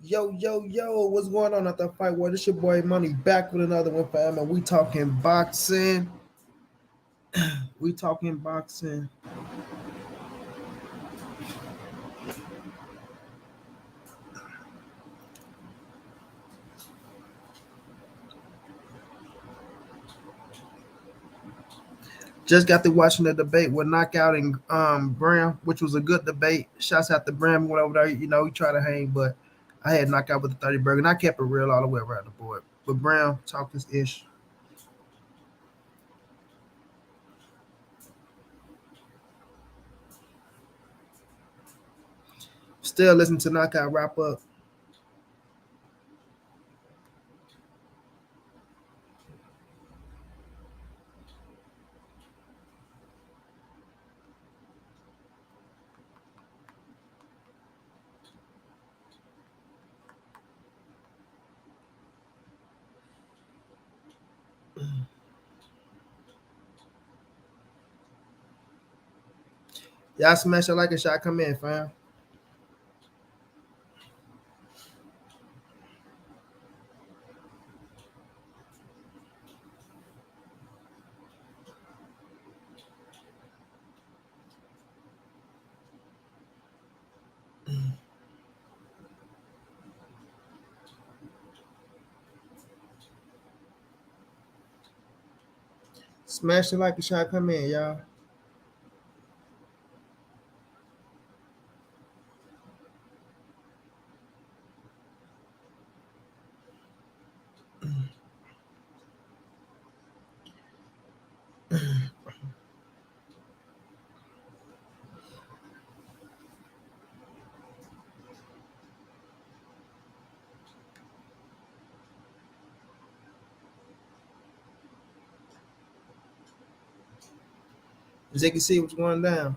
Yo, yo, yo, what's going on at the fight war? This your boy Money back with another one for Emma. We talking boxing. We talking boxing. Just got to watching the debate with Knockout and Bram, which was a good debate. Shouts out to Bram, went over there, he tried to hang, but I had Knockout with the 30 burger, and I kept it real all the way around the board. But Bram talked his ish. Still listen to Knockout wrap up. Y'all smash it like a shot. Come in, fam. Smash it like a shot. Come in, y'all. As you can see what's going down.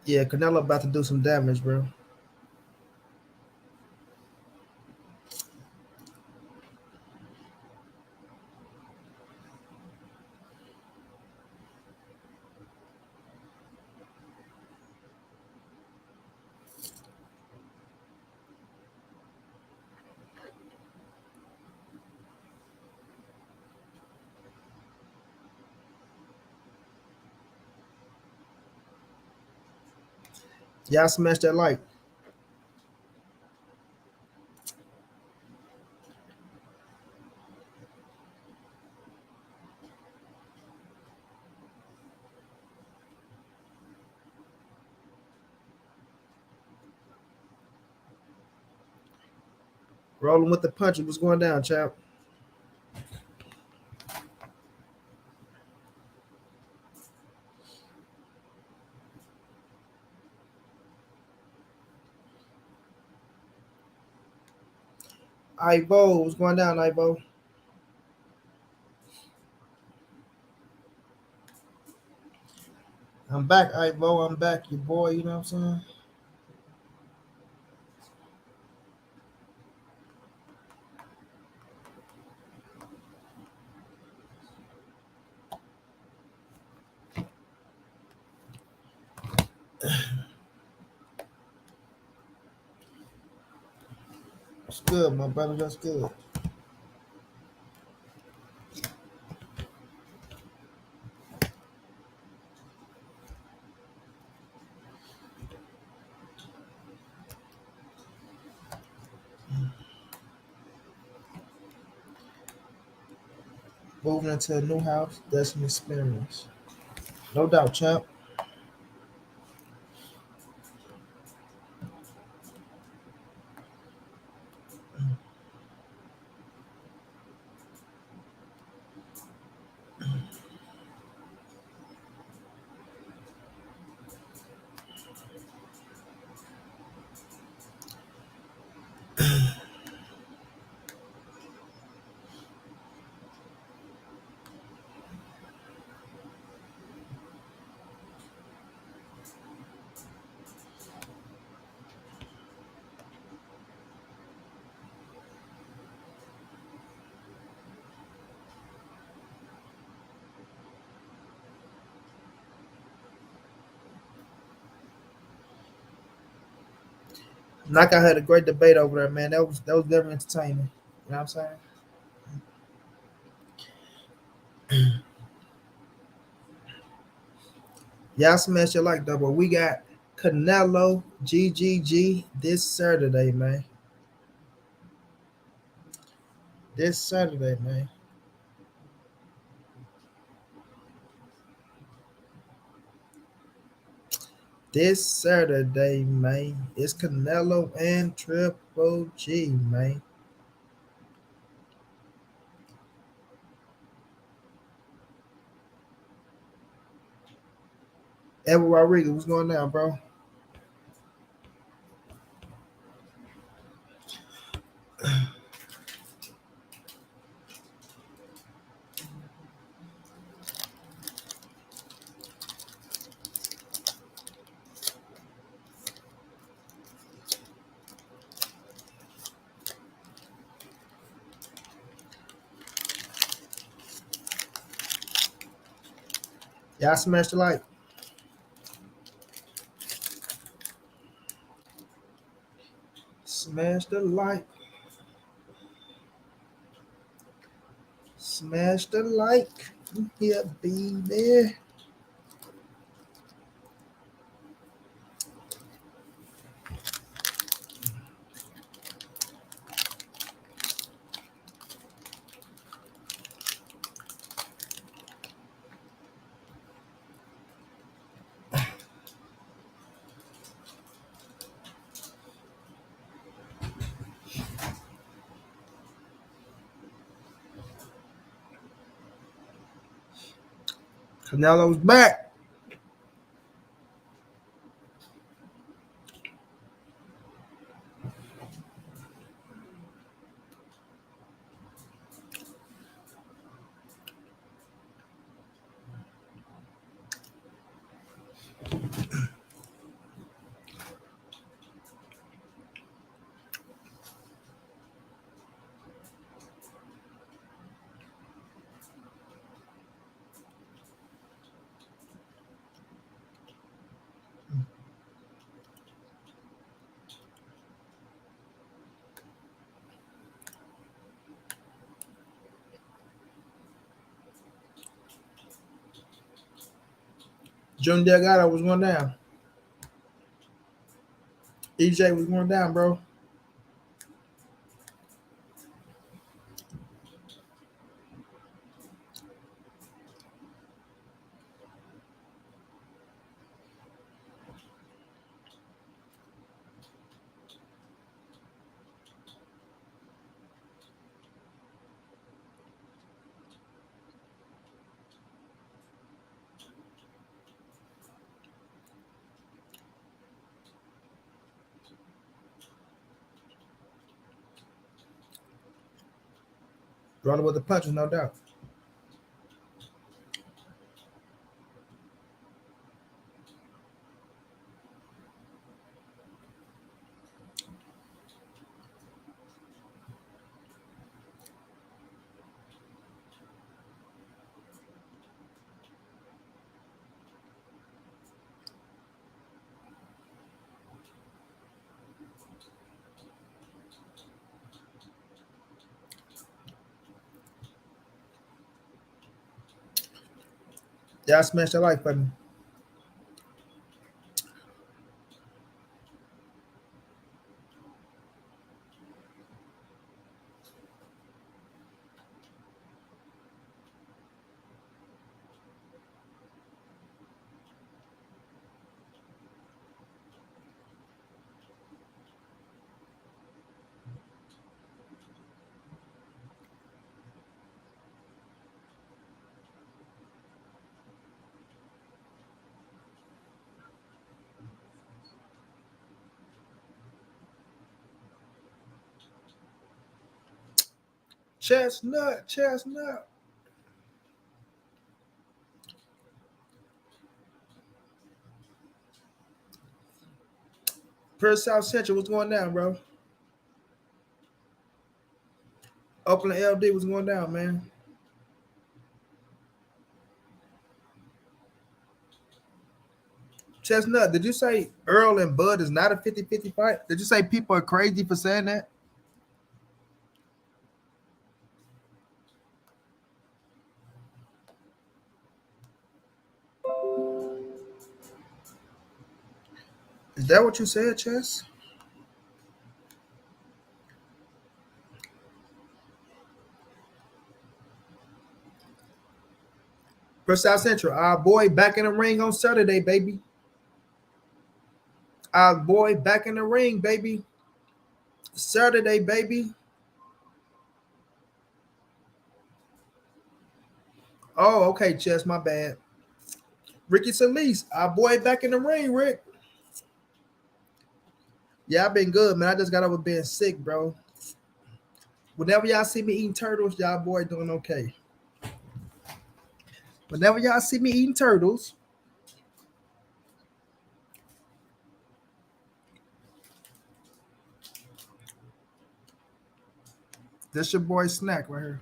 Yeah, Canelo about to do some damage, bro. Y'all smash that like. Rolling with the punches. What's going down, chap? Ivo, what's going down, Ivo? I'm back, Ivo. I'm back, your boy. You know what I'm saying? It's good, my brother. That's good. Moving into a new house, that's an experience. No doubt, champ. Knockout had a great debate over there, man. That was very entertaining. You know what I'm saying? Y'all smash your like though, but we got Canelo GGG this Saturday, man. This Saturday, man. This Saturday, man. It's Canelo and Triple G, man. Edward Rodriguez, what's going down, bro? Y'all smash the like. Smash the like. Smash the like. Yeah, baby. Canelo's back. Junior Delgado was going down. EJ was going down, bro. Running with the punches, no doubt. Y'all smash the like button. Chestnut, chestnut. Per South Central, what's going down, bro? Oakland LD was going down, man. Chestnut, did you say Earl and Bud is not a 50-50 fight? Did you say people are crazy for saying that? Is that what you said, Chess? For South Central, our boy back in the ring on Saturday, baby. Our boy back in the ring, baby. Saturday, baby. Oh, okay, Chess, my bad. Ricky Solis, our boy back in the ring, Rick. Yeah, I've been good, man. I just got over being sick, bro. Whenever y'all see me eating turtles, y'all boy doing okay. Whenever y'all see me eating turtles, that's your boy snack right here.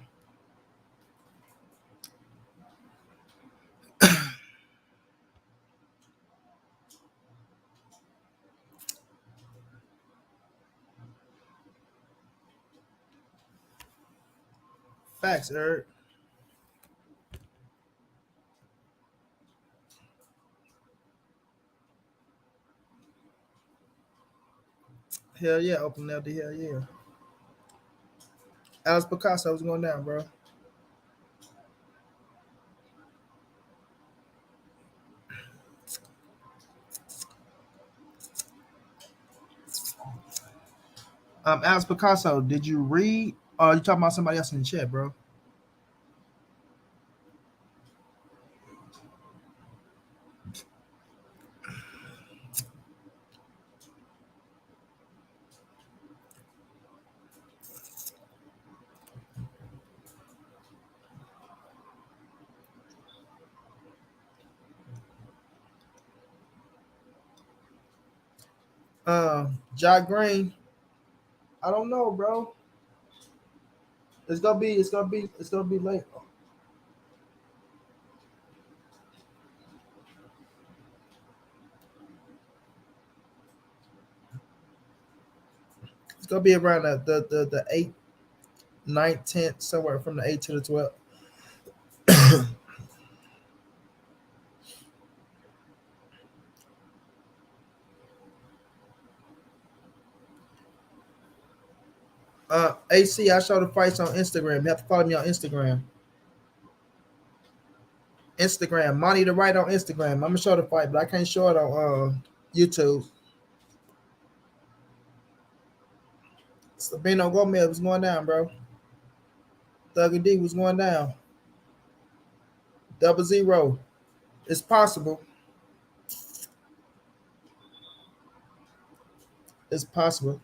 Facts, Eric. Hell yeah, open up the hell yeah. Alex Picasso was going down, bro. Alex Picasso, did you read? Or you talking about somebody else in the chat, bro? Jock Green. I don't know, bro. It's gonna be late. It's gonna be around the 8th, 9th, 10th, somewhere from the 8th to the 12th. AC, I show the fights on Instagram. You have to follow me on Instagram. Instagram, Monty the Right on Instagram. I'm gonna show the fight, but I can't show it on YouTube. Sabino Gomez was going down, bro. Thugger D was going down. 0-0. It's possible. It's possible.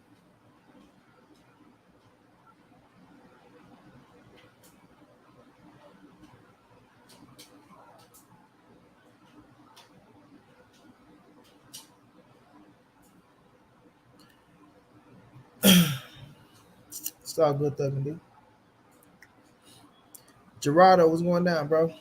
It's all good, Thugger D. Gerardo was going down, bro.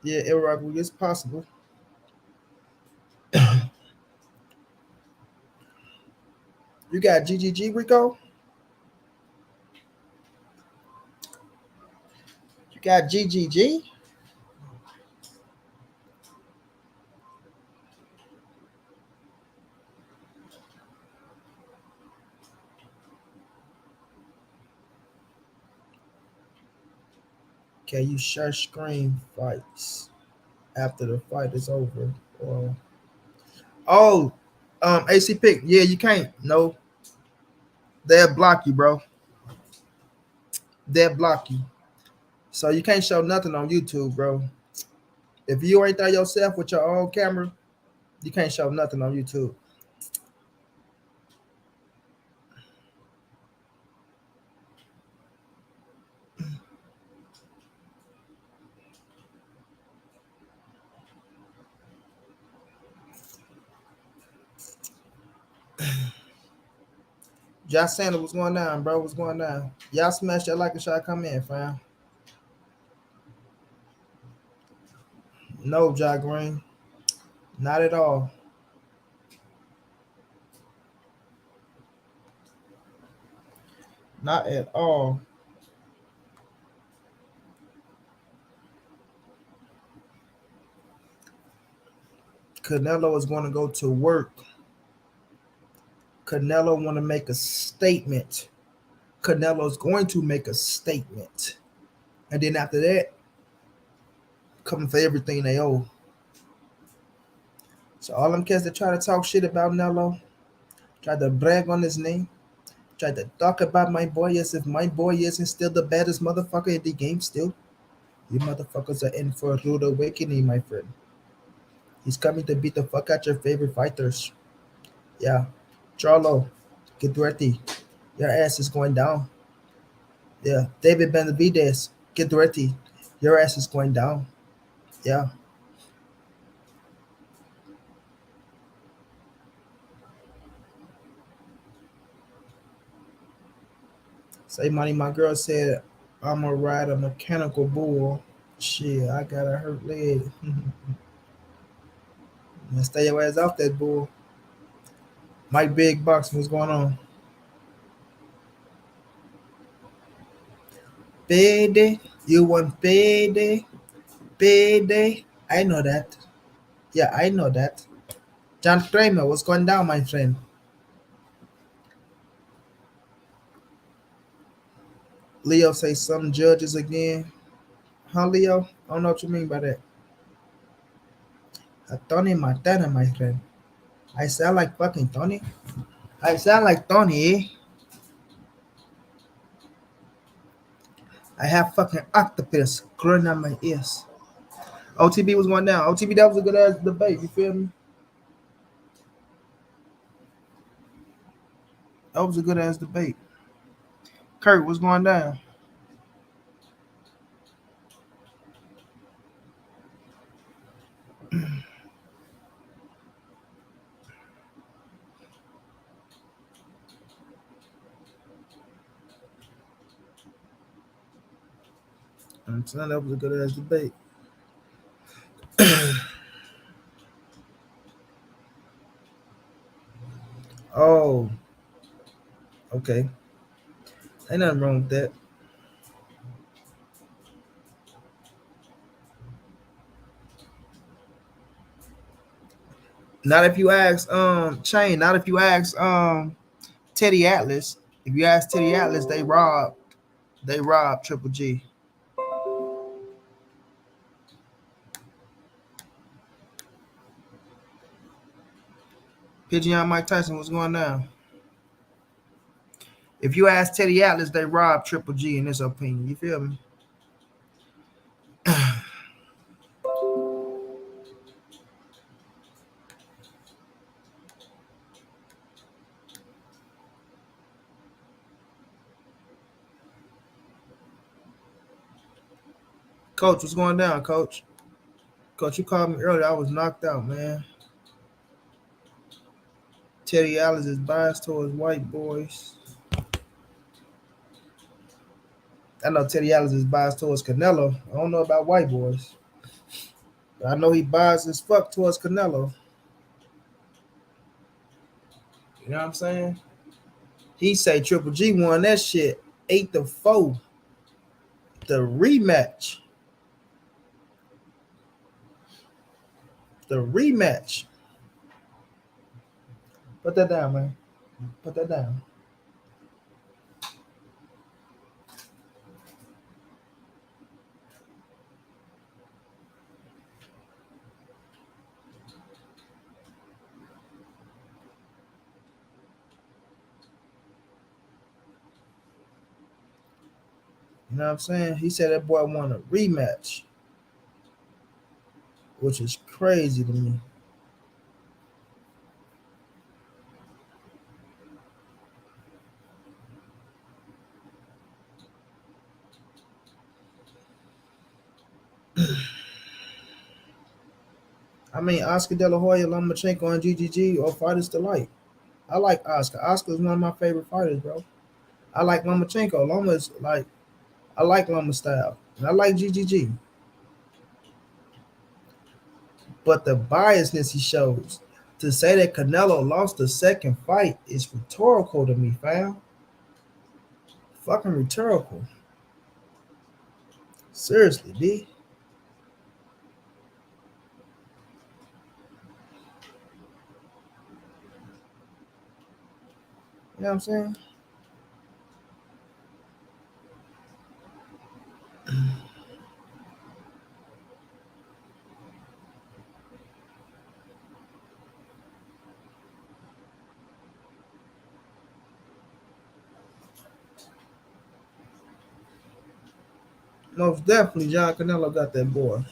Yeah, Errol, it's possible. You got GGG, Rico? You got GGG? Can you share screen fights after the fight is over? Or oh, AC pick. Yeah, you can't. No, they'll block you, bro. They'll block you. So you can't show nothing on YouTube, bro. If you ain't there yourself with your own camera, you can't show nothing on YouTube. Josh Sanders, what's going on, bro? What's going on? Y'all smash that like and shot. Come in, fam. No, Jack Green. Not at all. Not at all. Canelo is going to go to work. Canelo want to make a statement. Canelo is going to make a statement. And then after that, coming for everything they owe. So all them cats that try to talk shit about Nello, try to brag on his name, try to talk about my boy as if my boy isn't still the baddest motherfucker in the game still. You motherfuckers are in for a rude awakening, my friend. He's coming to beat the fuck out your favorite fighters. Yeah. Charlo, get ready. Your ass is going down. Yeah. David Benavides, get ready. Your ass is going down. Yeah. Say money, my girl said I'ma ride a mechanical bull. Shit, I got a hurt leg. Now stay your ass off that bull. Mike Big Box, what's going on? Payday, you want payday? Payday. I know that. Yeah, I know that. John Kramer, what's going down, my friend? Leo say some judges again. Huh, Leo? I don't know what you mean by that. Tony Montana, my friend. I sound like fucking Tony. I sound like Tony, eh? I have fucking octopus growing on my ears. OTB was going down. OTB, that was a good ass debate. You feel me? That was a good ass debate. Kurt, what's going down? I'm saying that was a good ass debate. Oh, okay. Ain't nothing wrong with that. Not if you ask Chain, not if you ask Teddy Atlas. If you ask Teddy Atlas, they robbed Triple G. Pigeon Mike Tyson, what's going down? If you ask Teddy Atlas, they robbed Triple G in his opinion. You feel me? Coach, what's going down, Coach? Coach, you called me earlier. I was knocked out, man. Teddy Atlas is biased towards white boys. I know Teddy Atlas is biased towards Canelo. I don't know about white boys. But I know he biased as fuck towards Canelo. You know what I'm saying? He say Triple G won that shit 8-4. The rematch. The rematch. Put that down, man. Put that down. You know what I'm saying? He said that boy won a rematch, which is crazy to me. I mean, Oscar De La Hoya, Lomachenko, and GGG or Fighters Delight. I like Oscar. Oscar is one of my favorite fighters, bro. I like Lomachenko. Loma's like I like Loma style. And I like GGG. But the biasness he shows to say that Canelo lost the second fight is rhetorical to me, fam. Fucking rhetorical. Seriously, D. You know what I'm saying? Most definitely, John Canelo got that boy.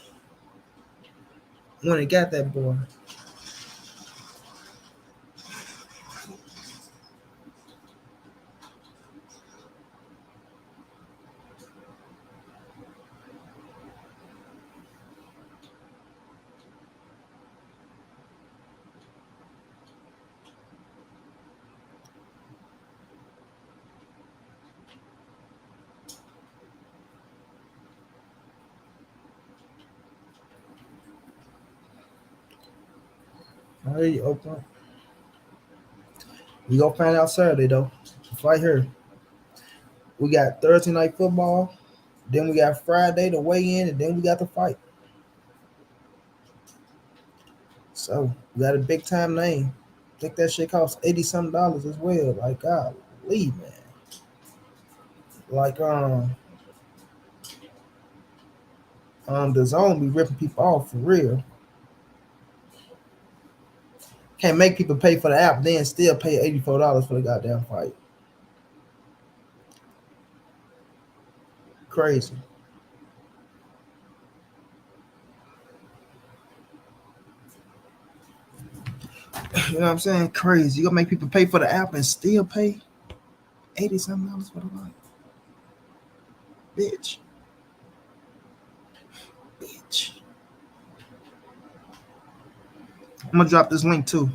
When he got that boy. All right, open. We gonna find out Saturday though. Fight here. We got Thursday night football. Then we got Friday to weigh in, and then we got the fight. So we got a big time name. I think that shit costs $80 as well. Like God, leave man. Like the zone be ripping people off for real. Can't make people pay for the app, then still pay $84 for the goddamn fight. Crazy. You know what I'm saying? Crazy. You gonna make people pay for the app and still pay 80 something dollars for the fight. Bitch. Bitch. I'm gonna drop this link too.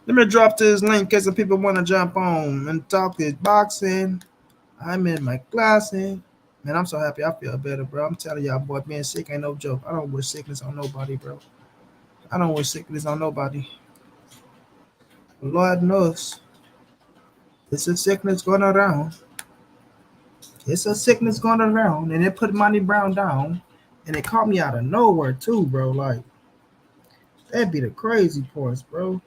Let me drop this link in case the people want to jump on and talk this boxing. I'm in my classing. Man, I'm so happy. I feel better, bro. I'm telling y'all, boy, being sick ain't no joke. I don't wish sickness on nobody, bro. I don't wish sickness on nobody. Lord knows. It's a sickness going around. It's a sickness going around. And it put montray-brown down. And it caught me out of nowhere, too, bro. Like, that'd be the crazy parts, bro.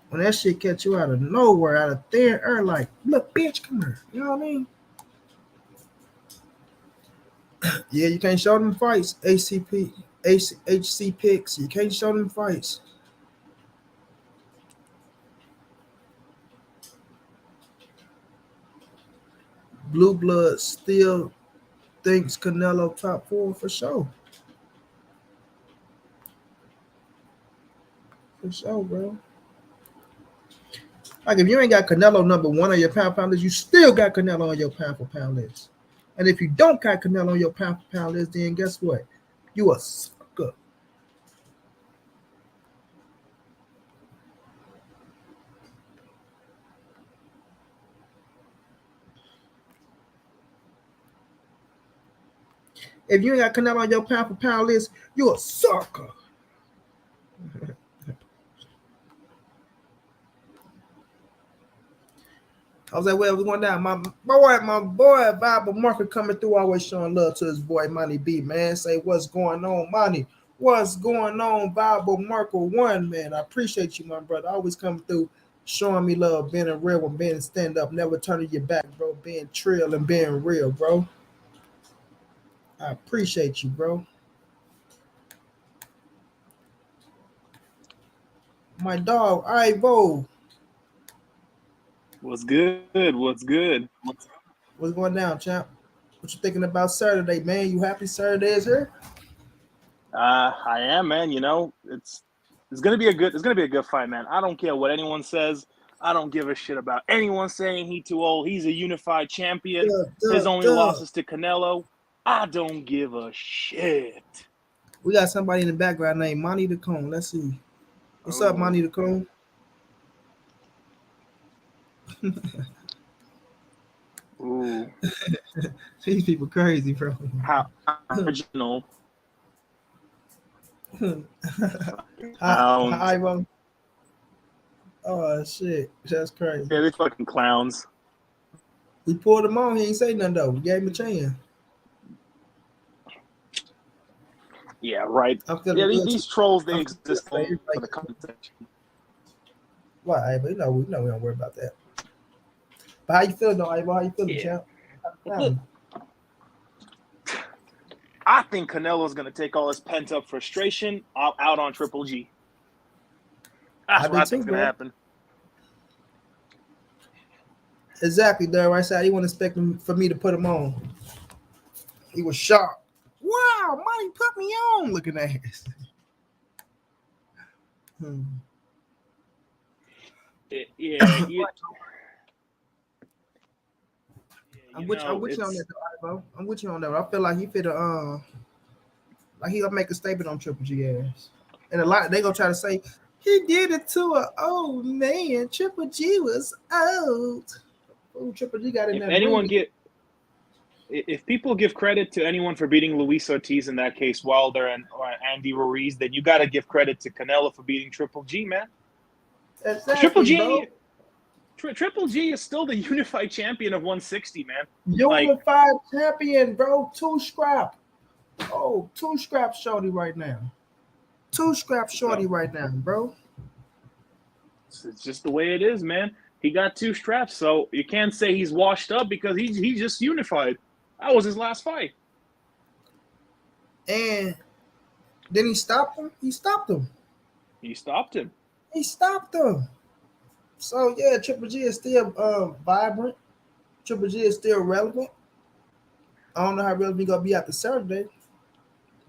When that shit catch you out of nowhere, out of thin air, like, look, bitch, come here. You know what I mean? Yeah, you can't show them fights. HC picks. You can't show them fights. Blue Blood still thinks Canelo top four for sure. For sure, bro. Like if you ain't got Canelo number one on your pound for pound list, you still got Canelo on your pound for pound list. And if you don't got Canelo on your pound for pound list, then guess what? You a sucker. If you ain't got Canelo on your pound for pound list, you a sucker. I was like, well, we're going down. My boy, Bible Marker coming through, always showing love to his boy, Money B, man. Say, what's going on, Money? What's going on, Bible Marker 1, man? I appreciate you, my brother. Always coming through, showing me love, being a real one, being stand up, never turning your back, bro. Being trill and being real, bro. I appreciate you, bro. My dog, Ivo. What's good? What's good? What's going down, champ? What you thinking about Saturday, man? You happy Saturday is here? I am, man. It's gonna be a good fight, man. I don't care what anyone says. I don't give a shit about anyone saying he too old. He's a unified champion. Duh, His duh, only duh. losses to Canelo. I don't give a shit. We got somebody in the background named Monty the Cone. Let's see. What's up, Oh, Monty the Cone? Ooh, These people crazy, bro. how original. Hi, Clowns. bro. Oh shit, that's crazy. Yeah, they fucking clowns. We pulled him on. He ain't say nothing though. We gave him a chance. Yeah, right. I'm feeling Yeah, good. these trolls, they I'm feeling good exist today. only for Everybody the good. comment section. Why, but we don't worry about that. But how you feeling though, Ivo? How you feeling, Yeah. champ? Look, I think Canelo's going to take all his pent up frustration out on Triple G. I That's what do I too, think's going to bro. happen. Exactly, there. Right side. He wasn't expecting for me to put him on. He was shocked. Wow, Monty put me on. Looking at this. Yeah, I'm with you on that, though, Ivo. I'm with you on that. I feel like he fit like he'll make a statement on Triple G ass. And a lot they gonna try to say he did it to an old man. Triple G was old. Oh, Triple G got in if that ring. anyone get if people give credit to anyone for beating Luis Ortiz, in that case Wilder and or Andy Ruiz, then you got to give credit to Canelo for beating Triple G, man. Triple Exactly, bro. G Triple G is still the unified champion of 160, man. Like, Unified champion, bro. Two scrap. Oh, two scrap shorty right now. Two scrap shorty so right now, bro. it's just the way it is, man. He got 2 straps, so you can't say he's washed up because he just unified. That was his last fight. And then he stopped him. He stopped him. He stopped him. He stopped him. So yeah, Triple G is still vibrant. Triple G is still relevant. I don't know how relevant he's gonna be after Saturday,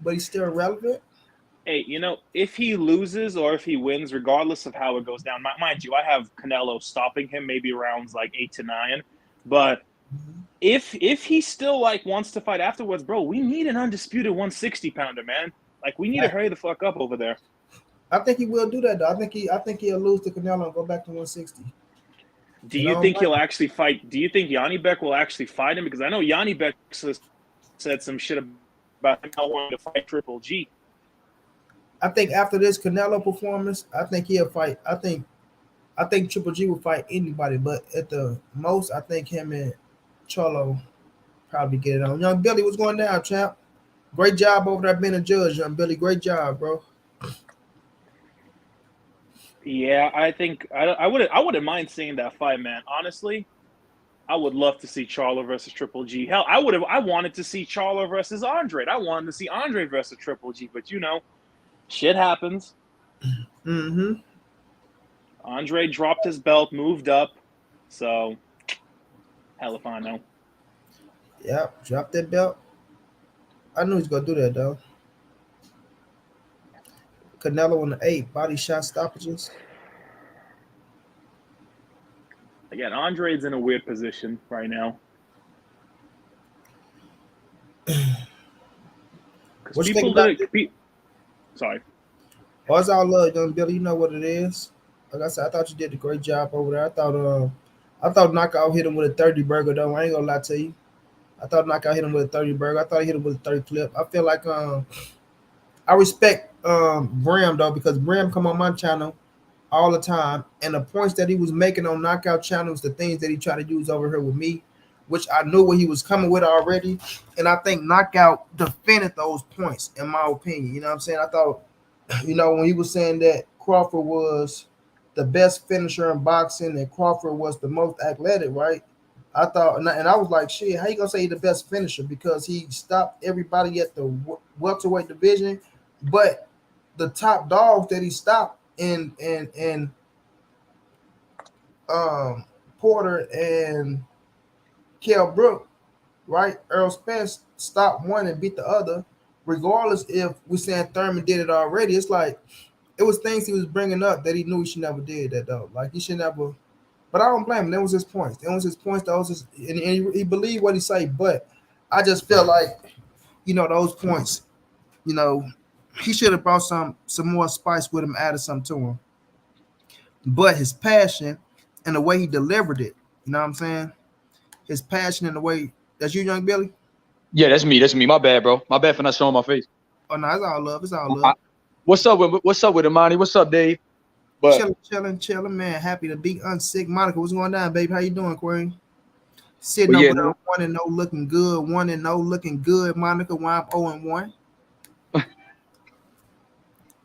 but he's still relevant. Hey, if he loses or if he wins, regardless of how it goes down, mind you, I have Canelo stopping him maybe rounds like 8 to 9. But if he still like wants to fight afterwards, bro, we need an undisputed 160 pounder, man. Like, we need to hurry the fuck up over there. I think he will do that though. I think he'll lose to Canelo and go back to 160. Do you think he'll actually fight? Do you think Yanni Beck will actually fight him? Because I know Yanni Beck said some shit about him not wanting to fight Triple G. I think after this Canelo performance, I think he'll fight. I think Triple G will fight anybody, but at the most, I think him and Cholo probably get it on. Young Billy, what's going down, champ? Great job over there being a judge, Young Billy. Great job, bro. Yeah, I think I wouldn't mind seeing that fight, man. Honestly, I would love to see Charlo versus Triple G. Hell, I wanted to see Charlo versus Andre. I wanted to see Andre versus Triple G, but shit happens. Mm-hmm. Andre dropped his belt, moved up, so hell if I know. Yep, drop that belt. I knew he's gonna do that though. Canelo on the 8 body shot stoppages. Again, Andre's in a weird position right now. What you think about it? Sorry. Oh, it's all love, Young Billy. You know what it is. Like I said, I thought you did a great job over there. I thought Knockout hit him with a 30 burger though. I ain't gonna lie to you. I thought Knockout hit him with a 30 burger. I thought he hit him with a 30 clip. I feel like I respect Bram though, because Bram come on my channel all the time, and the points that he was making on Knockout channels, the things that he tried to use over here with me, which I knew what he was coming with already, and I think Knockout defended those points in my opinion. You know what I'm saying? I thought, when he was saying that Crawford was the best finisher in boxing and Crawford was the most athletic, right? I thought, and I was like, shit, how you gonna say he's the best finisher? Because he stopped everybody at the welterweight division, but the top dogs that he stopped in Porter and Kell Brook, right? Errol Spence stopped one and beat the other. Regardless if we're saying Thurman did it already, it's like it was things he was bringing up that he knew he should never did that though. Like he should never. But I don't blame him. That was his points. That was his points. That was his, and he believed what he said. But I just felt like, those points. He should have brought some more spice with him, added something to him. But his passion and the way he delivered it, You know what I'm saying? His passion in the way. That's you, young Billy? Yeah, that's me. That's me. My bad, bro. My bad for not showing my face. Oh no, it's all love. It's all love. What's up with Imani? What's up, Dave? But Chilling, man. Happy to be unsick. Monica, what's going on, baby? How you doing, Queen? Sitting but yeah, over there, 1-0, looking good. 1-0, looking good. Monica, why I'm 0-1.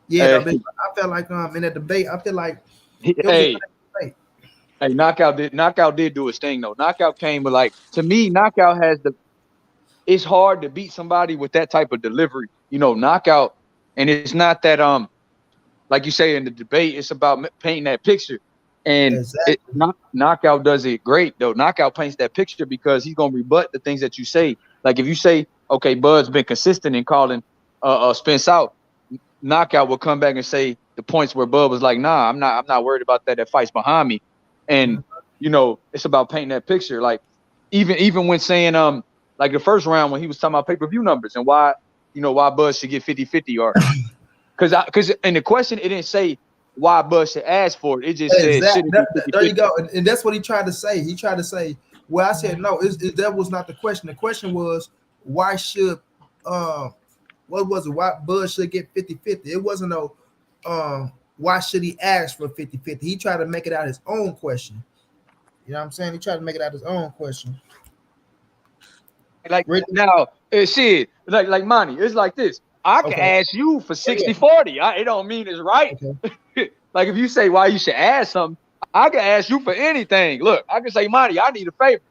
Yeah, though, baby. I felt like in that debate, I feel like it was a hey, debate. hey, knockout did do his thing though. Knockout came with like to me, knockout has the. It's hard to beat somebody with that type of delivery, knockout, and it's not that like you say in the debate, it's about painting that picture, and Exactly. knockout does it great though. Knockout paints that picture because he's gonna rebut the things that you say. Like if you say, okay, Bud's been consistent in calling Spence out, knockout will come back and say the points where Bud was like, nah, I'm not worried about that. That fight's behind me, and it's about painting that picture. Like even when saying like the first round when he was talking about pay-per-view numbers and why Bud should get 50-50 or because in the question it didn't say why Bud should ask for it. It just said should it be 50-50. There you go, and that's what he tried to say. He tried to say, well, I said no. That was not the question. The question was why should what was it? Why Bud should get 50-50? It wasn't no why should he ask for 50-50? He tried to make it out his own question. You know what I'm saying? He tried to make it out his own question. Like now, shit, like Monty, it's like this. I can ask you for 60-40. It don't mean it's right. Okay. Like if you say why you should ask something, I can ask you for anything. Look, I can say, Monty, I need a favor.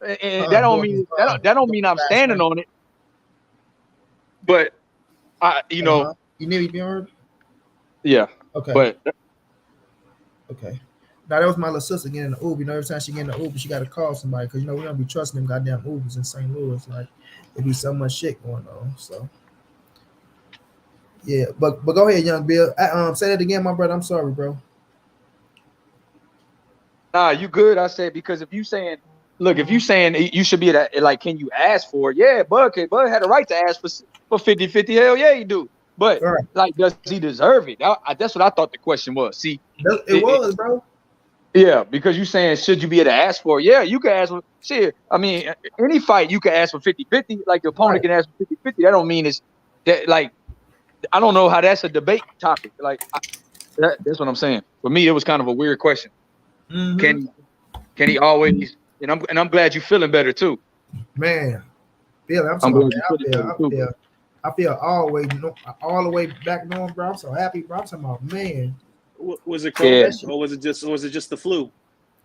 And that don't mean I'm standing on it. But you need me to be on? Yeah. Okay. But okay. Now that was my little sister getting in the Uber. Every time she get in the Uber, she got to call somebody because we don't be trusting them goddamn Ubers in St. Louis. Like there be so much shit going on. So yeah, but go ahead, young Bill. Say that again, my brother. I'm sorry, bro. Nah, you good. I said because if you saying you should be at like, can you ask for it? Yeah, Bud had a right to ask for 50-50. Hell yeah, he do. But like, does he deserve it? That's what I thought the question was. See, it was, bro. Yeah, because you saying should you be able to ask for it? Yeah, you can ask for shit. I mean, any fight you can ask for 50-50. Like the opponent can ask for 50-50. That don't mean it's that like I don't know how that's a debate topic. Like that's what I'm saying. For me, it was kind of a weird question. Mm-hmm. Can he always? And I'm glad you're feeling better too. Man, Bill, I feel all the way back normal, bro. I'm so happy, bro. I'm talking about, man. Was it COVID or was it just the flu?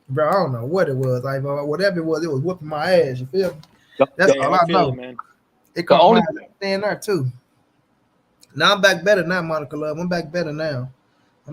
Bro, I don't know what it was. Like whatever it was whooping my ass. You feel me? That's all I know, man. It caught my ass staying there too. Now I'm back better now, Monica Love. I'm back better now.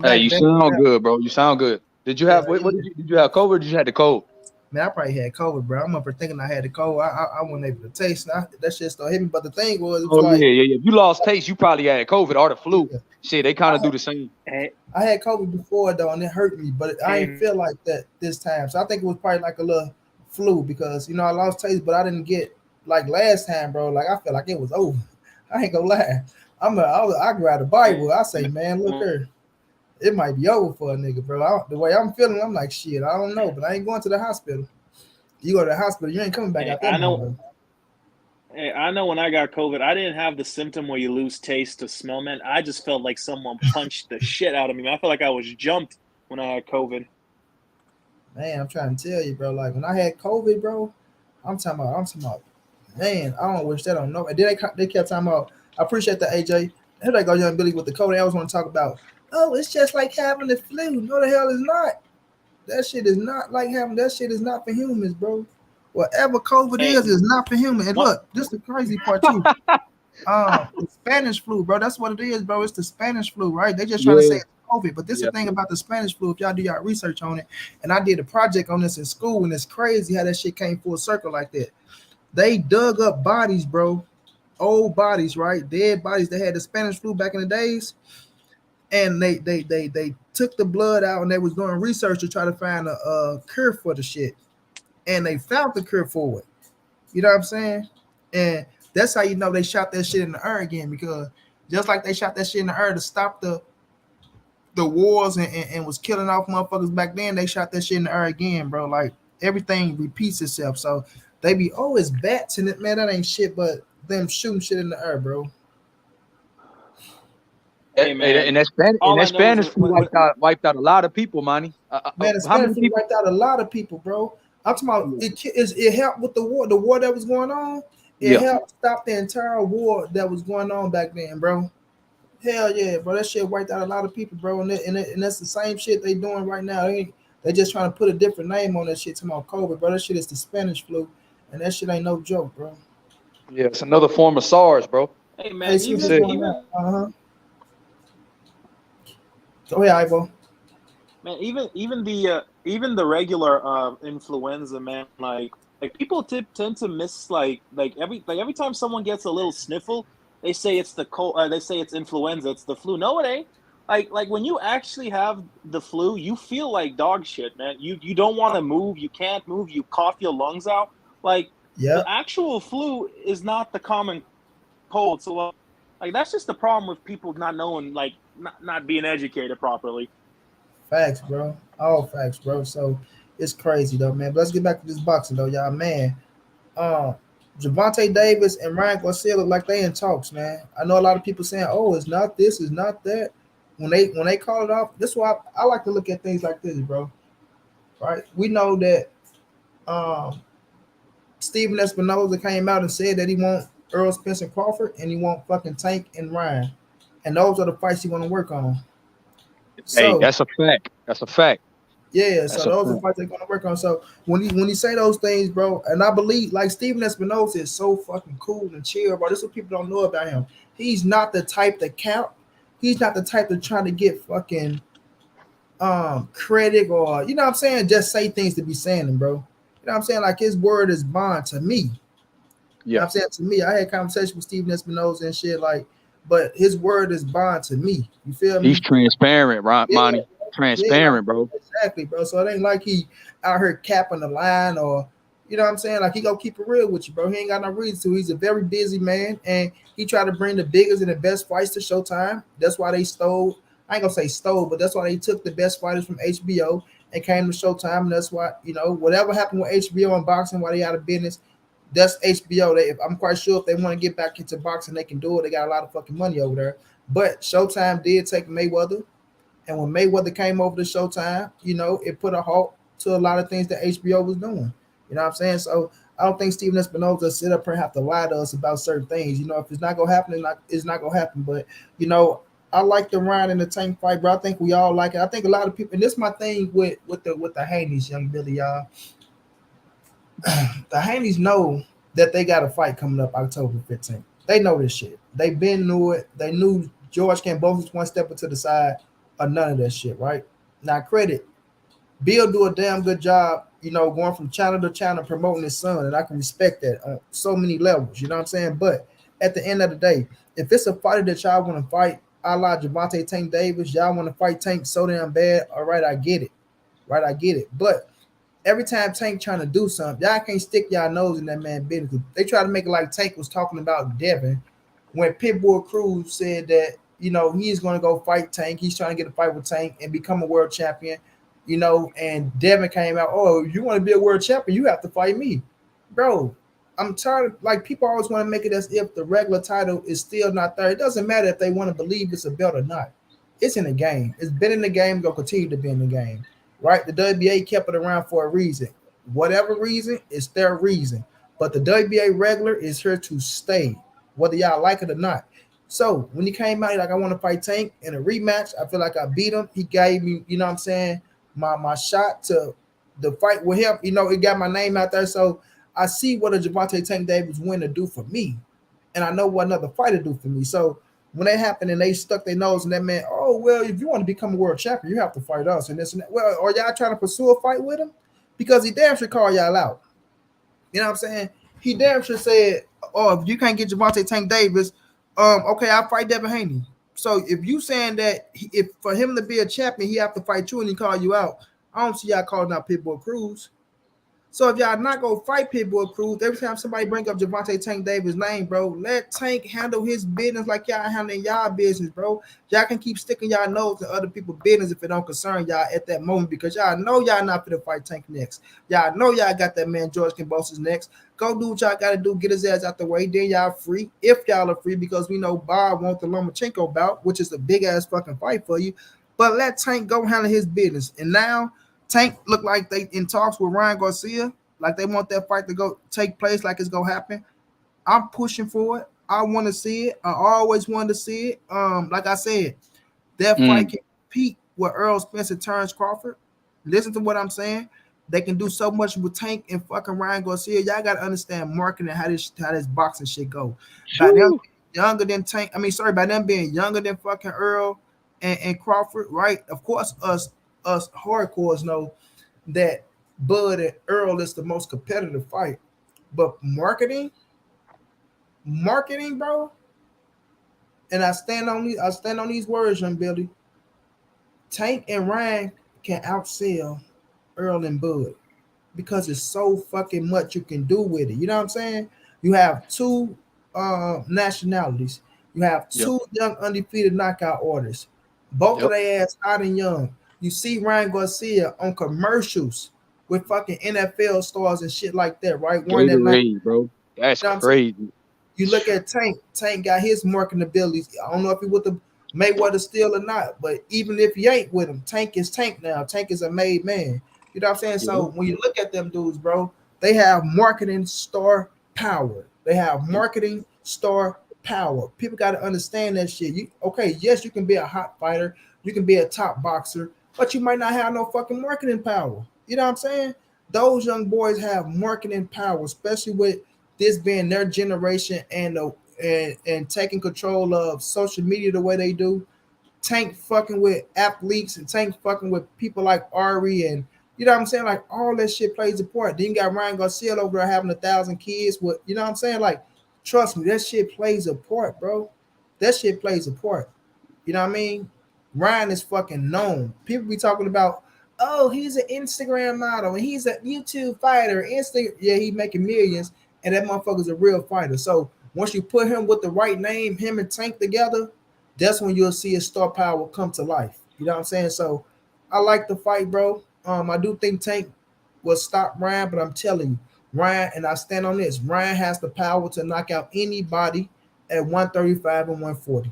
Hey, you sound good, bro. You sound good. Did you have did you have COVID or did you have the cold? Man, I probably had COVID, bro. I'm up for thinking I had the cold. I wasn't able to taste. That shit started hitting me. But the thing was, yeah. If you lost taste, you probably had COVID or the flu. Yeah. Shit, they kind of do the same. I had COVID before though, and it hurt me, but I didn't feel like that this time. So I think it was probably like a little flu because I lost taste, but I didn't get like last time, bro. Like I felt like it was over. I ain't gonna lie. I grab the Bible. I say, man, look here. It might be over for a nigga, bro. The way I'm feeling, I'm like, shit, I don't know, but I ain't going to the hospital. You go to the hospital, you ain't coming back out there. I know. Hey, I know when I got COVID, I didn't have the symptom where you lose taste to smell, man. I just felt like someone punched the shit out of me. I felt like I was jumped when I had COVID. Man, I'm trying to tell you, bro. Like when I had COVID, bro, I'm talking about, man, I don't wish that on no. And then they kept talking about, I appreciate the AJ. Here they go, young Billy with the COVID. I always want to talk about, oh, it's just like having the flu. No, the hell is not. That shit is not like having. That shit is not for humans, bro. Whatever COVID is not for humans. And look, this is the crazy part too. The Spanish flu, bro. That's what it is, bro. It's the Spanish flu, right? They just trying to say it's COVID, but this is the thing about the Spanish flu. If y'all do y'all research on it, and I did a project on this in school, and it's crazy how that shit came full circle like that. They dug up bodies, bro, old bodies, right? Dead bodies that had the Spanish flu back in the days. And they took the blood out and they was doing research to try to find a cure for the shit. And they found the cure for it. You know what I'm saying? And that's how you know they shot that shit in the air again, because just like they shot that shit in the air to stop the wars and was killing off motherfuckers back then, they shot that shit in the air again, bro. Like everything repeats itself. So they be, oh, it's bats in it, man. That ain't shit, but them shooting shit in the air, bro. Hey man, And all that I know is Spanish flu wiped out a lot of people, Manny. Man, the How Spanish many flu people? wiped out a lot of people, bro. I'm talking about it helped with the war that was going on. It Yeah, helped stop the entire war that was going on back then, bro. Hell yeah, bro. That shit wiped out a lot of people, bro. And that's the same shit they doing right now. They just trying to put a different name on that shit. Talking about COVID, bro. That shit is the Spanish flu, and that shit ain't no joke, bro. yeah, it's another form of SARS, bro. hey Hey, man, see what's That's even it. going on? even Go ahead, Ivo. man, even the regular influenza, man. Like people tend to miss every time someone gets a little sniffle, they say it's the cold. They say it's influenza. It's the flu. No, it ain't. Like when you actually have the flu, you feel like dog shit, man. You don't want to move. You can't move. You cough your lungs out. Like the Yep. actual flu is not the common cold. So like that's just the problem with people not knowing, like not being educated properly. Facts, bro. All facts, bro. So it's crazy though, man. But let's get back to this boxing though, y'all. Man, um, Javante Davis and Ryan Garcia look like they in talks, man. I know a lot of people saying, "Oh, it's not this, it's not that." When they call it off, this is why I like to look at things like this, bro. Right? We know that um, Steven Espinoza came out and said that he want Earl Spence and Crawford, and he want fucking Tank and Ryan, and those are the fights he want to work on. Hey, So that's a fact. That's a fact. yeah, so That's a those are fact. fights they're gonna work on. So when you say those things, bro, and I believe like Steven Espinoza is so fucking cool and chill, bro. This is what people don't know about him. He's not the type to count. He's not the type to try to get fucking credit or you know what I'm saying, just say things to be saying them, bro. You know what I'm saying? Like his word is bond to me. You know what Yeah, I'm saying? To me, I had conversation with Steven Espinoza and shit, like, but his word is bond to me. You feel he's me? transparent, right, Yeah, Monty? yeah, like Transparent, bro. exactly, bro. So it ain't like he out here capping the line or you know what I'm saying. Like he gonna keep it real with you, bro. He ain't got no reason to. He's a very busy man, and he tried to bring the biggest and the best fights to Showtime. That's why they stole. I ain't gonna say stole, but that's why they took the best fighters from HBO and came to Showtime. And that's why whatever happened with HBO and boxing, why they out of business. That's HBO. I'm quite sure if they want to get back into boxing, they can do it. They got a lot of fucking money over there. But Showtime did take Mayweather. And when Mayweather came over to Showtime, it put a halt to a lot of things that HBO was doing. You know what I'm saying? So I don't think Steven Espinoza sit up here and have to lie to us about certain things. If it's not gonna happen, it's not gonna happen. But I like the Ryan and the Tank fight, bro. I think we all like it. I think a lot of people, and this is my thing with the Haney's, young Billy, y'all. The Haney's know that they got a fight coming up October 15th. They know this shit. They been knew it. They knew George Kambosos one step to the side or none of that shit, right? Now credit. Bill do a damn good job, going from channel to channel promoting his son, and I can respect that on so many levels. You know what I'm saying? But at the end of the day, if it's a fighter that y'all want to fight, a la Javante Tank Davis, y'all want to fight Tank so damn bad. All right, I get it. Right, I get it. But every time Tank trying to do something, y'all can't stick y'all nose in that man business. They try to make it like Tank was talking about Devin when Pitbull Cruz said that he's going to go fight Tank. He's trying to get a fight with Tank and become a world champion. And Devin came out. Oh, you want to be a world champion? You have to fight me, bro. I'm tired of like people always want to make it as if the regular title is still not there. It doesn't matter if they want to believe it's a belt or not. It's in the game. It's been in the game. Gonna continue to be in the game, right? The WBA kept it around for a reason. Whatever reason, it's their reason. But the WBA regular is here to stay, whether y'all like it or not. So when he came out, like I want to fight Tank in a rematch, I feel like I beat him. He gave me, you know what I'm saying, my shot to the fight with him. It got my name out there. So I see what a Javante Tank Davis win to do for me, and I know what another fighter do for me. So when that happened and they stuck their nose in that man, oh well, if you want to become a world champion, you have to fight us and this and that. Well, are y'all trying to pursue a fight with him? Because he damn sure call y'all out. You know what I'm saying? He damn sure said, "Oh, if you can't get Javante Tank Davis, okay, I'll fight Devin Haney." So if you saying that if for him to be a champion, he have to fight you and he call you out, I don't see y'all calling out Pitbull Cruz. So if y'all not gonna fight Pitbull Cruz, every time somebody bring up Gervonta Tank Davis' name, bro, let Tank handle his business like y'all handling y'all business, bro. Y'all can keep sticking y'all nose to other people's business if it don't concern y'all at that moment because y'all know y'all not gonna fight Tank next. Y'all know y'all got that man George Kambosos next. Go do what y'all gotta do, get his ass out the way. Then y'all free if y'all are free because we know Bob wants the Lomachenko bout, which is a big ass fucking fight for you. But let Tank go handle his business. And now Tank look like they in talks with Ryan Garcia, like they want that fight to go take place, like it's gonna happen. I'm pushing for it. I want to see it. I always wanted to see it. Like I said, that fight can compete with Errol Spence and Terence Crawford. Listen to what I'm saying. They can do so much with Tank and fucking Ryan Garcia. Y'all gotta understand marketing how this boxing shit go. By them younger than Tank, by them being younger than fucking Errol and Crawford, right? Of course, us hardcores know that Bud and Errol is the most competitive fight. But marketing, bro. And I stand on these words, young Billy. Tank and Ryan can outsell Errol and Bud because it's so fucking much you can do with it. You know what I'm saying? You have two nationalities. You have two young undefeated knockout orders. Both of their ass hot and young. You see Ryan Garcia on commercials with fucking NFL stars and shit like that, right? Gatorade, bro. That's crazy. You look at Tank. Tank got his marketing abilities. I don't know if he with the Mayweather still or not, but even if he ain't with him, Tank is Tank now. Tank is a made man. You know what I'm saying? So when you look at them dudes, bro, they have marketing star power. They have marketing star power. People got to understand that shit. Yes, you can be a hot fighter. You can be a top boxer, but you might not have no fucking marketing power. You know what I'm saying? Those young boys have marketing power, especially with this being their generation and taking control of social media the way they do. Tank fucking with athletes and Tank fucking with people like Ari and you know what I'm saying? Like all that shit plays a part. Then you got Ryan Garcia over there having 1,000 kids with, you know what I'm saying? Like, trust me, that shit plays a part, bro. That shit plays a part. You know what I mean? Ryan is fucking known. People be talking about, oh, he's an Instagram model and he's a YouTube fighter. Yeah, he's making millions, and that motherfucker's a real fighter. So once you put him with the right name, him and Tank together, that's when you'll see his star power come to life. You know what I'm saying? So I like the fight, bro. I do think Tank will stop Ryan, but I'm telling you, Ryan, and I stand on this, Ryan has the power to knock out anybody at 135 and 140.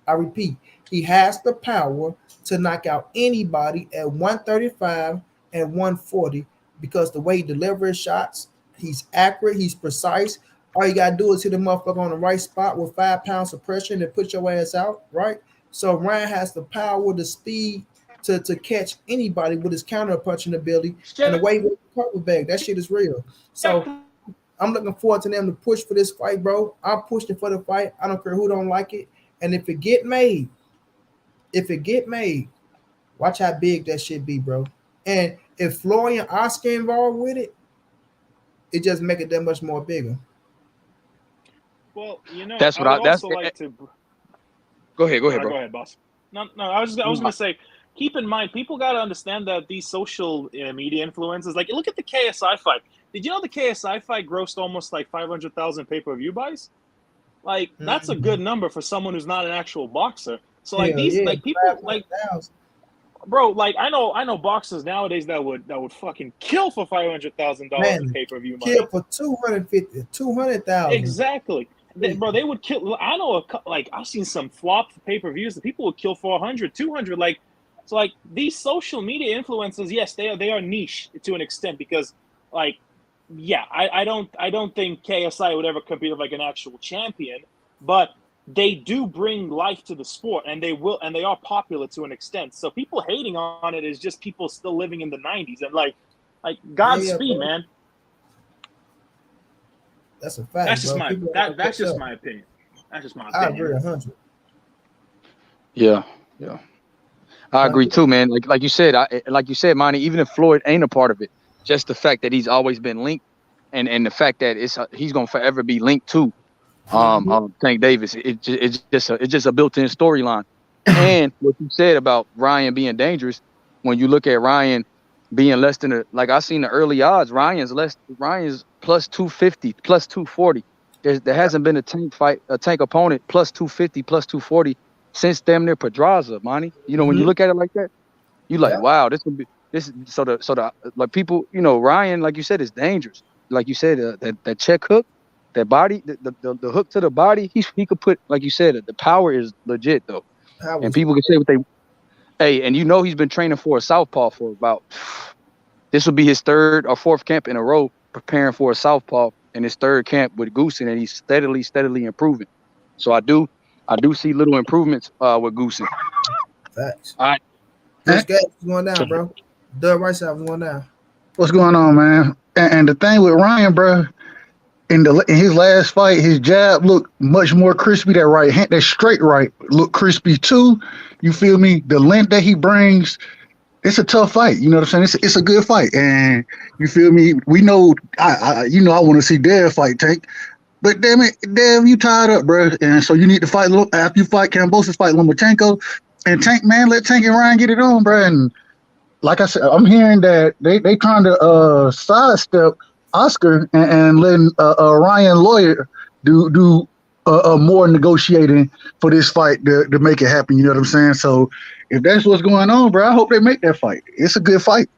I repeat, he has the power to knock out anybody at 135 and 140 because the way he delivers shots, he's accurate, he's precise. All you gotta do is hit the motherfucker on the right spot with 5 pounds of pressure and put your ass out, right? So Ryan has the power, the speed to catch anybody with his counter punching ability and the way he with the carpet bag. That shit is real. So I'm looking forward to them to push for this fight, bro. I'm pushing for the fight. I don't care who don't like it. And if it get made, watch how big that shit be, bro. And if Florian Oscar involved with it, it just make it that much more bigger. Well, you know, that's what I would that's also like to. Go ahead, bro. Go ahead, boss. No, I was gonna say, keep in mind, people got to understand that these social media influencers, like look at the KSI fight. Did you know the KSI fight grossed almost like 500,000 pay-per-view buys? Like that's a good number for someone who's not an actual boxer. So like like people like, bro, like I know boxers nowadays that would fucking kill for $500,000 in pay-per-view money. Kill for 200,000. Exactly. Bro, they would kill. I know I've seen some flop pay-per-views that people would kill for 100, 200. Like, so like these social media influencers, yes, they are niche to an extent because like, yeah, I don't think KSI would ever compete with like an actual champion, but they do bring life to the sport and they are popular to an extent. So people hating on it is just people still living in the 90s and like Godspeed, man. That's a fact. That's just bro. that's just my opinion. That's just my opinion. I agree 100. Yeah. I agree too, man. Like you said, Monty. Even if Floyd ain't a part of it, just the fact that he's always been linked, and the fact that he's gonna forever be linked to Tank Davis. It's just a built-in storyline. And what you said about Ryan being dangerous, when you look at Ryan being less than like I seen the early odds. Ryan's plus 250, plus 240. There Yeah, hasn't been a tank opponent plus 250, plus 240 since damn near Pedraza, Monty. When you mm-hmm. look at it like that, you like, Yeah, wow, this would be this. So the like people, Ryan, like you said, is dangerous. Like you said, that check hook, that body, the hook to the body, he could put, like you said, the power is legit though, and powers. people can say what they. Hey, and he's been training for a southpaw for about. This will be his third or fourth camp in a row, preparing for a southpaw in his third camp with Goosen, and he's steadily improving. So I do see little improvements with Goosen. Facts. All right. Rich Gas is going down, bro. Doug Rice is going down. What's going on, man? And the thing with Ryan, bro, in his last fight, his jab looked much more crispy. That right hand, that straight right, looked crispy too. You feel me? The length that he brings, it's a tough fight. You know what I'm saying? It's a good fight, and you feel me? We know, I want to see Dev fight Tank, but damn it, Dev, you tied up, bro, and so you need to fight after you fight Kambosos, fight Lomachenko, and Tank, man, let Tank and Ryan get it on, bro, and like I said, I'm hearing that they trying to sidestep Oscar and letting Ryan Lawyer do more negotiating for this fight to make it happen. You know what I'm saying? So if that's what's going on, bro, I hope they make that fight. It's a good fight.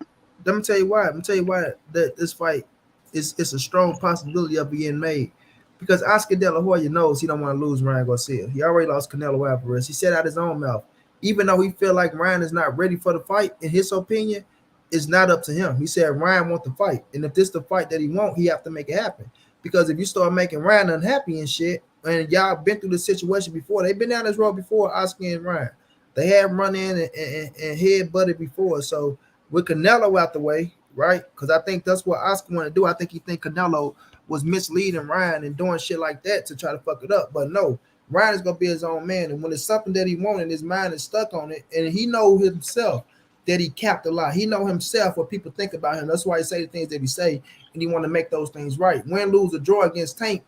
Let me tell you why. Let me tell you why that this fight is it's a strong possibility of being made. Because Oscar De La Hoya knows he don't want to lose Ryan Garcia. He already lost Canelo Alvarez. He said out his own mouth, even though he feel like Ryan is not ready for the fight, in his opinion, it's not up to him. He said Ryan want the fight, and if this the fight that he want, he have to make it happen. Because if you start making Ryan unhappy and shit, and y'all been through this situation before, they've been down this road before, Oscar and Ryan. They have run in and head butted before. So with Canelo out the way, right? Because I think that's what Oscar want to do. I think he think Canelo was misleading Ryan and doing shit like that to try to fuck it up. But no, Ryan is gonna be his own man, and when it's something that he wants and his mind is stuck on it, and he know himself that he capped a lot. He know himself what people think about him. That's why he say the things that he say, and he want to make those things right. Win, lose, or draw against Tank,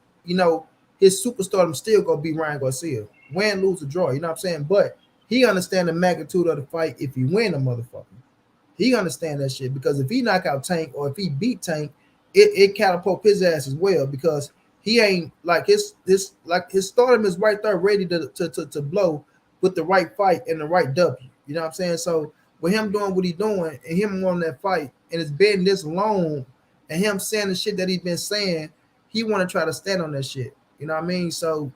his superstardom still gonna be Ryan Garcia. Win, lose, or draw. You know what I'm saying? But he understand the magnitude of the fight if he win a motherfucker. He understand that shit because if he knock out Tank or if he beat Tank, it catapult his ass as well because he ain't like his stardom is right there ready to blow with the right fight and the right W. You know what I'm saying? So with him doing what he's doing and him wanting that fight and it's been this long and him saying the shit that he's been saying, he want to try to stand on that shit. You know what I mean? So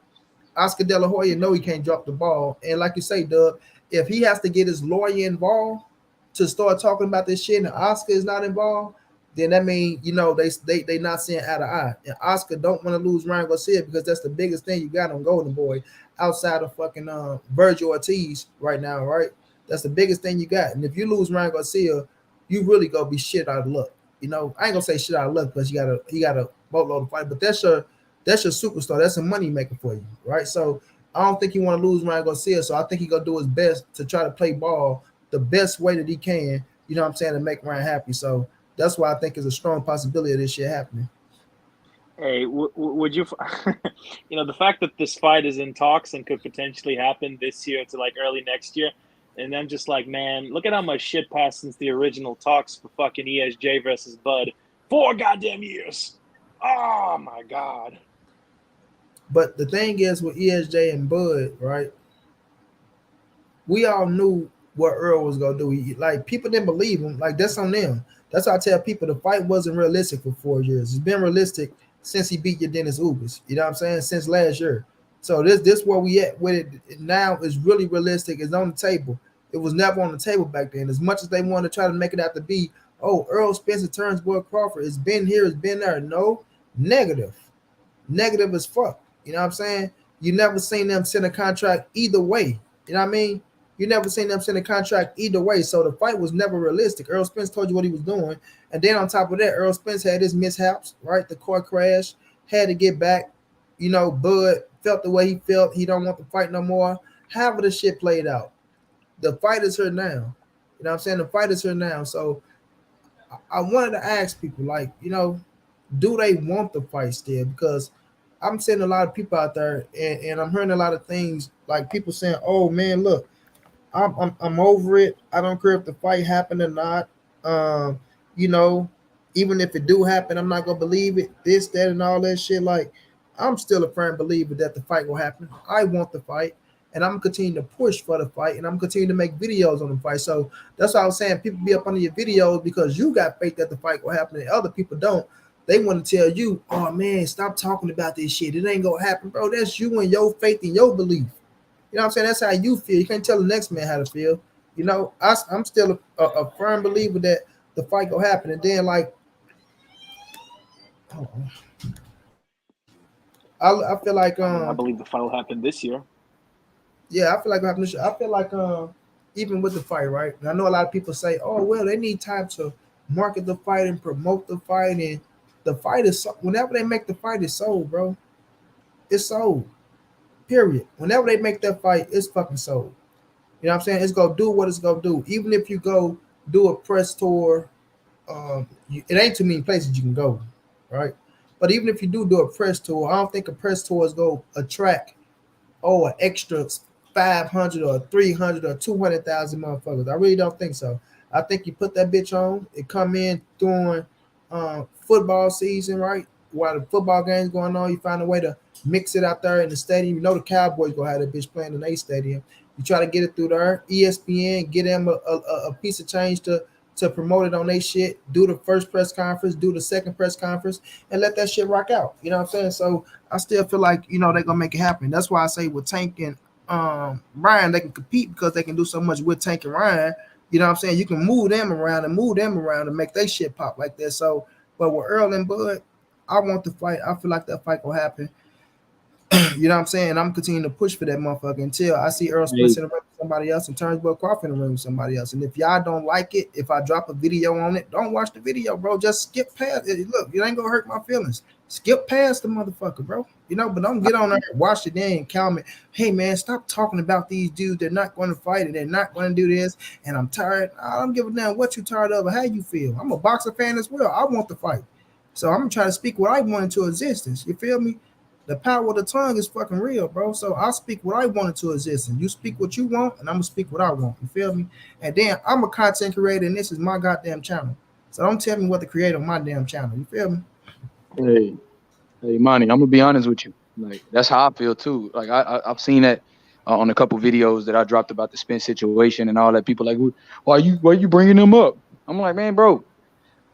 Oscar De La Hoya know he can't drop the ball. And like you say, Doug, if he has to get his lawyer involved to start talking about this shit and Oscar is not involved, then that means, they not seeing eye to eye. And Oscar don't want to lose Ryan Garcia because that's the biggest thing you got on Golden Boy outside of fucking Virgil Ortiz right now, right? That's the biggest thing you got. And if you lose Ryan Garcia, you really gonna be shit out of luck. I ain't gonna say shit out of luck because he got a boatload of fight, but that's your superstar. That's a money maker for you, right? So I don't think he want to lose Ryan Garcia. So I think he gonna do his best to try to play ball the best way that he can. You know what I'm saying, to make Ryan happy. So that's why I think it's a strong possibility of this shit happening. Hey, would you, the fact that this fight is in talks and could potentially happen this year to like early next year, and then just like, man, look at how much shit passed since the original talks for fucking ESJ versus Bud. 4 goddamn years. Oh my God. But the thing is with ESJ and Bud, right? We all knew what Errol was gonna do. Like people didn't believe him. Like that's on them. That's why I tell people the fight wasn't realistic for 4 years. It's been realistic since he beat your Dennis Ubis. You know what I'm saying? Since last year. So this where we at with it now is really realistic. It's on the table. It was never on the table back then. As much as they want to try to make it out to be, oh, Errol Spence, Terence Crawford. It's been here. It's been there. No, negative as fuck. You know what I'm saying? You never seen them send a contract either way. You know what I mean? You never seen them send a contract either way. So the fight was never realistic. Errol Spence told you what he was doing. And then on top of that, Errol Spence had his mishaps, right? The car crash, had to get back. Bud felt the way he felt. He don't want to fight no more. However the shit played out. The fight is here now. You know what I'm saying? The fight is here now. So I wanted to ask people, like, do they want the fight still? Because I'm seeing a lot of people out there and I'm hearing a lot of things like people saying, oh man, look, I'm over it. I don't care if the fight happened or not. You know, even if it do happen, I'm not gonna believe it. This, that, and all that shit. Like, I'm still a firm believer that the fight will happen. I want the fight, and I'm gonna continue to push for the fight, and I'm gonna continue to make videos on the fight. So that's why I was saying people be up under your videos because you got faith that the fight will happen, and other people don't. They want to tell you, "Oh man, stop talking about this shit. It ain't gonna happen, bro." That's you and your faith and your belief. You know what I'm saying? That's how you feel. You can't tell the next man how to feel. You know, I'm still a firm believer that the fight gonna happen, and then like, oh, I feel like I believe the fight will happen this year. yeah, I feel like what happened this year. I feel like even with the fight, right? And I know a lot of people say, "Oh well, they need time to market the fight and promote the fight," and the fight is whenever they make the fight, it's sold, bro. It's sold. Period. Whenever they make that fight, it's fucking sold. You know what I'm saying? It's gonna do what it's gonna do. Even if you go do a press tour, it ain't too many places you can go, right? But even if you do a press tour, I don't think a press tour is gonna attract an extra 500 or 300 or 200,000 motherfuckers. I really don't think so. I think you put that bitch on, it come in during football season, right? While the football game's going on, you find a way to mix it out there in the stadium. You know the Cowboys gonna have that bitch playing in their stadium. You try to get it through there, ESPN, get them a piece of change to promote it on their shit. Do the first press conference, do the second press conference, and let that shit rock out. You know what I'm saying? So I still feel like they're gonna make it happen. That's why I say with Tank and Ryan, they can compete because they can do so much with Tank and Ryan. You know what I'm saying? You can move them around and make their shit pop like that. So, but with Earl and Bud, I want the fight. I feel like that fight will happen. You know what I'm saying? I'm continuing to push for that motherfucker until I see Errol Spence in the ring with somebody else and Terence Crawford in the ring with somebody else. And if y'all don't like it, if I drop a video on it, don't watch the video, bro. Just skip past it. Look, it ain't gonna hurt my feelings. Skip past the motherfucker, bro. But don't get on there and watch it then and comment. Hey man, stop talking about these dudes. They're not going to fight and they're not going to do this. And I'm tired. I don't give a damn what you tired of or how you feel. I'm a boxer fan as well. I want the fight. So I'm gonna try to speak what I want into existence. You feel me? The power of the tongue is fucking real, bro. So I'll speak what I want into existence. You speak what you want, and I'm gonna speak what I want. You feel me? And then I'm a content creator, and this is my goddamn channel. So don't tell me what to create on my damn channel. You feel me? Hey, Monty, I'm gonna be honest with you. Like that's how I feel too. Like I've seen that on a couple videos that I dropped about the Spence situation and all that. People like, why you bringing them up? I'm like, man, bro.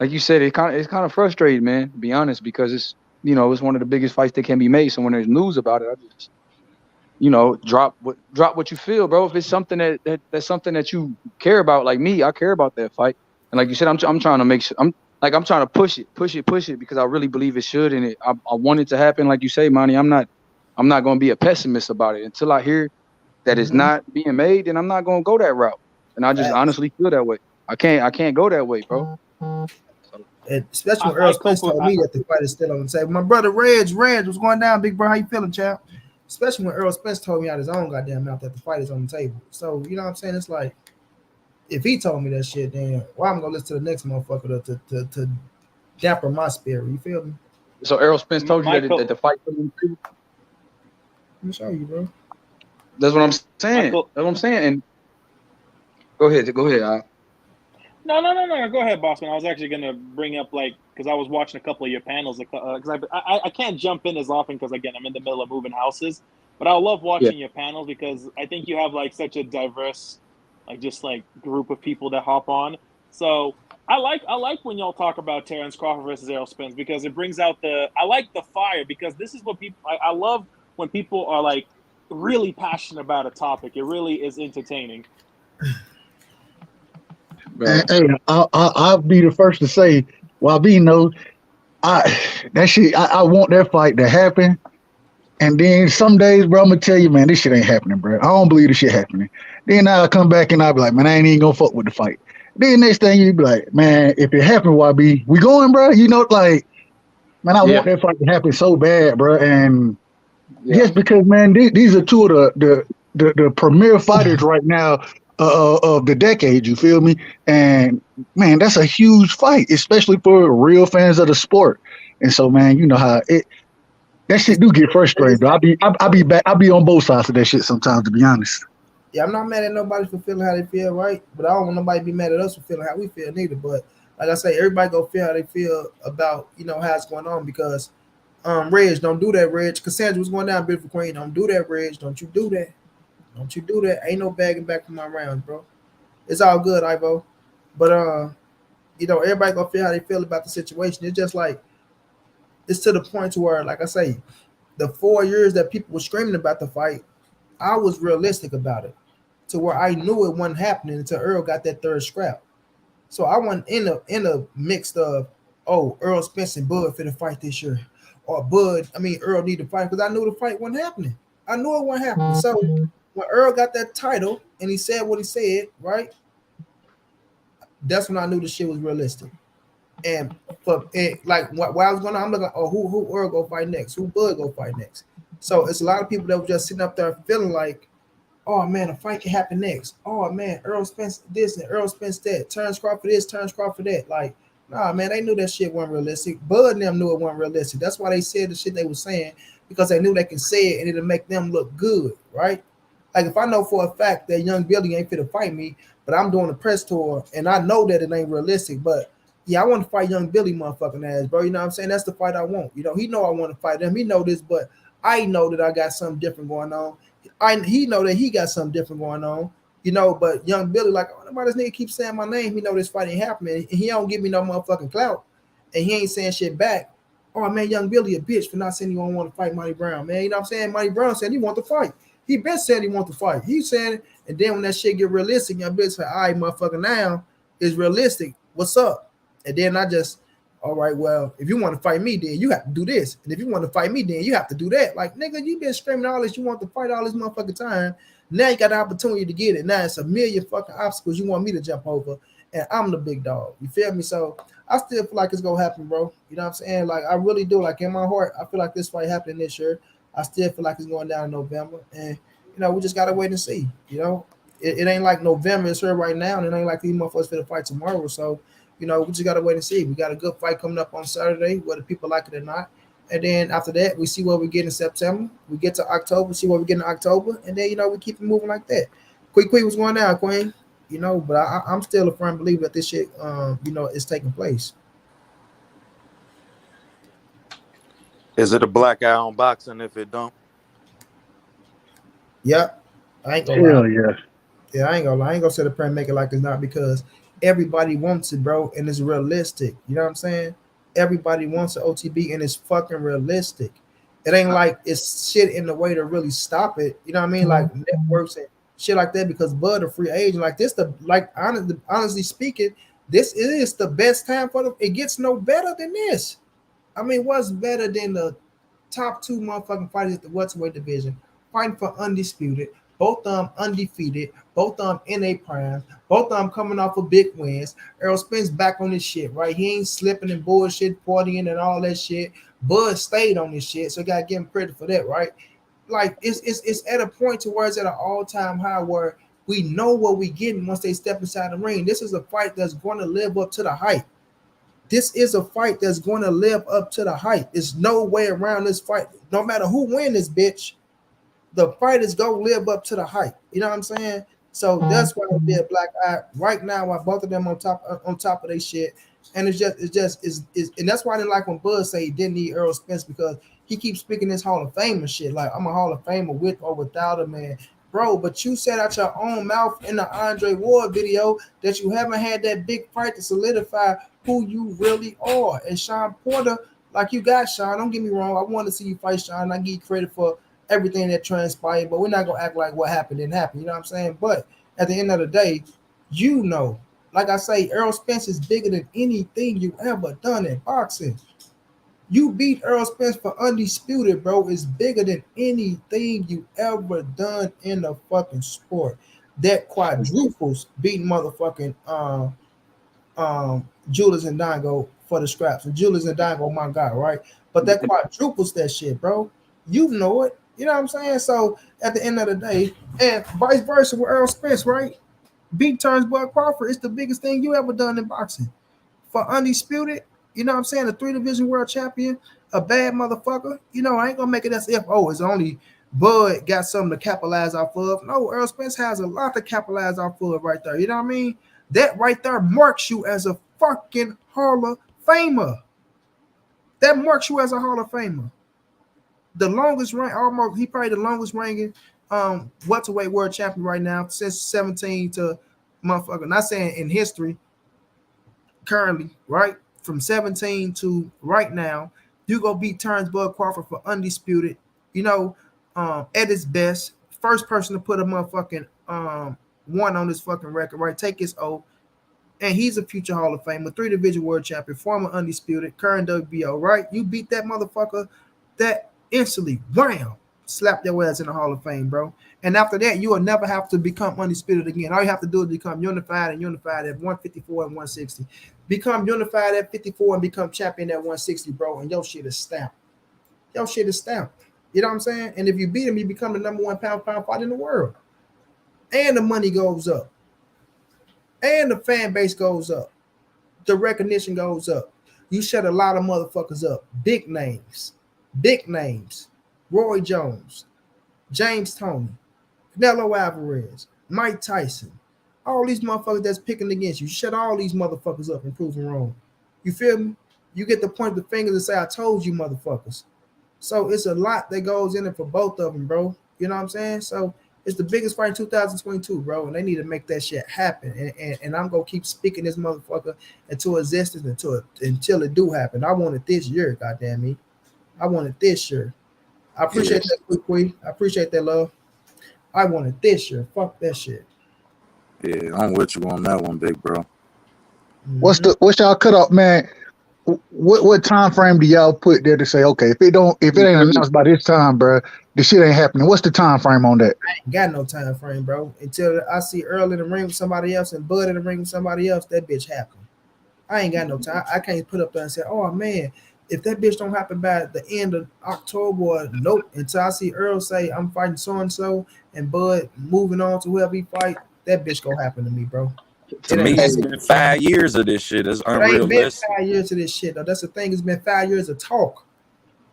Like you said, it's kind of frustrating, man. To be honest, because it's one of the biggest fights that can be made. So when there's news about it, I just, drop what you feel, bro. If it's something that's something that you care about, like me, I care about that fight. And like you said, I'm trying to make sure I'm trying to push it because I really believe it should, and I want it to happen. Like you say, Monty, I'm not going to be a pessimist about it until I hear that it's not being made, and I'm not going to go that route. And I just honestly feel that way. I can't go that way, bro. And especially when Earl Spence told me that the fight is still on the table. My brother Reg, what's going down, big bro? How you feeling, champ? Especially when Earl Spence told me out his own goddamn mouth that the fight is on the table. So you know what I'm saying? It's like if he told me that shit, then why I'm gonna listen to the next motherfucker to damper my spirit? You feel me? So Errol Spence told you that the fight was on the table? Let me show you, bro. That's what I'm saying. That's what I'm saying. And go ahead. No. Go ahead, Bossman. I was actually going to bring up, because I was watching a couple of your panels, because I can't jump in as often because, again, I'm in the middle of moving houses. But I love watching your panels because I think you have, such a diverse, group of people that hop on. So I like when y'all talk about Terence Crawford versus Errol Spence because it brings out I like the fire because this is what people, I love when people are, really passionate about a topic. It really is entertaining. Hey, I'll be the first to say, I want that fight to happen. And then some days, bro, I'm gonna tell you, man, this shit ain't happening, bro. I don't believe this shit happening. Then I'll come back and I'll be like, man, I ain't even gonna fuck with the fight. Then next thing you be like, man, if it happened, YB, we going, bro? Man, I want that fight to happen so bad, bro. And just because, man, these are two of the premier fighters right now of the decade, you feel me? And man, that's a huge fight, especially for real fans of the sport. And so, man, you know how that shit do get frustrating. Though. I be on both sides of that shit sometimes, to be honest. Yeah, I'm not mad at nobody for feeling how they feel, right? But I don't want nobody to be mad at us for feeling how we feel neither. But like I say, everybody go feel how they feel about how it's going on because Reg, don't do that, Reg. Cassandra was going down, beautiful queen. Don't do that, Reg. Don't you do that. Don't you do that. Ain't no bagging back from my rounds, bro. It's all good, Ivo. But everybody gonna feel how they feel about the situation. It's just like it's to the point to where, like I say, the 4 years that people were screaming about the fight, I was realistic about it. To where I knew it wasn't happening until Earl got that third scrap. So I wasn't in a mix of Earl Spence and Bud for the fight this year. Or Earl need to fight because I knew the fight wasn't happening. I knew it wasn't happening. So when Earl got that title and he said what he said, right? That's when I knew the shit was realistic. And while I was going on, I'm looking like, who Earl go fight next? Who Bud go fight next? So it's a lot of people that were just sitting up there feeling like, oh man, a fight can happen next. Oh man, Errol Spence this and Errol Spence that. Terence Crawford this, Terence Crawford that. Like, nah, man, they knew that shit wasn't realistic. Bud and them knew it wasn't realistic. That's why they said the shit they were saying because they knew they can say it and it'll make them look good, right? Like if I know for a fact that young Billy ain't fit to fight me, but I'm doing a press tour and I know that it ain't realistic, but yeah, I want to fight young Billy motherfucking ass, bro. You know what I'm saying? That's the fight I want. He know I want to fight him. He know this, but I know that I got something different going on. He know that he got something different going on, but young Billy, like, oh, nobody this nigga keep saying my name. He know this fight ain't happening. And he don't give me no motherfucking clout. And he ain't saying shit back. Oh man, young Billy a bitch for not saying he don't want to fight Monty Brown, man. You know what I'm saying? Monty Brown said he want to fight. He been saying he want to fight. He saying it. And then when that shit get realistic, young Billy said, all right, motherfucker, now is realistic. What's up? And then I just, all right, well, if you want to fight me, then you have to do this. And if you want to fight me, then you have to do that. Like, nigga, you been screaming all this, you want to fight all this motherfucking time. Now you got the opportunity to get it. Now it's a million fucking obstacles you want me to jump over. And I'm the big dog. You feel me? So I still feel like it's going to happen, bro. You know what I'm saying? Like, I really do. Like, in my heart, I feel like this fight happening this year. I still feel like it's going down in November. And, we just got to wait and see. It ain't like November. It's here right now. And it ain't like these motherfuckers for the fight tomorrow. So, we just got to wait and see. We got a good fight coming up on Saturday, whether people like it or not. And then after that, we see what we get in September. We get to October, see what we get in October. And then, we keep it moving like that. Quick, what's going down, Queen? But I'm still a firm believer that this shit, is taking place. Is it a black eye on boxing if it don't? Yep. I ain't gonna lie. Yeah. Yeah, I ain't gonna lie. I ain't gonna sit up there and make it like it's not because everybody wants it, bro, and it's realistic. You know what I'm saying? Everybody wants an OTB and it's fucking realistic. It ain't like it's shit in the way to really stop it. You know what I mean? Like networks and shit like that because Bud a free agent. Like this, honestly speaking, this is the best time for them. It gets no better than this. I mean, what's better than the top two motherfucking fighters at the welterweight division fighting for undisputed? Both of them undefeated, both of them in a prime, both of them coming off of big wins. Errol Spence back on this shit, right? He ain't slipping and bullshit, partying and all that shit. Bud stayed on this shit, so gotta give him credit for that, right? Like it's at a point to where it's at an all-time high where we know what we getting once they step inside the ring. This is a fight that's going to live up to the hype. This is a fight that's going to live up to the hype. There's no way around this fight. No matter who wins this bitch, the fight is gonna live up to the hype. You know what I'm saying? So that's why it'll be a black eye right now while both of them on top of their shit. And it's and that's why I didn't like when Bud say he didn't need Errol Spence because he keeps speaking this Hall of Famer shit. Like I'm a Hall of Famer with or without a man. Bro, but you said out your own mouth in the Andre Ward video that you haven't had that big fight to solidify who you really are. And Sean Porter, like you got Sean, don't get me wrong. I want to see you fight Sean. I give you credit for everything that transpired, but we're not gonna act like what happened didn't happen. You know what I'm saying? But at the end of the day, like I say, Errol Spence is bigger than anything you ever done in boxing. You beat Errol Spence for undisputed, bro. It's bigger than anything you ever done in the fucking sport. That quadruples beating motherfucking Julius and Dongo for the scraps. And Julius and Dongo, my guy, right? But that quadruples that shit, bro. You know it. You know what I'm saying? So at the end of the day, and vice versa with Errol Spence, right? Beat turns Bud Crawford. It's the biggest thing you ever done in boxing. For undisputed, you know what I'm saying? A 3-division world champion, a bad motherfucker. I ain't gonna make it as if it's only Bud got something to capitalize off of. No, Errol Spence has a lot to capitalize off of right there. You know what I mean? That right there marks you as a fucking Hall of Famer. That marks you as a Hall of Famer. The longest rank, almost he probably the longest ranking welterweight world champion right now since 17 to motherfucker. Not saying in history, currently, right? From 17 to right now, you go beat Terence Bud Crawford for undisputed, you know, at his best. First person to put a motherfucking one on his fucking record, right? Take his oath. And he's a future Hall of Famer, 3 division world champion, former undisputed, current WBO, right? You beat that motherfucker that instantly, wham, slap your ass in the Hall of Fame, bro. And after that, you will never have to become undisputed again. All you have to do is become unified at 154 and 160. Become unified at 54 and become champion at 160, bro. And your shit is stamped. Your shit is stamped. You know what I'm saying? And if you beat him, you become the #1 pound fight in the world. And the money goes up. And the fan base goes up. The recognition goes up. You shut a lot of motherfuckers up. Big names. Big names. Roy Jones. James Toney. Canelo Alvarez. Mike Tyson. All these motherfuckers that's picking against you. Shut all these motherfuckers up and prove them wrong. You feel me? You get to point the fingers and say, I told you motherfuckers. So it's a lot that goes in it for both of them, bro. You know what I'm saying? So it's the biggest fight in 2022, bro, and they need to make that shit happen. And I'm gonna keep speaking this motherfucker into existence until it do happen. I want it this year, goddamn me. I want it this year. I appreciate that, Quick. I appreciate that, love. I want it this year. Fuck that shit. Yeah, I'm with you on that one, big bro. What's y'all cutoff, man? What time frame do y'all put there to say, okay, if it ain't announced by this time, bro, the shit ain't happening? What's the time frame on that? I ain't got no time frame, bro. Until I see Errol in the ring with somebody else and Bud in the ring with somebody else, that bitch happened. I ain't got no time. I can't put up there and say, oh man, if that bitch don't happen by the end of October, nope. Until I see Errol say I'm fighting so and so and Bud moving on to whoever he fight, that bitch gonna happen to me, bro. To me, it's been 5 years of this shit. It's unrealistic. It ain't been 5 years of this shit, though. That's the thing. It's been 5 years of talk.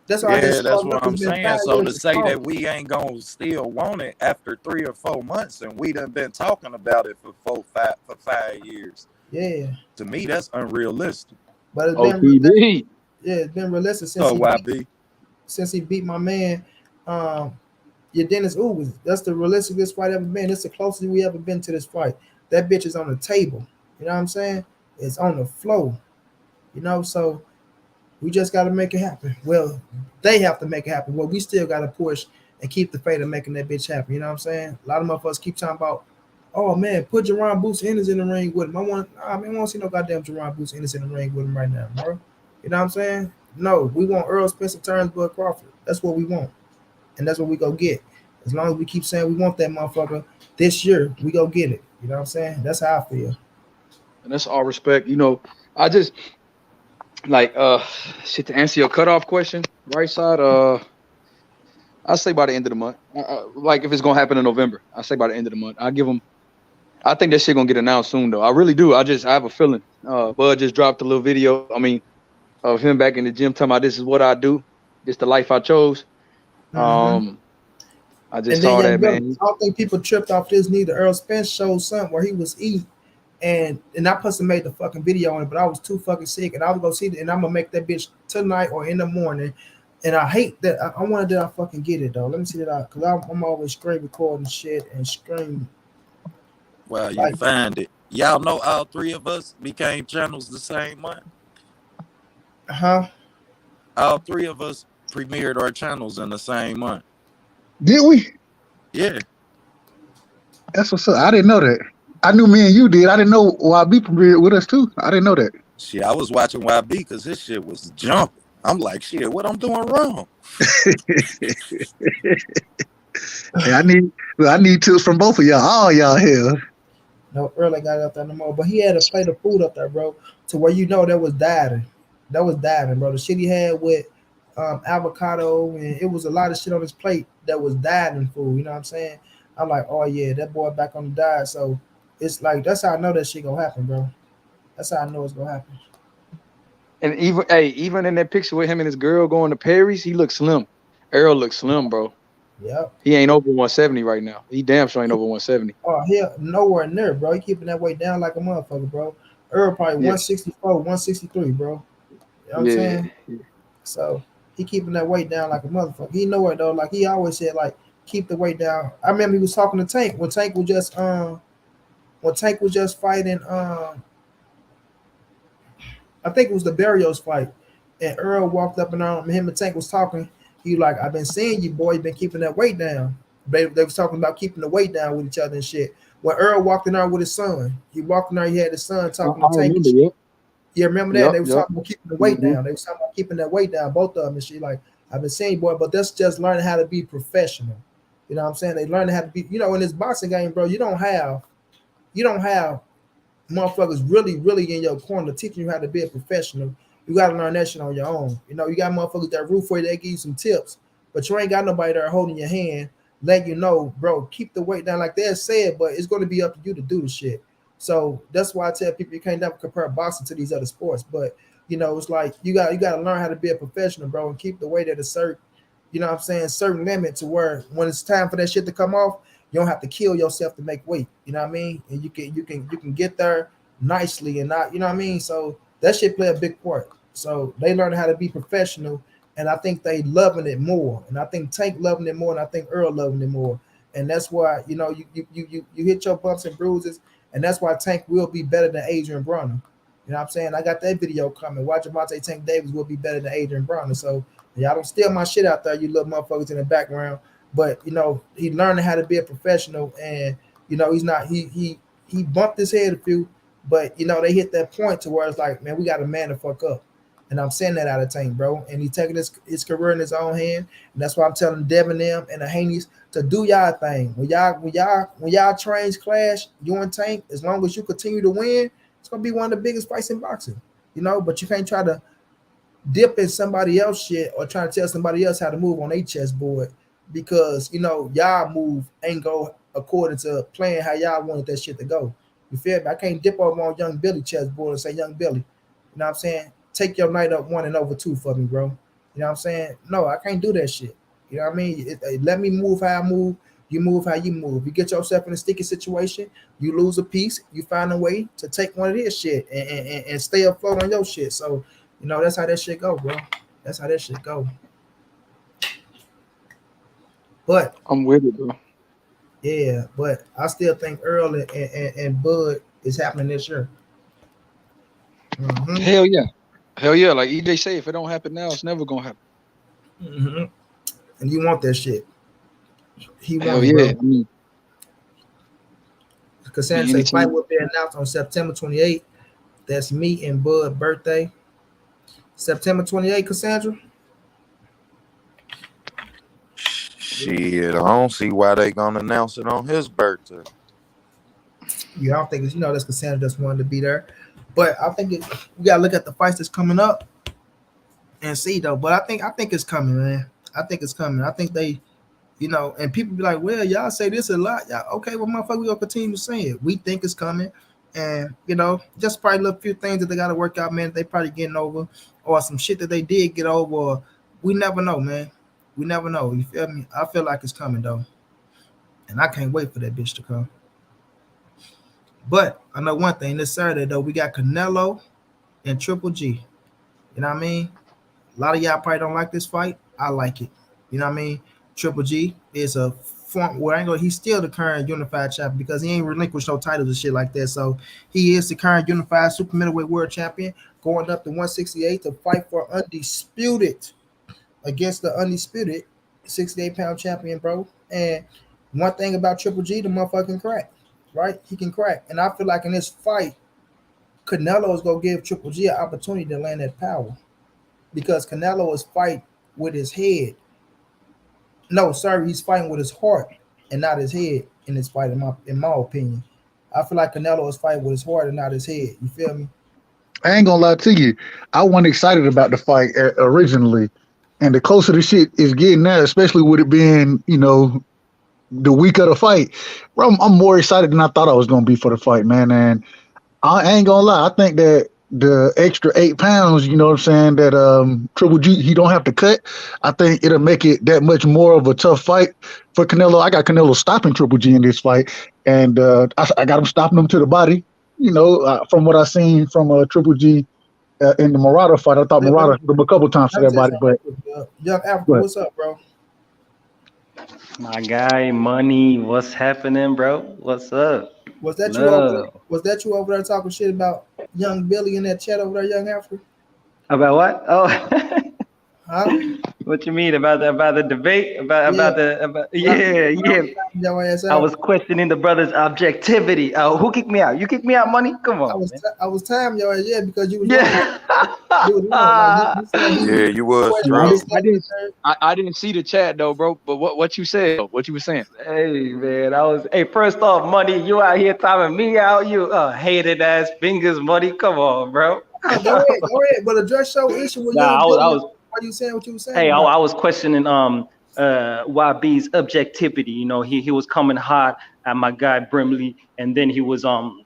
That's all. Yeah, that's what I'm saying. So to say that we ain't gonna still want it after 3 or 4 months, and we done been talking about it for 5 years. Yeah. To me, that's unrealistic. But it's been OTB. Yeah, it's been realistic since he beat my man, Dennis Ugas. That's the realisticest fight ever been. It's the closest we ever been to this fight. That bitch is on the table. You know what I'm saying? It's on the floor. You know, so we just got to make it happen. Well, they have to make it happen. Well, we still got to push and keep the fate of making that bitch happen. You know what I'm saying? A lot of motherfuckers keep talking about, oh man, put Jerron Boots Ennis in the ring with him. I want to see no goddamn Jerron Boots Ennis in the ring with him right now, bro. You know what I'm saying? No, we want Errol Spence, Terence Bud Crawford. That's what we want. And that's what we go get. As long as we keep saying we want that motherfucker this year, we go get it. You know what I'm saying? That's how I feel. And that's all respect. You know, I just like shit, to answer your cutoff question, right side, I'll say by the end of the month. Like if it's gonna happen in November, I'll say by the end of the month. I think that shit gonna get announced soon though. I really do. I have a feeling. Bud just dropped a little video, of him back in the gym talking about this is what I do. This the life I chose. Mm-hmm. I just saw that, man. I don't think people tripped off this neither. Errol Spence showed something where he was eating, and I person made the fucking video on it, but I was too fucking sick, and I was gonna see it, and I'm gonna make that bitch tonight or in the morning. And I hate that. I wanted that I fucking get it though. Let me see that out, because I'm always screen recording shit and screen. Well, you find it. Y'all know all 3 of us became channels the same month. Huh? All 3 of us premiered our channels in the same month. Did we? Yeah. That's what's up. I didn't know that. I knew me and you did. I didn't know YB premiered with us too. I didn't know that. Shit, I was watching YB because his shit was jumping. I'm like, shit, what I'm doing wrong? Yeah, I need tips from both of y'all. All y'all here. No, Earl got it up there no more, but he had a plate of food up there, bro, to where you know that was diving. That was diving, bro. The shit he had with avocado, and it was a lot of shit on his plate that was diving food. You know what I'm saying? I'm like, oh yeah, that boy back on the diet. So it's like that's how I know that shit gonna happen, bro. That's how I know it's gonna happen. And even in that picture with him and his girl going to Paris, he looks slim. Errol looks slim, bro. Yep. He ain't over 170 right now. He damn sure ain't over 170. Oh hell, nowhere near, bro. He keeping that weight down like a motherfucker, bro. Earl probably Yeah, 164, 163, bro. You know what I'm yeah. saying? So he keeping that weight down like a motherfucker. He know it though. Like he always said, like keep the weight down. I remember he was talking to Tank when Tank was just fighting I think it was the Barrios fight, and Earl walked up and him and Tank was talking. He like, I've been seeing you, boy. You been keeping that weight down. They was talking about keeping the weight down with each other and shit. When Earl walked in there with his son, he walked in there. He had his son talking I to Tank and remember. shit. Yep, Yeah, remember that? yep, They was yep. talking about keeping the weight Hmm. down. They was talking about keeping that weight down, both of them and shit. Like, I've been seeing, boy, but that's just learning how to be professional. You know what I'm saying? They learning how to be, in this boxing game, bro. You don't have motherfuckers really in your corner teaching you how to be a professional. You got to learn that shit on your own. You got motherfuckers that root for you, they give you some tips, but you ain't got nobody there holding your hand, letting you know, bro, keep the weight down like they said, but it's going to be up to you to do the shit. So that's why I tell people you can't never compare boxing to these other sports. But it's like you got to learn how to be a professional, bro, and keep the weight at a certain, certain limit to where when it's time for that shit to come off, you don't have to kill yourself to make weight. You know what I mean? And you can get there nicely and not, you know what I mean? So that shit play a big part. So they learn how to be professional, and I think they loving it more. And I think Tank loving it more, and I think Earl loving it more. And that's why you hit your bumps and bruises, and that's why Tank will be better than Adrian Bronner. You know what I'm saying? I got that video coming. Watch Javante Tank Davis will be better than Adrian Bronner. So y'all don't steal my shit out there, you little motherfuckers in the background. But he learning how to be a professional, and he's not he bumped his head a few, but they hit that point to where it's like, man, we got a man to fuck up. And I'm saying that out of Tank, bro. And he's taking his career in his own hand. And that's why I'm telling Devin them and the Haney's to do y'all thing. When y'all trains clash, you and Tank, as long as you continue to win, it's gonna be one of the biggest fights in boxing. But you can't try to dip in somebody else shit or trying to tell somebody else how to move on a chessboard, because y'all move ain't go according to playing how y'all wanted that shit to go. You feel me? I can't dip over on young Billy chessboard and say, young Billy, you know what I'm saying? Take your night up 1-over-2 for me, bro. You know what I'm saying? No, I can't do that shit. You know what I mean? Let me move how I move. You move how you move. You get yourself in a sticky situation, you lose a piece, you find a way to take one of this shit and stay afloat on your shit. So, that's how that shit go, bro. That's how that shit go. But I'm with it, bro. yeah, but I still think Earl and Bud is happening this year. Mm-hmm. Hell yeah, hell yeah. Like EJ say, if it don't happen now, it's never gonna happen. Mm-hmm. And you want that shit. He Hell wants yeah. it, bro. Cassandra say fight will be announced on September 28th. That's me and Bud birthday. September 28th, Cassandra. Shit, I don't see why they gonna announce it on his birthday. Yeah, I don't think it's, that's Cassandra just wanted to be there. But I think we gotta look at the fights that's coming up and see though. But I think it's coming, man. I think it's coming. I think they, and people be like, well, y'all say this a lot. Y'all, okay, well, motherfucker, we gonna continue to say it. We think it's coming. And just probably a few things that they gotta work out, man, that they probably getting over, or some shit that they did get over, or we never know, man. We never know. You feel me? I feel like it's coming though. And I can't wait for that bitch to come. But I know one thing, this Saturday though, we got Canelo and Triple G. You know what I mean? A lot of y'all probably don't like this fight. I like it. You know what I mean? Triple G is a form where he's still the current unified champion because he ain't relinquished no titles and shit like that. So he is the current unified super middleweight world champion, going up to 168 to fight for undisputed against the undisputed 68-pound champion, bro. And one thing about Triple G, the motherfucking crack, right? He can crack. And I feel like in this fight, Canelo is going to give Triple G an opportunity to land that power, because Canelo is fighting with his head. No, sorry, he's fighting with his heart and not his head in this fight, in my opinion. I feel like Canelo is fighting with his heart and not his head. You feel me? I ain't gonna lie to you. I wasn't excited about the fight originally, and the closer the shit is getting now, especially with it being, the week of the fight, bro, I'm more excited than I thought I was gonna be for the fight, man. And I ain't gonna lie, I think that the extra 8 pounds, you know what I'm saying, that Triple G he don't have to cut, I think it'll make it that much more of a tough fight for Canelo. I got Canelo stopping Triple G in this fight, and I got him stopping him to the body. You know, from what I seen from Triple G in the Murata fight, I thought Murata hit him a couple times to that body. But Young Africa, what's up, bro? My guy, Money, what's happening, bro? What's up? Was that you over there? Was that you over there talking shit about Young Billy in that chat over there, Young Africa? About what? Oh, huh? What you mean about the debate? Yeah. I was questioning the brother's objectivity. Who kicked me out? You kicked me out, Money? Come on. I was timing your ass, because you was you was drunk. I didn't see the chat though, bro. But what you said? What you were saying? Hey man, first off, Money, you out here timing me out. You hated ass fingers, Money. Come on, bro. Go ahead. But address your issue with why you saying what you were saying? Hey, I was questioning YB's objectivity. You know, he was coming hard at my guy Brimley, and then he wasn't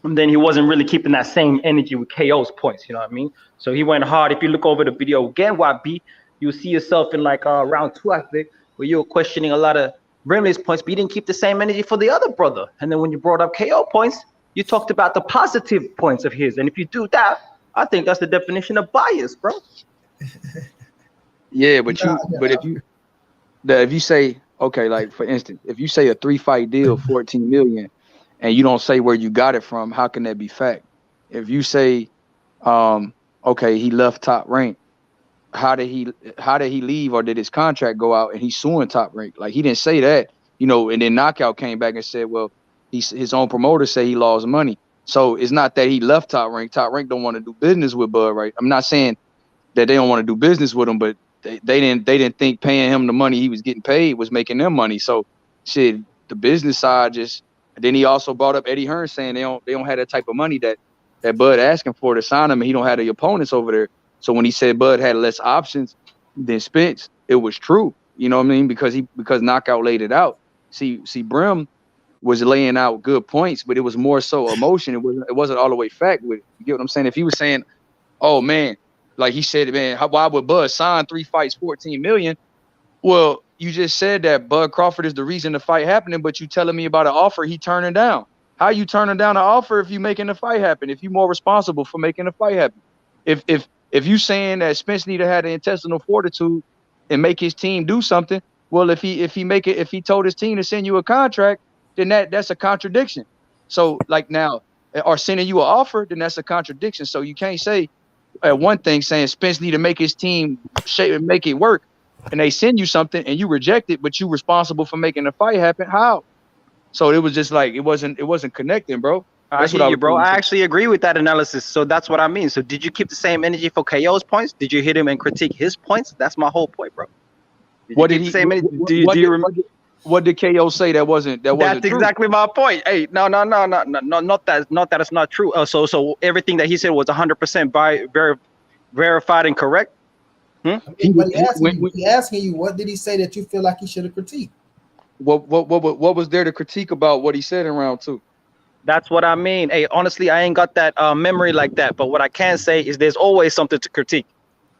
really keeping that same energy with KO's points. You know what I mean? So he went hard. If you look over the video again, YB, you'll see yourself in like round 2, I think, where you were questioning a lot of Brimley's points, but you didn't keep the same energy for the other brother. And then when you brought up KO points, you talked about the positive points of his. And if you do that, I think that's the definition of bias, bro. Yeah, but if you say, okay, like for instance, if you say a 3-fight deal, 14 million, and you don't say where you got it from, how can that be fact? If you say, okay, he left Top Rank, how did he leave, or did his contract go out and he's suing Top Rank? Like he didn't say that, you know. And then Knockout came back and said, well, his own promoter said he lost money. So it's not that he left Top Rank. Top Rank don't want to do business with Bud, right? I'm not saying that they don't want to do business with him, but they didn't think paying him the money he was getting paid was making them money. So shit, the business side just. Then he also brought up Eddie Hearn saying they don't have that type of money that Bud asking for to sign him, and he don't have the opponents over there. So when he said Bud had less options than Spence, it was true. You know what I mean? Because Knockout laid it out. See, Brim was laying out good points, but it was more so emotion. It wasn't all the way fact with it. You get what I'm saying? If he was saying, oh man, like he said, man, why would Bud sign 3 fights, 14 million? Well, you just said that Bud Crawford is the reason the fight happening, but you telling me about an offer he turning down. How you turning down an offer if you making the fight happen? If you more responsible for making the fight happen? If you saying that Spence need to have the intestinal fortitude and make his team do something, well, if he told his team to send you a contract, then that's a contradiction. So like now, or sending you an offer, then that's a contradiction. So you can't say one thing saying Spence need to make his team shape and make it work, and they send you something and you reject it, but you responsible for making the fight happen. How? So it was just like it wasn't connecting, bro. That's I hear you, bro. I actually agree with that analysis. So that's what I mean. So did you keep the same energy for KO's points? Did you hit him and critique his points? That's my whole point, bro. What did KO say that wasn't That's true? Exactly my point. Hey, no, not that it's not true. So everything that he said was 100% verified and correct. He asking you, what did he say that you feel like he should have critiqued? What was there to critique about what he said in round 2? That's what I mean. Hey, honestly, I ain't got that memory like that. But what I can say is there's always something to critique.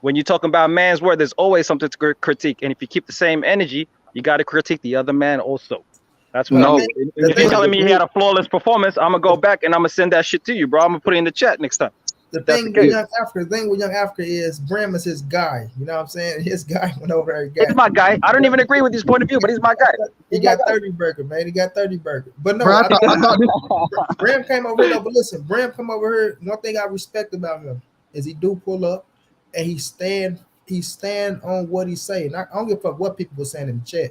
When you're talking about man's word, there's always something to critique. And if you keep the same energy, you got to critique the other man also. That's what I mean. If you're telling me he had a flawless performance, I'm going to go back and I'm going to send that shit to you, bro. I'm going to put it in the chat next time. The thing with Young Africa is Bram is his guy. You know what I'm saying? His guy went over there. It's my guy. I don't even agree with his point of view, but he's my guy. He got 30 burger, man. He got 30 burger. But no, I thought Bram came over here. But listen, Bram come over here. One thing I respect about him is he do pull up and he stand on what he's saying. I don't give a fuck what people were saying in the chat.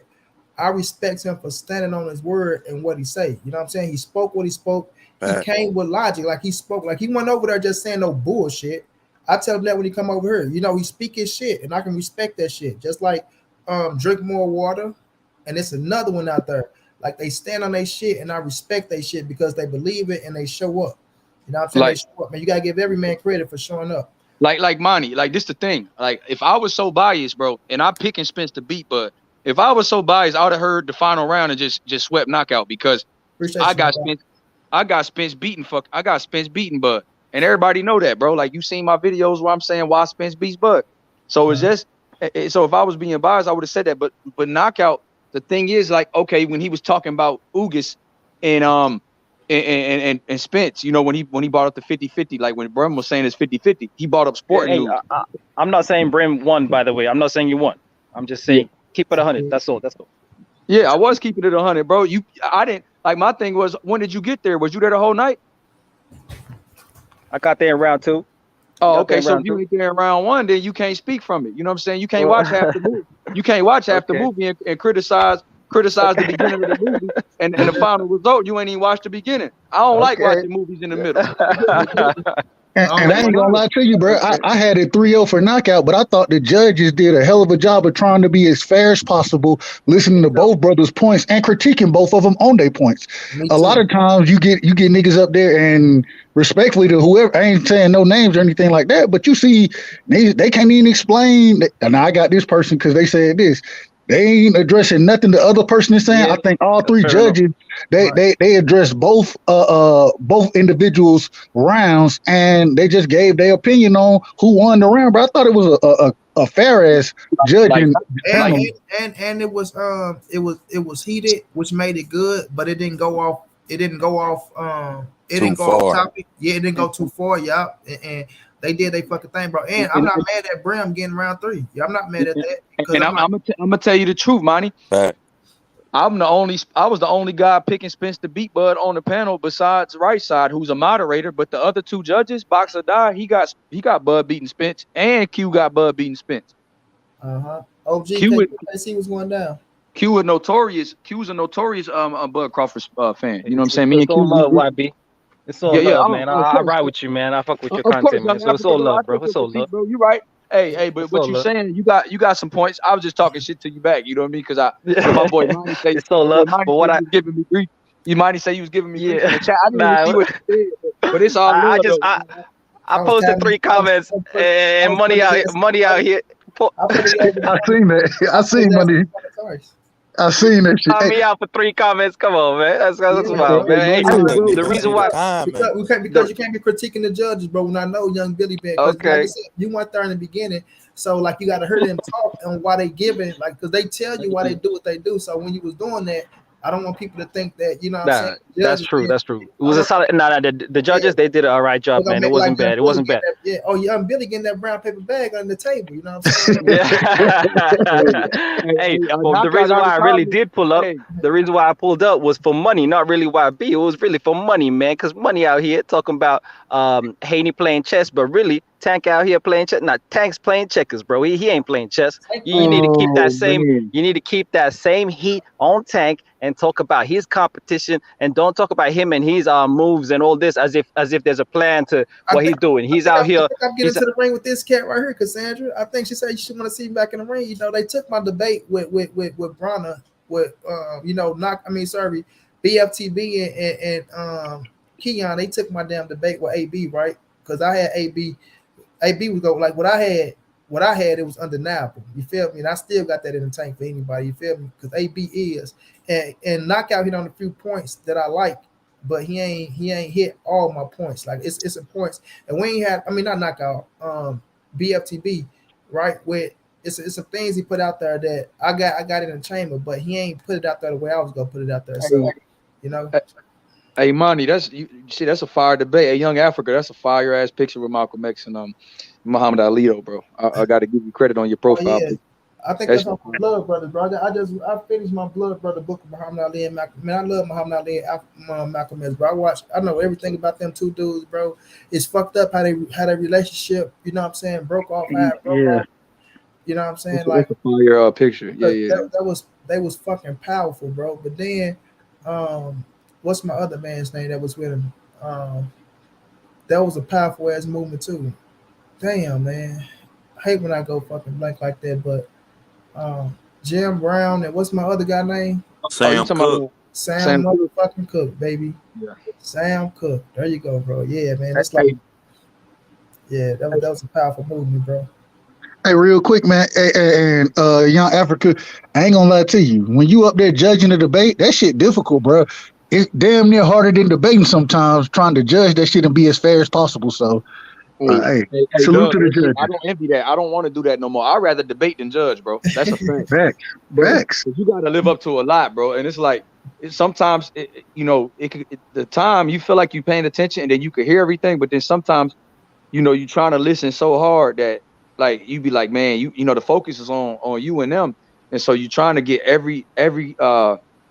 I respect him for standing on his word and what he say. You know what I'm saying? He spoke what he spoke. He came with logic, like he spoke, like he went over there just saying no bullshit. I tell him that when he come over here, you know, he speak his shit, and I can respect that shit. Just like drink more water, and it's another one out there. Like they stand on their shit, and I respect their shit because they believe it and they show up. You know what I'm saying? They show up, man. You gotta give every man credit for showing up. Like Monty, like this the thing. Like if I was so biased, bro, and I'm picking Spence to beat, but if I was so biased, I would have heard the final round and just swept Knockout because I got Spence beaten, but and everybody know that, bro. Like you seen my videos where I'm saying why Spence beats Bud. So it's just so if I was being biased, I would have said that. But knockout. The thing is, like, okay, when he was talking about Ugas and Spence, you know, when he brought up the 50-50, like when Brim was saying it's 50-50, he brought up sporting news. I'm not saying Brim won, by the way. I'm not saying you won. I'm just saying keep it 100. That's all. Yeah, I was keeping it 100, bro. I didn't like. My thing was, when did you get there? Was you there the whole night? I got there in round 2. Oh, okay. So if you ain't there in round 1, then you can't speak from it. You know what I'm saying? You can't watch half the movie. You can't watch half the movie and criticize the beginning of the movie and the final result. You ain't even watched the beginning. I don't like watching movies in the middle. And I ain't gonna lie to you, bro. I had it 3-0 for knockout, but I thought the judges did a hell of a job of trying to be as fair as possible, listening to both brothers' points and critiquing both of them on their points. A lot of times you get niggas up there and respectfully to whoever, I ain't saying no names or anything like that, but you see they can't even explain that, and I got this person because they said this. They ain't addressing nothing the other person is saying. I think all 3 judges they addressed both individuals' rounds, and they just gave their opinion on who won the round. But I thought it was a fair ass judging. And it was heated, which made it good, but it didn't go off. It didn't go off topic. Yeah, it didn't go too far. Yeah, and they did their fucking thing, bro. And I'm not mad at Brim getting round 3. Yeah, I'm not mad at that. And I'm gonna tell you the truth, Monty. I was the only guy picking Spence to beat Bud on the panel besides Right Side, who's a moderator. But the other 2 judges, Box or Die, he got Bud beating Spence, and Q got Bud beating Spence. OG, he was going down. Q's a notorious Bud Crawford fan. You know what I'm saying? Me and Q love YB. It's all love, man. I ride with you, man. I fuck with your content, man. So it's all love, bro. It's all love. Bro, you right. Hey, but what you saying? You got some points. I was just talking shit to you back. You know what I mean? Because my boy Monty say it's all love. But what I giving me grief. You might say he was giving me grief in the chat. I didn't even see what you said, but it's all love. I posted 3 comments and money out here. I seen that. I seen money. I seen that shit. Call me out for 3 comments. Come on, man. That's wild, man. The reason why because you can't be critiquing the judges, bro. When I know Young Billy been, okay, like said, you weren't there in the beginning, so like you got to hear them talk and why they giving, like, because they tell you why they do what they do. So when you was doing that, I don't want people to think that, you know what I'm saying? That's true. That's true. It was a solid. The judges, they did an all right job, man. It wasn't bad. It wasn't bad. Yeah. Oh, Young Billy getting that brown paper bag on the table. You know what I'm saying? Hey, well, the reason why I really did pull up, the reason why I pulled up was for money, not really YB. It was really for money, man. Because money out here talking about Haney playing chess, but really Tank out here playing chess. Not Tank's playing checkers, bro. He ain't playing chess. You need to keep that same. Man. You need to keep that same heat on Tank and talk about his competition, and don't talk about him and his moves and all this as if there's a plan to what he's doing. He's out here. I'm getting to the ring with this cat right here, Cassandra. I think she said you should want to see me back in the ring. You know, they took my debate with Brana, with BFTB and Keon. They took my damn debate with AB, right? Because I had AB would go like what I had, it was undeniable. You feel me? And I still got that in the tank for anybody. You feel me? Because AB is and Knockout hit on a few points that I like, but he ain't hit all my points. Like it's some points, and we ain't had. I mean, not Knockout. BFTB, right? With it's some things he put out there that I got in the chamber, but he ain't put it out there the way I was gonna put it out there. So, you know. Hey, Monty, that's a fire debate. Hey, Young Africa, that's a fire ass picture with Malcolm X and Muhammad Ali, though, bro. I got to give you credit on your profile. Oh, yeah. I think that's my blood brother, bro. I finished my blood brother book of Muhammad Ali and Malcolm. Man, I love Muhammad Ali and Malcolm X, bro. I know everything about them 2 dudes, bro. It's fucked up how they had a relationship. You know what I'm saying? Broke off. Off. You know what I'm saying? That's a fire picture. Yeah. They was fucking powerful, bro. But then, what's my other man's name that was with him? That was a powerful ass movement too. Damn, man. I hate when I go fucking blank like that, but Jim Brown and what's my other guy name? Sam Cooke. Sam motherfucking Cooke, baby. Yeah. Sam Cooke. There you go, bro. Yeah, man. That's like, yeah, that was a powerful movement, bro. Hey, real quick, man, and Young Africa, I ain't gonna lie to you. When you up there judging the debate, that shit difficult, bro. it's damn near harder than debating sometimes, trying to judge that shit and be as fair as possible. So, hey, salute Doug, to the judges. I don't envy that. I don't want to do that no more. I'd rather debate than judge, bro. That's a fact. Facts. You got to live up to a lot, bro. And it's like sometimes, the time you feel like you're paying attention and then you can hear everything, but then sometimes, you're trying to listen so hard that like you be like, man, the focus is on you and them, and so you're trying to get every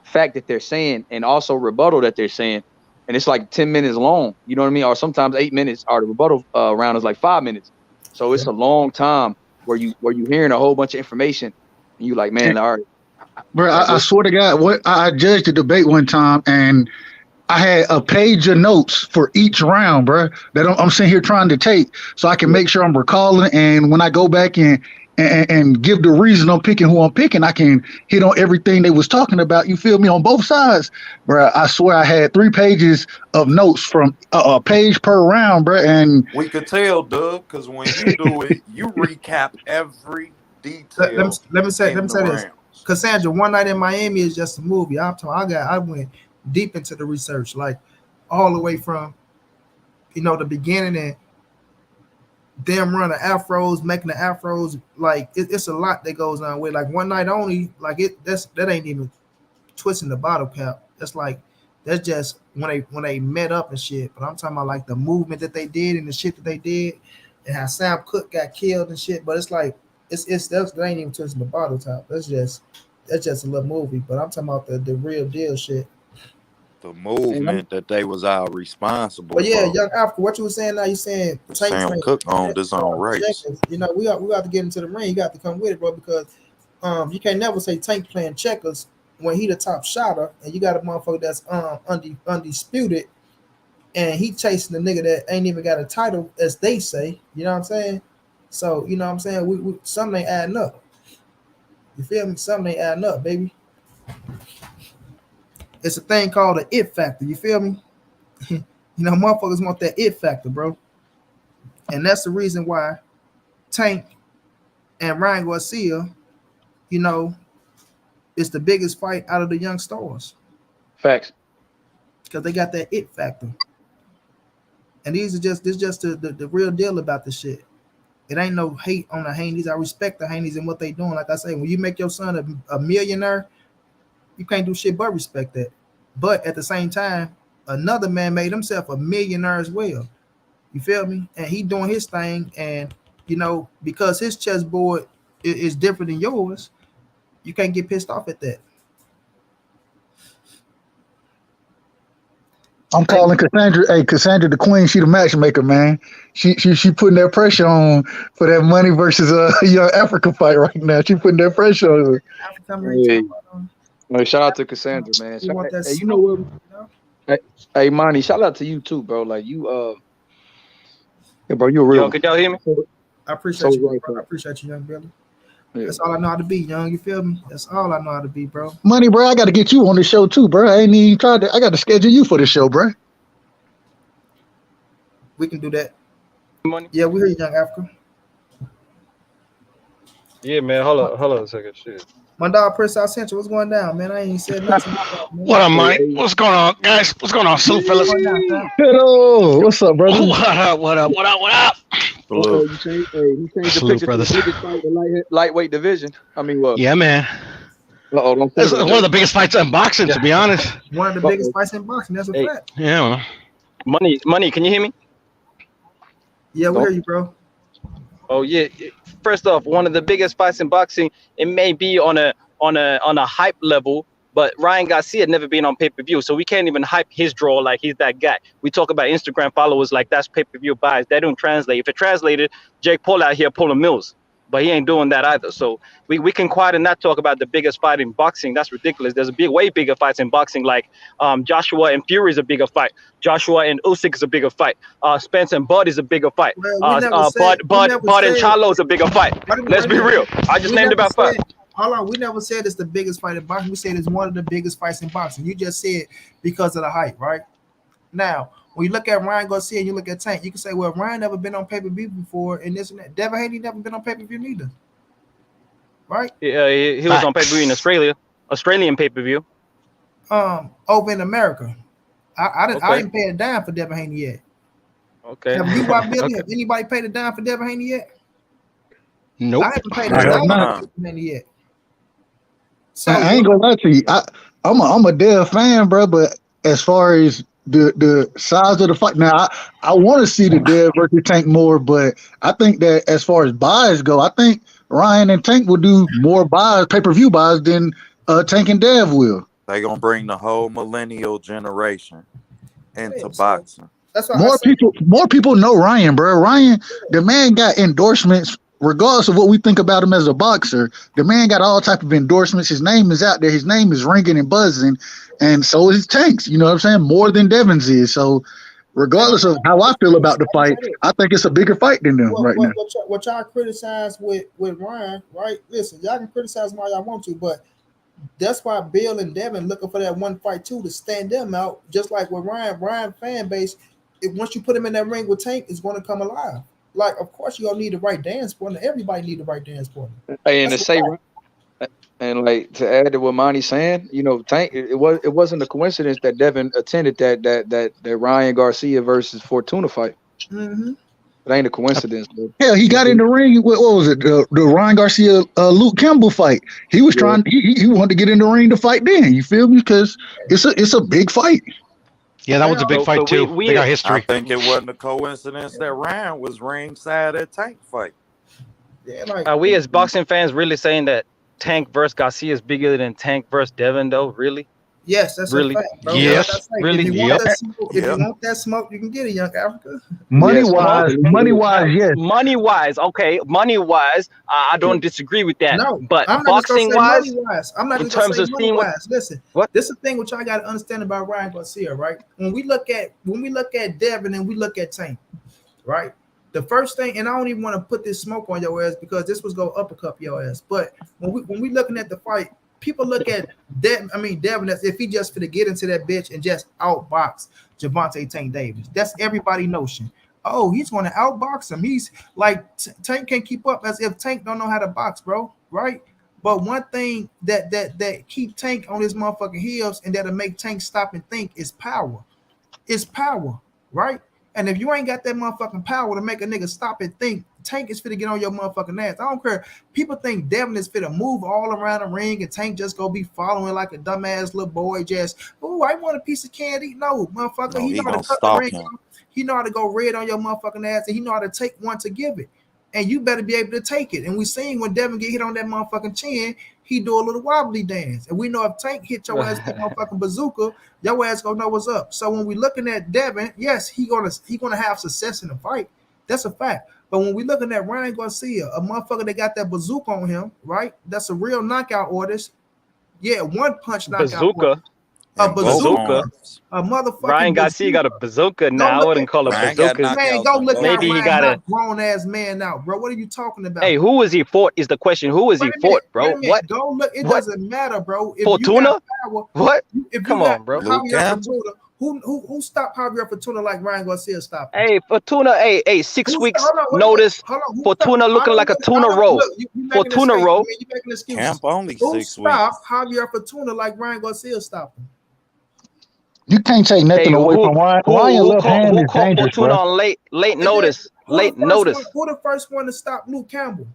fact that they're saying and also rebuttal that they're saying. And it's like 10 minutes long, you know what I mean? Or sometimes 8 minutes, or the rebuttal round is like 5 minutes. So it's a long time where you're hearing a whole bunch of information and you like, man, all right. Bro, I swear to God, I judged the debate one time and I had a page of notes for each round, bro, that I'm sitting here trying to take so I can make sure I'm recalling. And when I go back and give the reason I'm picking who I'm picking, I can hit on everything they was talking about. You feel me? On both sides, bro. I swear I had 3 pages of notes from a page per round, bro. And we could tell, Doug, because when you do it, you recap every detail. Let me say this. Cassandra, One Night in Miami is just a movie. I went deep into the research, like all the way from the beginning and them running afros, making the afros, like it's a lot that goes on with like One Night Only, like that ain't even twisting the bottle cap. That's just when they met up and shit. But I'm talking about like the movement that they did and the shit that they did and how Sam Cooke got killed and shit. But it's like that ain't even twisting the bottle top. That's just a little movie. But I'm talking about the real deal shit. The movement that they was all responsible. But yeah, for. Young Africa, what you were saying now? You saying Sam Cooke owned his own race. We got to get into the ring. You got to come with it, bro, because you can't never say Tank playing checkers when he the top shotter, and you got a motherfucker that's undisputed, and he chasing the nigga that ain't even got a title, as they say. You know what I'm saying? So you know what I'm saying? We something ain't adding up. You feel me? Something ain't adding up, baby. It's a thing called the it factor. You feel me? Motherfuckers want that it factor, bro. And that's the reason why Tank and Ryan Garcia, it's the biggest fight out of the young stars. Facts. Because they got that it factor. And this is just the real deal about this shit. It ain't no hate on the Haney's. I respect the Haney's and what they doing. Like I say, when you make your son a millionaire, you can't do shit but respect that. But at the same time, another man made himself a millionaire as well. You feel me? And he doing his thing. And, because his chessboard is different than yours, you can't get pissed off at that. I'm calling Cassandra. Hey, Cassandra, the queen. She the matchmaker, man. She putting that pressure on for that money versus Young Africa fight right now. She putting that pressure on her. Hey, shout out to Cassandra, man. Hey, you know what? Hey, Monty, shout out to you too, bro. Like you, bro, you're real. Yo, can y'all hear me? I appreciate you, bro. I appreciate you, young brother. Yeah. That's all I know how to be, young. You feel me? That's all I know how to be, bro. Money, bro. I got to get you on the show too, bro. I ain't even tried to. I got to schedule you for the show, bro. We can do that. Money. Yeah, we hear you, Young Africa. Yeah, man. Hold on a second. Shit. My dog, Prince South Central, what's going down, man? I ain't said nothing. What up, Mike? What's going on, guys? What's going on, salute, fellas? Hello. What's up, brother? What up? He changed Salute, brothers. Lightweight division. I mean, what? Yeah, man. It's one of the biggest fights in boxing, to be honest. One of the biggest fights in boxing. That's a fact. Yeah. Money. Can you hear me? Yeah, we hear you, bro. Oh yeah. First off, one of the biggest fights in boxing. It may be on a hype level, but Ryan Garcia never been on pay-per-view, so we can't even hype his draw like he's that guy. We talk about Instagram followers like that's pay-per-view buys. That don't translate. If it translated, Jake Paul out here pulling mills, but he ain't doing that either. So we can quiet and not talk about the biggest fight in boxing. That's ridiculous. There's way bigger fights in boxing, like Joshua and Fury is a bigger fight. Joshua and Usyk is a bigger fight. Spence and Bud is a bigger fight. Bud and Charlo is a bigger fight. Let's be real. I just named about 5. Hold on, we never said it's the biggest fight in boxing. We said it's one of the biggest fights in boxing. You just said because of the hype, right? Now, when you look at Ryan Garcia and you look at Tank, you can say, well, Ryan never been on pay-per-view before and this and that. Devin Haney never been on pay-per-view neither. Right? Yeah, he was on pay-per-view in Australia. Australian pay-per-view. over in America. I Okay. didn't pay a dime for Devin Haney yet. Okay. Have you, Billy? Okay. Have anybody paid a dime for Devin Haney yet? Nope. I haven't paid I a have dime not. for Devin Haney yet. So I ain't gonna lie to you. I'm a Dev fan, bro. But as far as the size of the fight, now I want to see the Dev versus Tank more. But I think that as far as buys go, I think Ryan and Tank will do more buys, pay-per-view buys than Tank and Dev will. They gonna bring the whole millennial generation into so boxing. that's why I said, More people know Ryan, bro. Ryan, the man got endorsements. Regardless of what we think about him as a boxer, the man got all type of endorsements. His name is out there. His name is ringing and buzzing, and so is Tank's. You know what I'm saying? More than Devon's is. So, regardless of how I feel about the fight, I think it's a bigger fight than them right now. what y'all criticize with Ryan, right? Listen, y'all can criticize him all y'all want to, but that's why Bill and Devin looking for that one fight too to stand them out. Just like with Ryan fan base, once you put him in that ring with Tank, it's going to come alive. Like, of course, you're gonna need the right dance partner. Everybody need the right dance partner. And to say, and like to add to what Monty's saying, you know, Tank, it wasn't a coincidence that Devin attended that Ryan Garcia versus Fortuna fight. Mm-hmm. It ain't a coincidence, bro. Yeah, he got in the ring. What was it? The Ryan Garcia Luke Campbell fight. He was trying. He wanted to get in the ring to fight. Then you feel me? Because it's a big fight. Yeah, that was a big fight too. They got I history. think it wasn't a coincidence that Ryan was ringside at Tank fight. Yeah, like, Are we as boxing fans really saying that Tank versus Garcia is bigger than Tank versus Devin, though? Really? yes, that's Really? a fact, bro. Yes. Like I say, Really? If you want that smoke, if Yep. you want that smoke, you can get it, Young Africa. Money Yes. wise, yes. Money wise, okay. Money wise, I don't disagree with that. No, but I'm not just gonna boxing say wise, money wise. I'm not in just gonna terms say of money seeing what- wise. Listen, what? this is the thing which I gotta understand about Ryan Garcia, right? When we look at Devin and we look at Tank, right? The first thing, and I don't even want to put this smoke on your ass because this was go uppercut your ass. But when we looking at the fight, people look at Devin as if he just finna get into that bitch and just outbox Gervonta Tank Davis. That's everybody's notion. Oh, he's going to outbox him. He's like Tank can't keep up, as if Tank don't know how to box, bro. Right? But one thing that keep Tank on his motherfucking heels and that'll make Tank stop and think is power. It's power, right? And if you ain't got that motherfucking power to make a nigga stop and think, Tank is finna get on your motherfucking ass. I don't care. People think Devin is finna move all around the ring and Tank just go be following like a dumbass little boy. Just, oh, I want a piece of candy. No, motherfucker. No, he he know how gonna to cut the stop ring him. off. He know how to go red on your motherfucking ass, and he know how to take one to give it. And you better be able to take it. And we seen when Devin get hit on that motherfucking chin, he do a little wobbly dance. And we know if Tank hit your ass with motherfucking bazooka, your ass gonna know what's up. So when we looking at Devin, yes, he gonna have success in the fight. That's a fact. But when we looking at Ryan Garcia, a motherfucker that got that bazooka on him, right? That's a real knockout artist. Yeah, one punch knockout. bazooka. A And both bazooka. arms. A motherfucking Ryan Garcia got a bazooka now. I look wouldn't call it Ryan got bazooka. Man, knockouts go on look both how Maybe he Ryan got a- knocked grown ass man out, bro. What are you talking about? Hey, who was he fought is the question. Who was he Wait a minute, fought, bro? wait a minute. What? Go look. It What? doesn't matter, bro. If Fortuna? you got power, What? if Come you got on, bro. Luke Javier Campbell? Fortuna, who stopped Javier Fortuna like Ryan Garcia stopped him? Hey, Fortuna, hey, 6 Who weeks hold on, wait a minute. notice. Hold on, who Fortuna stopped- looking I like a don't- tuna I don't- roll. look, you making Fortuna excuses. roll. I mean, you making excuses. Camp only Who 6 stopped weeks. Javier Fortuna like Ryan Garcia stopped him? You can't take nothing Hey, away from Ryan. Ryan left hand who is caught dangerous, Fortuna bro. on late And then notice? Late notice. Who the first one to stop Luke Campbell?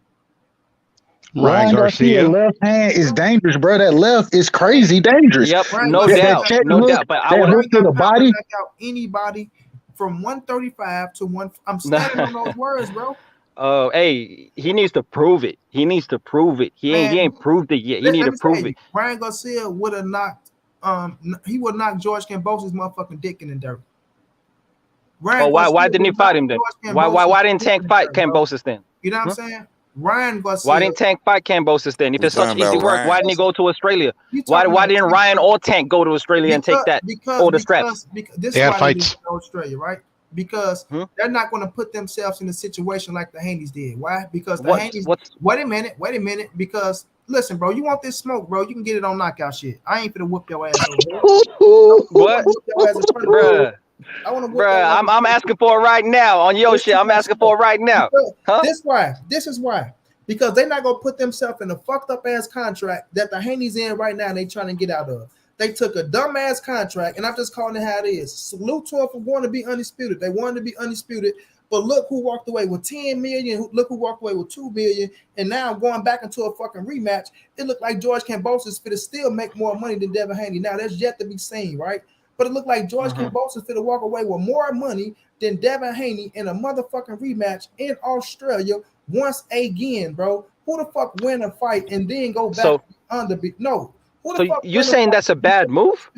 Ryan Garcia left hand is dangerous, bro. That left is crazy dangerous. Yep, Ryan no Garcia doubt, check no hook, doubt. But I that would. hook to the body. Knock out anybody from 135 to 1. I'm standing on those words, bro. Hey, he needs to prove it. He needs to prove it. He ain't proved it yet. He need to prove it. Ryan Garcia would have knocked. He would knock George Kambosos' motherfucking dick in the dirt. Why didn't he fight him then? Why didn't Tank fight Kambosos then? You know what I'm saying? Ryan Garcia. Why didn't Tank fight Kambosos then? If We it's such talking easy about work, Ryan. why didn't he go to Australia? You Why talking about didn't Tank? Ryan or Tank go to Australia and take that all the scraps? Because this They is had why fights. they need to go to Australia, right? Because they're not going to put themselves in a situation like the Haney's did. Why? Because the Haney's. Wait a minute. Because listen, bro, you want this smoke, bro? You can get it on knockout shit. I ain't finna whoop your ass over there. What? Bruh. I want to. Bruh, I'm asking for it right now on your shit. I'm asking for it right now. Huh? This is why. Because they're not gonna put themselves in a fucked up ass contract that the Haney's in right now and they trying to get out of. They took a dumbass contract, and I'm just calling it how it is. Salute to them for wanting to be undisputed. They wanted to be undisputed, but look who walked away with 10 million. Look who walked away with 2 billion, and now going back into a fucking rematch. It looked like George Kambosos fit to still make more money than Devin Haney. Now that's yet to be seen, right? But it looked like George Kambosos fit to walk away with more money than Devin Haney in a motherfucking rematch in Australia once again, bro. Who the fuck win a fight and then go back undefeated? No. Who the So fuck you're saying that's a bad move?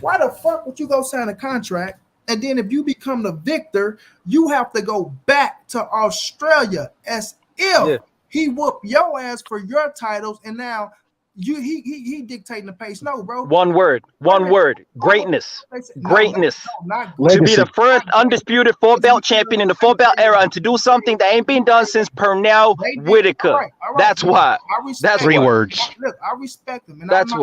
Why the fuck would you go sign a contract? And then if you become the victor, you have to go back to Australia as if he whooped your ass for your titles, and now he dictating the pace. No, bro. One word. Greatness. Greatness. To be the first undisputed 4-belt champion in the 4-belt era, and to do something that ain't been done since Pernell Whitaker. All right. That's why. That's 3 words. Look, I respect them, and that's I'm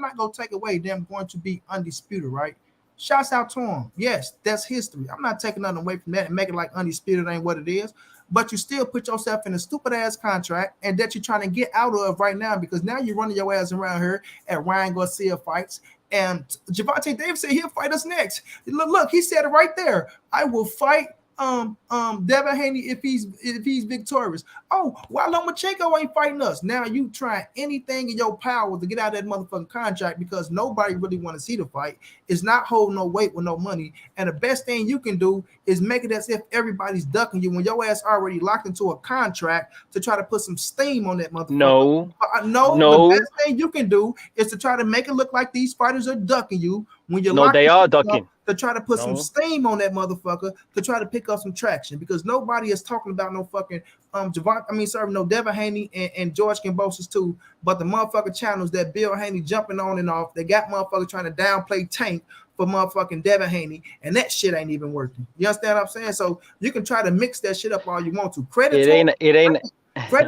not gonna take away them going to be undisputed, right? Shouts out to him. Yes, that's history. I'm not taking nothing away from that and making it like undisputed ain't what it is. But you still put yourself in a stupid ass contract and that you're trying to get out of right now, because now you're running your ass around here at Ryan Garcia fights. And Gervonta Davis said he'll fight us next. Look, he said it right there. I will fight Devin Haney if he's victorious. Oh, well, Lomachenko ain't fighting us. Now you trying anything in your power to get out of that motherfucking contract, because nobody really want to see the fight. It's not holding no weight with no money. And the best thing you can do is make it as if everybody's ducking you when your ass already locked into a contract to try to put some steam on that motherfucker. No. The best thing you can do is to try to make it look like these fighters are ducking you when you're they are ducking. To try to put some steam on that motherfucker to try to pick up some traction, because nobody is talking about no fucking no Devin Haney and George Kambosos too, but the motherfucking channels that Bill Haney jumping on and off, they got motherfuckers trying to downplay Tank for motherfucking Devin Haney, and that shit ain't even working. You understand what I'm saying? So you can try to mix that shit up all you want to. Credit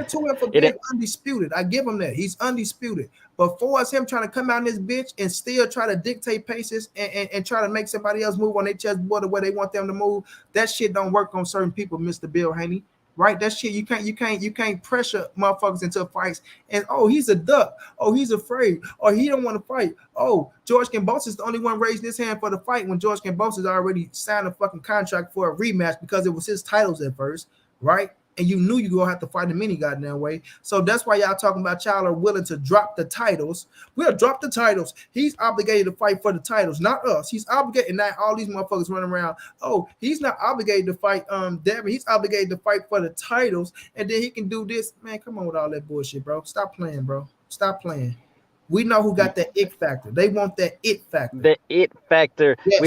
to him for being undisputed. I give him that. He's undisputed. But for us, him trying to come out in this bitch and still try to dictate paces and try to make somebody else move on their chessboard the way they want them to move, that shit don't work on certain people, Mr. Bill Haney. Right? That shit you can't pressure motherfuckers into fights. And he's a duck. He's afraid. Or he don't want to fight. George Kambosos is the only one raising his hand for the fight when George Kambosos already signed a fucking contract for a rematch because it was his titles at first, right? And you knew you were gonna have to fight him any goddamn way. So that's why y'all talking about y'all are willing to drop the titles. We'll drop the titles. He's obligated to fight for the titles, not us. He's obligated. And now all these motherfuckers running around. He's not obligated to fight Devin. He's obligated to fight for the titles, and then he can do this. Man, come on with all that bullshit, bro. Stop playing, bro. Stop playing. We know who got that it factor. They want that it factor. The it factor. Yes,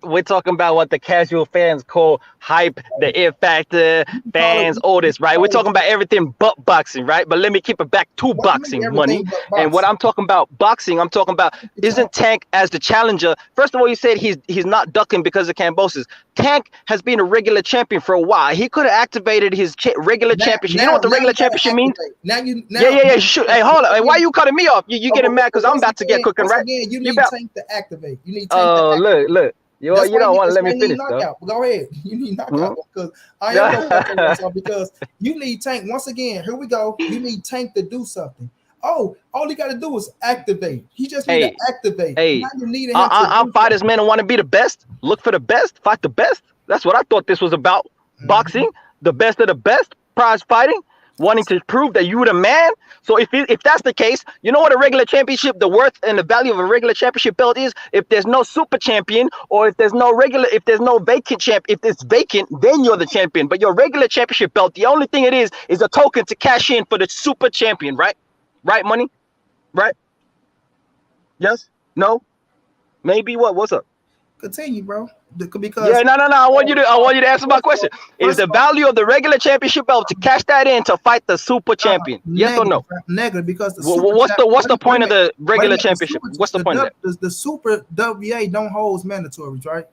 We're talking about what the casual fans call hype, the it factor, fans, all this, right? We're talking about everything but boxing, right? But let me keep it back to boxing, money. And what I'm talking about boxing, I'm talking about isn't Tank as the challenger. First of all, you said he's not ducking because of Kambosos. Tank has been a regular champion for a while. He could have activated his regular championship. You know what the regular championship means? Yeah. Shoot. Hey, hold on. Hey, why are you cutting me off? You getting mad because I'm about to get cooking, right? Again, you need Tank to activate. You need Tank to activate. Look. You don't want to let me finish, though. Go ahead. You need knockout because I am going to because you need Tank. Once again, here we go. You need Tank to do something. All he got to do is activate. He just need to activate. I'm fighters, man, and want to be the best. Look for the best. Fight the best. That's what I thought this was about. Boxing, the best of the best. Prize fighting. Wanting to prove that you're the man. So if that's the case, you know what a regular championship, the worth and the value of a regular championship belt is? If there's no super champion, or if there's no vacant champ, if it's vacant, then you're the champion. But your regular championship belt, the only thing it is a token to cash in for the super champion, right? Right, money? Right? Yes? No? Maybe what? What's up? Continue, bro. Because no. I want you to answer my question. Is the value of the regular championship belt to cash that in to fight the super champion? Yes or no? Negative, because what's the point of the regular championship? What's the point of that? The super WA don't hold mandatories, right?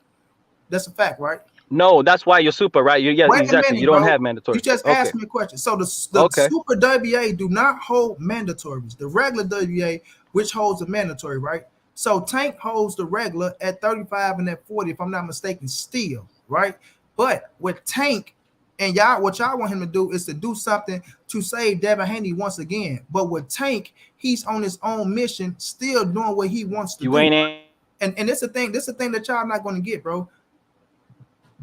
That's a fact, right? No, that's why you're super, right? Exactly. You don't have mandatories. You just asked me a question. So the super WA do not hold mandatories. The regular WA, which holds a mandatory, right? So Tank holds the regular at 35 and at 40, if I'm not mistaken, still, right? But with Tank, And y'all, what y'all want him to do is to do something to save Devin Haney once again. But with Tank, he's on his own mission, still doing what he wants to do. And this the thing that y'all not going to get, bro.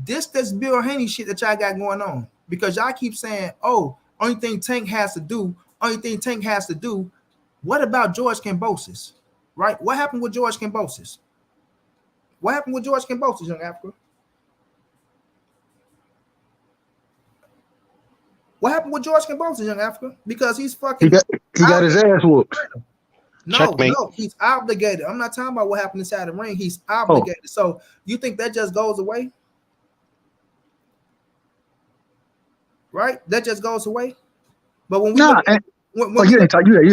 This Bill Haney shit that y'all got going on. Because y'all keep saying, oh, only thing Tank has to do. What about George Kambosos? Right? What happened with George Kambosos? Young Africa? What happened with George Kambosos, Young Africa? Because he's fucking... He got his ass whooped. No, he's obligated. I'm not talking about what happened inside the ring. He's obligated. So you think that just goes away? Right? That just goes away? But when we you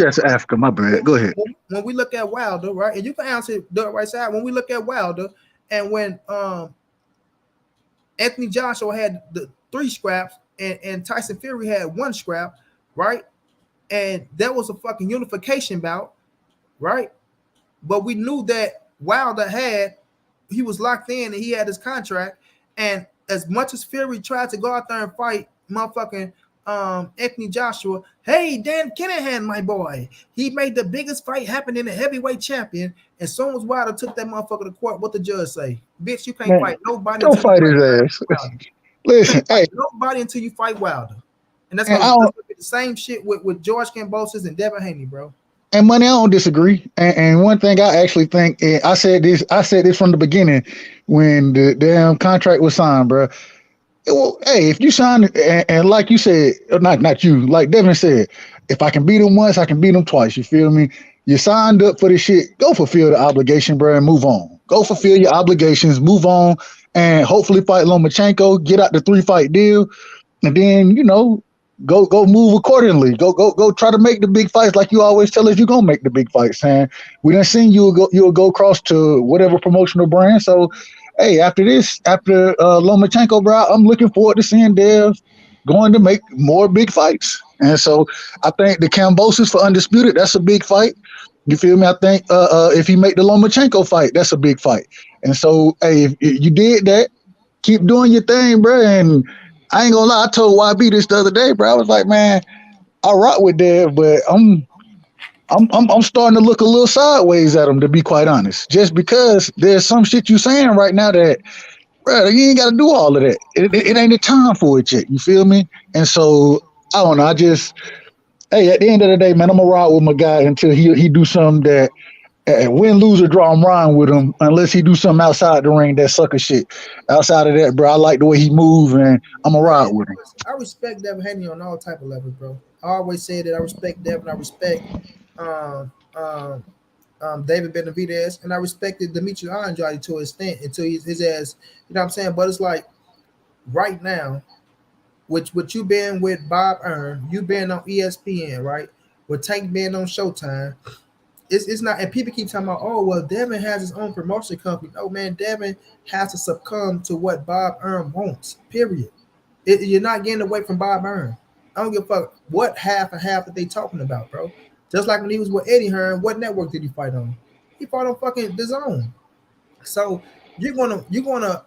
asked Africa, my bad. Go ahead. When we look at Wilder, right? And you can answer the right side. When we look at Wilder, and when Anthony Joshua had the 3 scraps and Tyson Fury had 1 scrap, right? And that was a fucking unification bout, right? But we knew that Wilder he was locked in and he had his contract. And as much as Fury tried to go out there and fight motherfucking Anthony Joshua, hey, Dan Kinahan, my boy, he made the biggest fight happen in the heavyweight champion. And soon as Wilder took that motherfucker to court, what the judge say? Bitch, you can't fight nobody. Don't fight his ass. Listen, hey, nobody until you fight Wilder. And that's the same shit with George Kambosos and Devin Haney, bro. And money, I don't disagree. And one thing I actually think, I said this from the beginning when the damn contract was signed, bro. Well, hey, if you sign it, and like you said, not you, like Devin said, if I can beat him once, I can beat him twice. You feel me? You signed up for this shit. Go fulfill the obligation, bro, and move on. Go fulfill your obligations, move on, and hopefully fight Lomachenko, get out the 3-fight deal, and then, go move accordingly. Go try to make the big fights like you always tell us you're gonna make the big fights. And we done seen you'll go across to whatever promotional brand. So hey, after Lomachenko, bro, I'm looking forward to seeing Dev going to make more big fights. And so I think the Kambosos for Undisputed, that's a big fight. You feel me? I think if he make the Lomachenko fight, that's a big fight. And so hey, if you did that, keep doing your thing, bro. And I ain't gonna lie, I told YB this the other day, bro. I was like, man, I rock with Dev, but I'm starting to look a little sideways at him, to be quite honest. Just because there's some shit you saying right now that, bro, you ain't got to do all of that. It ain't the time for it yet. You feel me? And so I don't know. Hey, at the end of the day, man, I'm gonna ride with my guy until he do something that. Win, lose, or draw, I'm riding with him unless he do something outside the ring, that sucker shit. Outside of that, bro, I like the way he move, and I'm going to ride with him. I respect Devin Haney on all type of levels, bro. I always say that I respect Devin. I respect David Benavidez, and I respected Demetrius Andrade to his extent until his ass, you know what I'm saying? But it's like right now, with you being with Bob Earn, you being on ESPN, right? With Tank being on Showtime, it's not, and people keep talking about, oh, well, Devin has his own promotion company. Oh, man, Devin has to succumb to what Bob Earn wants, period. You're not getting away from Bob Earn. I don't give a fuck what half and half that they talking about, bro. Just like when he was with Eddie Hearn, what network did he fight on? He fought on fucking DAZN. So you're gonna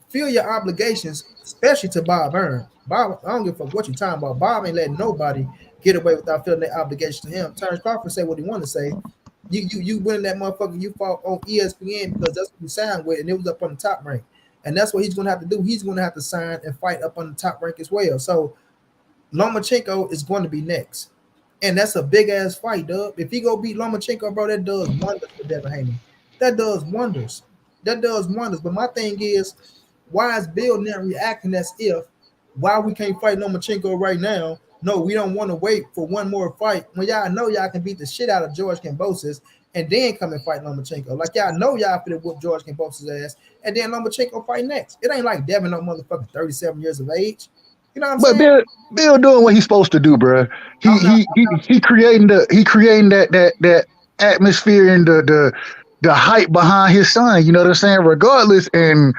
feel your obligations, especially to Bob Earn. Bob, I don't give a fuck what you're talking about. Bob ain't letting nobody get away without feeling their obligation to him. Terence Crawford say what he wanted to say. You win that motherfucker, you fought on ESPN because that's what you signed with, and it was up on the top rank. And that's what he's gonna have to do. He's gonna have to sign and fight up on the top rank as well. So Lomachenko is going to be next. And that's a big ass fight, dub. If he go beat Lomachenko, bro, that does wonders for Devin Haney. That does wonders. But my thing is, why is Bill not reacting as if why we can't fight Lomachenko right now? No, we don't want to wait for one more fight when y'all know y'all can beat the shit out of George Kambosos and then come and fight Lomachenko. Like y'all know y'all finna whoop George Kambosos' ass and then Lomachenko fight next. It ain't like Devin no motherfucking 37 years of age. You know what I'm saying? But Bill doing what he's supposed to do, bro. He creating that atmosphere and the hype behind his son. You know what I'm saying? Regardless, and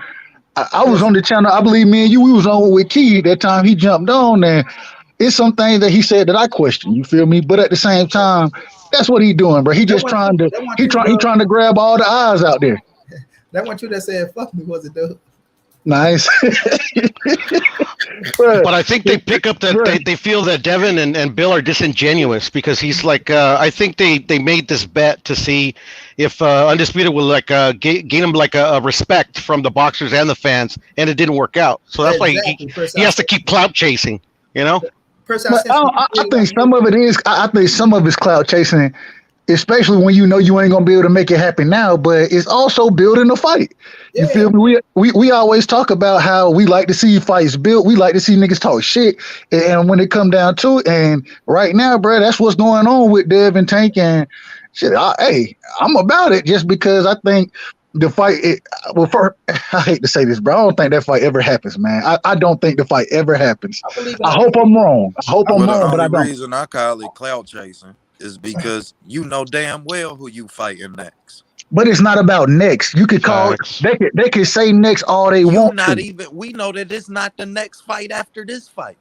I was on the channel. I believe me and you, we was on with Key that time. He jumped on, and it's some things that he said that I question. You feel me? But at the same time, that's what he doing, bro. He just trying to grab all the eyes out there. That one you that said fuck me, was it, dude? Nice. But I think they pick up that they feel that Devin and Bill are disingenuous because he's like, I think they made this bet to see if Undisputed will like gain him like a respect from the boxers and the fans, and it didn't work out. So that's why he has to keep clout chasing, you know. I think some of it is. I think some of it's clout chasing, especially when you know you ain't gonna be able to make it happen now. But it's also building a fight. You feel me? We always talk about how we like to see fights built. We like to see niggas talk shit. And when it come down to it, and right now, bro, that's what's going on with Dev and Tank and shit. Hey, I'm about it just because I think the fight. I hate to say this, bro. I don't think that fight ever happens, man. I don't think the fight ever happens. I hope I'm wrong. I hope I'm wrong, but I don't. The only reason I call it clout chasing is because you know damn well who you fighting next. But it's not about next. You could call they could say next all they want. We know that it's not the next fight after this fight.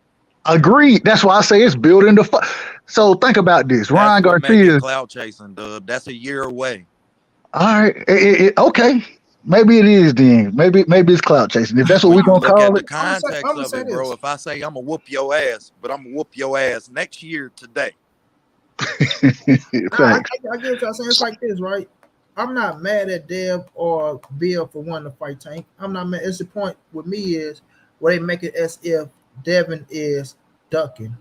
Agreed. That's why I say it's building the fight. So think about this. Ryan Garcia. Clout chasing, Dub. That's a year away. All right. Okay. Maybe it is then. Maybe it's clout chasing. If that's what we're gonna call it. The context of it, bro. If I say I'm gonna whoop your ass, but I'm gonna whoop your ass next year today. I get what y'all saying. It's like this, right? I'm not mad at Dev or Bill for wanting to fight Tank. I'm not mad. It's the point with me is where they make it as if Devin is ducking.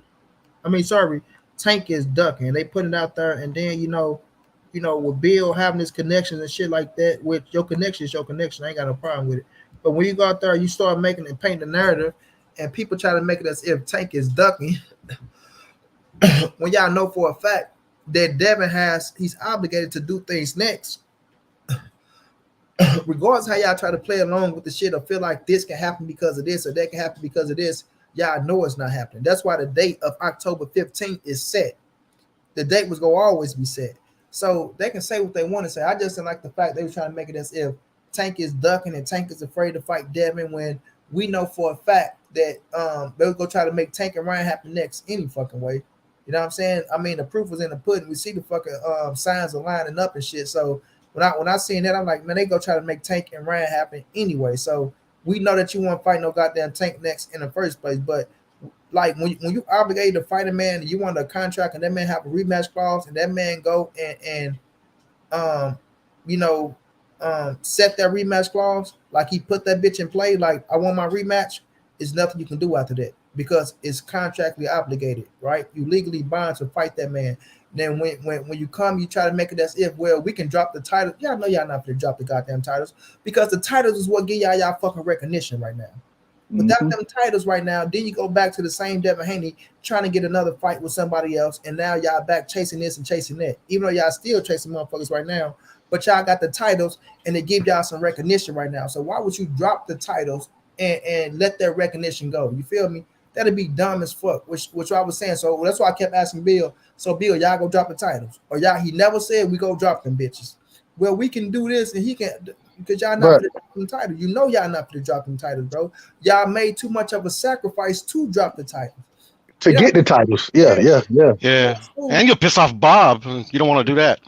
Tank is ducking. They put it out there, and then you know, with Bill having his connections and shit like that, which your connection is your connection. I ain't got no problem with it. But when you go out there, you start making and paint the narrative, and people try to make it as if Tank is ducking. When y'all know for a fact that Devin he's obligated to do things next. Regardless how y'all try to play along with the shit or feel like this can happen because of this or that can happen because of this, y'all know it's not happening. That's why the date of October 15th is set. The date was going to always be set. So they can say what they want to say. I just didn't like the fact they were trying to make it as if Tank is ducking and Tank is afraid to fight Devin when we know for a fact that they'll go try to make Tank and Ryan happen next any fucking way. You know what I'm saying? I mean, the proof was in the pudding. We see the fucking signs are lining up and shit. So when I seen that, I'm like, man, they go try to make Tank and Ryan happen anyway. So we know that you won't fight no goddamn Tank next in the first place. But like when you obligated to fight a man and you want a contract and that man have a rematch clause and that man go and set that rematch clause, like he put that bitch in play, like I want my rematch, there's nothing you can do after that because it's contractually obligated, right? You legally bound to fight that man. Then when you come, you try to make it as if, well, we can drop the title. Y'all know y'all not going to drop the goddamn titles because the titles is what give y'all fucking recognition right now. Without them titles right now, then you go back to the same Devin Haney trying to get another fight with somebody else, and now y'all back chasing this and chasing that. Even though y'all still chasing motherfuckers right now, but y'all got the titles and they give y'all some recognition right now. So why would you drop the titles and let that recognition go? You feel me? That'd be dumb as fuck, which I was saying. So that's why I kept asking Bill. So Bill, y'all go drop the titles, or he never said we go drop them bitches. Well, we can do this, and he can. Because y'all not for the dropping title. You know y'all not for the dropping titles, bro. Y'all made too much of a sacrifice to drop the titles. To get the titles. Yeah. And you'll piss off Bob. You don't want to do that.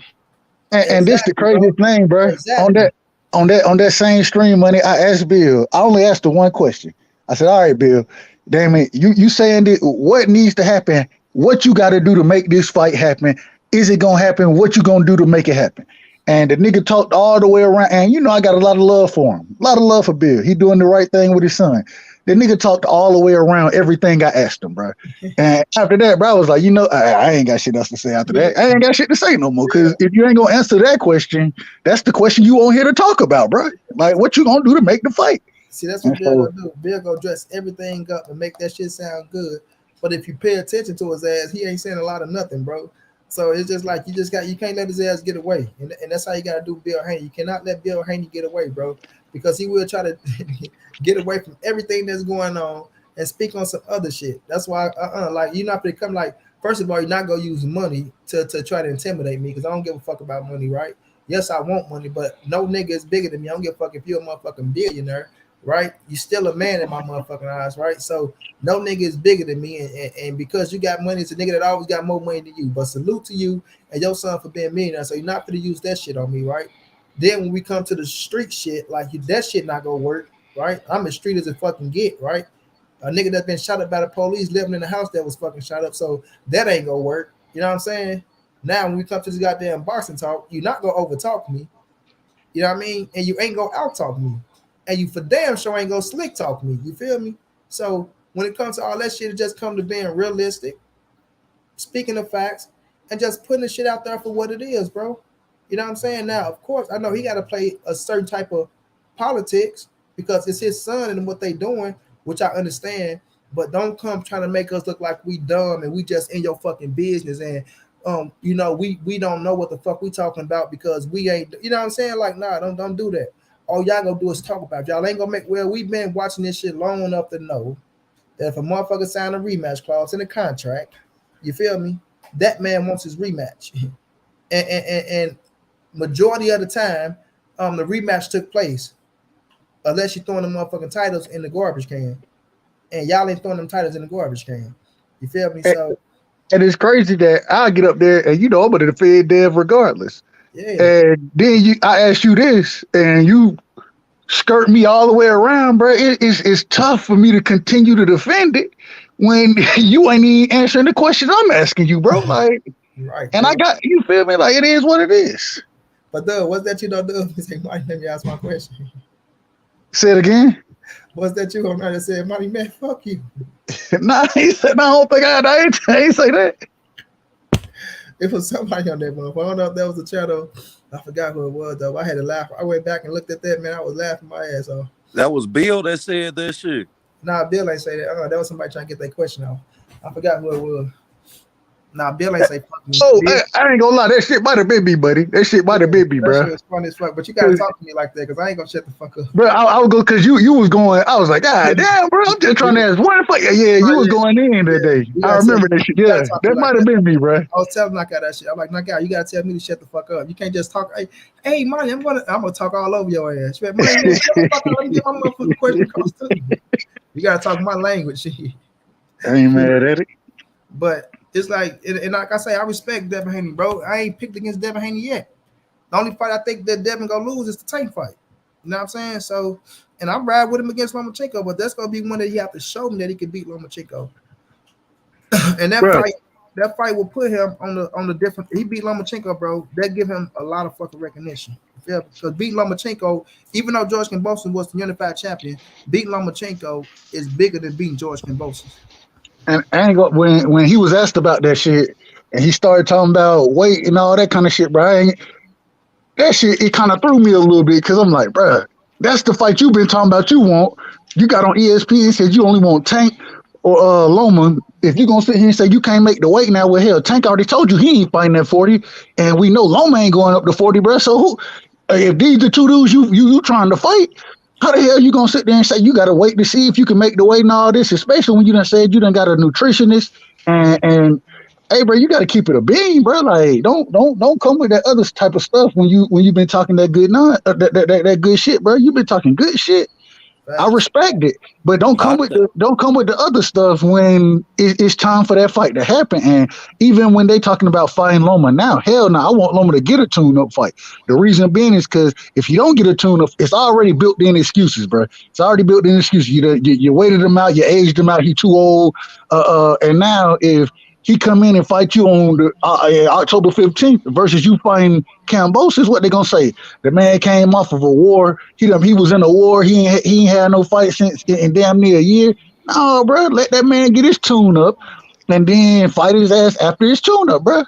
And this the craziest thing, bro. Exactly. On that same stream money, I asked Bill. I only asked the one question. I said, all right, Bill, damn it, you saying that what needs to happen, what you got to do to make this fight happen? Is it going to happen? What you going to do to make it happen? And the nigga talked all the way around. And, I got a lot of love for him. A lot of love for Bill. He doing the right thing with his son. The nigga talked all the way around everything I asked him, bro. And after that, bro, I was like, I ain't got shit else to say after that. I ain't got shit to say no more. Because if you ain't going to answer that question, that's the question you on here to talk about, bro. Like, what you going to do to make the fight? See, that's what Bill gonna do. Bill gonna dress everything up and make that shit sound good. But if you pay attention to his ass, he ain't saying a lot of nothing, bro. So it's just like you can't let his ass get away. And that's how you got to do Bill Haney. You cannot let Bill Haney get away, bro, because he will try to get away from everything that's going on and speak on some other shit. That's why, like, you're not going to come like, first of all, you're not going to use money to try to intimidate me because I don't give a fuck about money, right? Yes, I want money, but no nigga is bigger than me. I don't give a fuck if you're a motherfucking billionaire, right? You still a man in my motherfucking eyes, right? So no nigga is bigger than me, and because you got money, it's a nigga that always got more money than you. But salute to you and your son for being millionaire. So you're not gonna use that shit on me, right? Then when we come to the street shit, like that shit not gonna work right? I'm as street as it fucking get, right? A nigga that's been shot up by the police living in the house that was fucking shot up, so that ain't gonna work. You know what I'm saying? Now when we come to this goddamn boxing talk, you're not gonna over talk me. You know what I mean? And you ain't gonna out talk me. And you for damn sure ain't gonna slick talk me. You feel me? So when it comes to all that shit, it just come to being realistic, speaking of facts, and just putting the shit out there for what it is, bro. You know what I'm saying? Now, of course, I know he got to play a certain type of politics because it's his son and what they doing, which I understand. But don't come trying to make us look like we dumb and we just in your fucking business and you know, we don't know what the fuck we talking about because we ain't, you know what I'm saying? Like, nah, don't do that. All y'all gonna do is talk about it. Y'all ain't gonna make, well, we've been watching this shit long enough to know that if a motherfucker sign a rematch clause in a contract, you feel me? That man wants his rematch. and majority of the time, the rematch took place. Unless you're throwing the motherfucking titles in the garbage can. And y'all ain't throwing them titles in the garbage can. You feel me? So and it's crazy that I'll get up there and you know I'm gonna defend Dev regardless. yeah. And then I ask you this, and you skirt me all the way around, bro. It's tough for me to continue to defend it when you ain't even answering the questions I'm asking you, bro. Like, right, and bro. I got you feel me? Like it is what it is. But Doug, what's that you don't do? He said, Mike, let me ask my question. Say it again. What's that you on there that said, Money man, fuck you? Nah, he said, no, I don't think I ain't say that. It was somebody on that motherfucker. I don't know if that was a channel. I forgot who it was though. I had to laugh. I went back and looked at that, man. I was laughing my ass off. That was Bill that said that shit. Nah, Bill ain't say that. That was somebody trying to get that question off. I forgot who it was. Nah, Bill ain't say fuck me. Oh, Bill, I ain't gonna lie, that shit might have been me, buddy. That shit might have been me, that bro. shit was funny as fuck. But you gotta talk to me like that because I ain't gonna shut the fuck up. Bro, I would go because you was going. I was like, God damn, bro, I'm just trying to ask one fuck. Yeah, you was going in today. I remember that shit. Yeah, that might have been me, bro. I was telling Knockout that shit. I'm like, Knockout, you gotta tell me to shut the fuck up. You can't just talk. Hey, Money, I'm gonna talk all over your ass. Money, shut the fuck up. Let me get my motherfucking question across to you. You gotta talk my language. I ain't mad at it. But it's like, and like I say, I respect Devin Haney, bro. I ain't picked against Devin Haney yet. The only fight I think that Devin gonna lose is the Tank fight. You know what I'm saying? So, and I'm riding with him against Lomachenko, but that's gonna be one that he have to show me that he can beat Lomachenko. And that fight will put him on the different. He beat Lomachenko, bro. That give him a lot of fucking recognition. Yeah, because beating Lomachenko, even though George Kambosos was the unified champion, beating Lomachenko is bigger than beating George Kambosos. And I ain't when he was asked about that shit, and he started talking about weight and all that kind of shit, bro. That shit, it kind of threw me a little bit because I'm like, bro, that's the fight you've been talking about. You want, you got on ESPN said you only want Tank or Loma. If you're gonna sit here and say you can't make the weight now, well, hell, Tank already told you he ain't fighting at 40, and we know Loma ain't going up to 40, bro. So who? If these the two dudes you trying to fight, how the hell you gonna sit there and say you gotta wait to see if you can make the weight and all this, especially when you done said you done got a nutritionist and hey, bro, you gotta keep it a bean, bro. Like don't come with that other type of stuff when you've been talking that good that good shit, bro. You've been talking good shit. I respect it, but don't come with the other stuff when it's time for that fight to happen. And even when they talking about fighting Loma now, hell no, I want Loma to get a tune-up fight. The reason being is because if you don't get a tune-up, it's already built in excuses, bro. It's already built in excuses. You waited him out, you aged him out. He too old. And now if he come in and fight you on the October 15th versus you fighting Kambosos, what they gonna say? The man came off of a war. He was in a war. He ain't had no fight since in damn near a year. No, bro, let that man get his tune up and then fight his ass after his tune up, bro.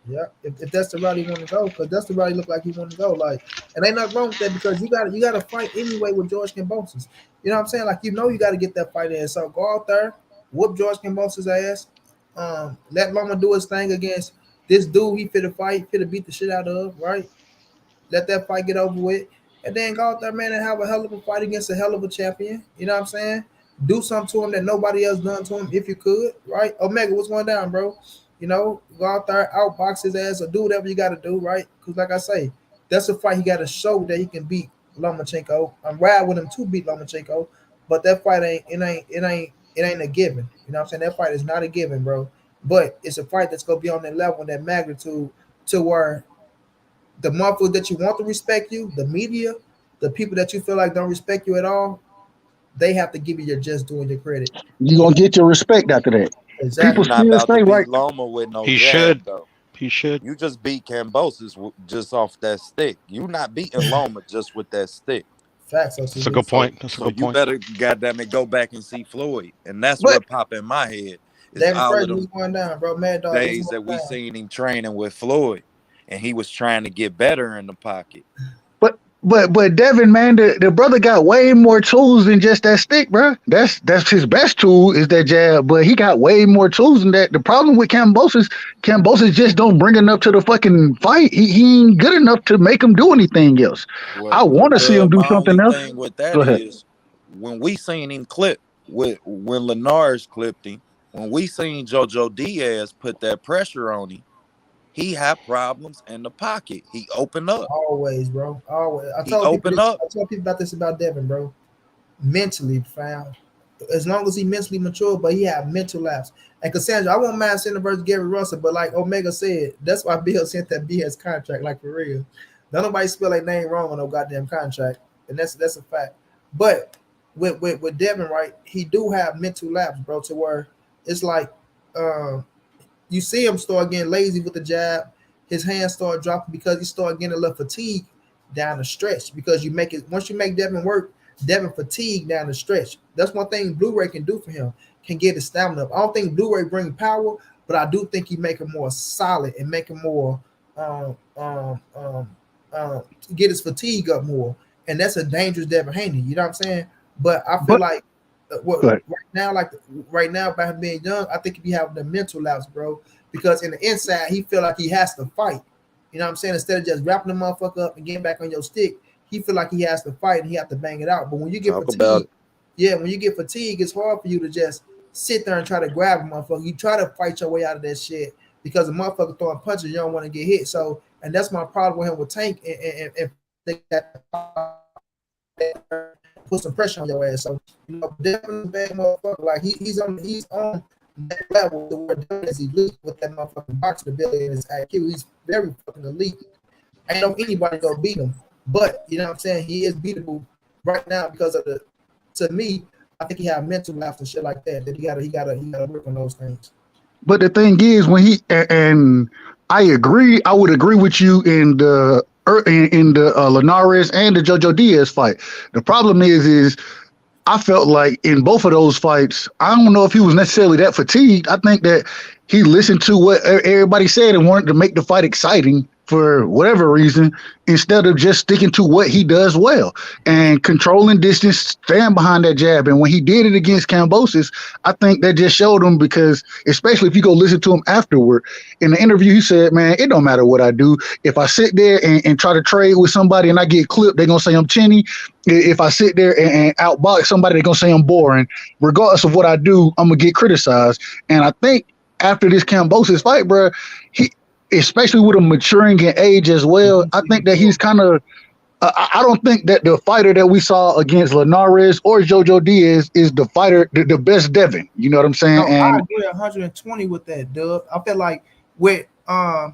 Yeah, if that's the route he want to go, because that's the route he look like he want to go. Like, and ain't nothing wrong with that because you got to fight anyway with George Kambosos. You know what I'm saying? Like, you got to get that fight in. So go out there, whoop George Kambosos' ass. Let Loma do his thing against this dude he finna fight, finna beat the shit out of, right? Let that fight get over with. And then go out there, man, and have a hell of a fight against a hell of a champion. You know what I'm saying? Do something to him that nobody else done to him if you could, right? Omega, what's going down, bro? You know, go out there, outbox his ass or do whatever you got to do, right? Because like I say, that's a fight he got to show that he can beat Lomachenko. I'm riding with him to beat Lomachenko, but that fight ain't a given. You know what I'm saying? That fight is not a given, bro. But it's a fight that's gonna be on that level and that magnitude to where the motherfuckers that you want to respect you, the media, the people that you feel like don't respect you at all, they have to give you your just doing your credit. You gonna get your respect after that. Exactly. People You not still about to say beat right. Loma with no He jab should. though. He should. You just beat Cambosis just off that stick. You not beating Loma just with that stick. Facts, That's a OCB. good So point. That's a so good you point. better goddamn it go back and see Floyd. And that's But what pop in my head is Devin all of Frazier was them going down, bro. Mad Dog was days going that we down. seen him training with Floyd and he was trying to get better in the pocket. but Devin, man, the brother got way more tools than just that stick, bro. That's his best tool is that jab, but he got way more tools than that. The problem with Cambosis just don't bring enough to the fucking fight. He ain't good enough to make him do anything else. Well, I well, want to see him Dub, do my something only else. thing with that Go ahead. is when we seen him clip with when Lenars clipped him, when we seen JoJo Diaz put that pressure on him, he had problems in the pocket. He opened up. Always, bro. Always. He opened up. I told people about this about Devin, bro. Mentally, fam. As long as he mentally mature, but he have mental lapse. And Cassandra, I won't mind sending versus Gary Russell, but like Omega said, that's why Bill sent that BS contract, like for real. Don't nobody spell their name wrong on no goddamn contract. And that's a fact. But with Devin, right, he do have mental lapse, bro, to where it's like you see him start getting lazy with the jab, his hands start dropping because he start getting a little fatigue down the stretch. Because you make it once you make Devin work, Devin fatigue down the stretch. That's one thing Blu-ray can do for him, can get his stamina up. I don't think Blu-ray bring power, but I do think he make him more solid and make him more get his fatigue up more. And that's a dangerous Devin Haney. You know what I'm saying? But I feel like right now, by him being young, I think he be having the mental lapse, bro. Because in the inside, he feel like he has to fight. You know what I'm saying? Instead of just wrapping the motherfucker up and getting back on your stick, he feel like he has to fight and he have to bang it out. But when you get fatigued, when you get fatigued, it's hard for you to just sit there and try to grab a motherfucker. You try to fight your way out of that shit because the motherfucker throwing punches, you don't want to get hit. So, and that's my problem with him with Tank and they got put some pressure on your ass. So, you know, definitely bad motherfucker. Like he's on that level to where Devin is elite with that motherfucking boxing ability and his IQ. He's very fucking elite. Ain't no anybody gonna beat him. But you know what I'm saying? He is beatable right now because of to me, I think he have mental lapse and shit like that. That he gotta work on those things. But the thing is, when he and I would agree with you in the Linares and the JoJo Diaz fight. The problem is I felt like in both of those fights, I don't know if he was necessarily that fatigued. I think that he listened to what everybody said and wanted to make the fight exciting for whatever reason, instead of just sticking to what he does well and controlling distance, stand behind that jab. And when he did it against Cambosis, I think that just showed him, because especially if you go listen to him afterward, in the interview, he said, man, it don't matter what I do. If I sit there and try to trade with somebody and I get clipped, they're going to say I'm chinny. If I sit there and outbox somebody, they're going to say I'm boring. Regardless of what I do, I'm going to get criticized. And I think after this Cambosis fight, bro, especially with him maturing in age as well, I think that he's kind of I don't think that the fighter that we saw against Linares or JoJo Diaz is the fighter, the best Devin. You know what I'm saying? No, and I agree 120 with that, Dub. I feel like with y'all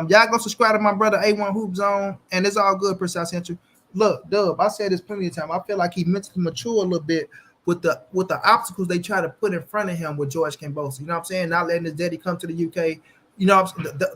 go subscribe to my brother A1 Hoop Zone, and it's all good. Per I sent you. Look, Dub, I said this plenty of time. I feel like he mentally mature a little bit with the obstacles they try to put in front of him with George Cambosis. You know what I'm saying? Not letting his daddy come to the UK. You know,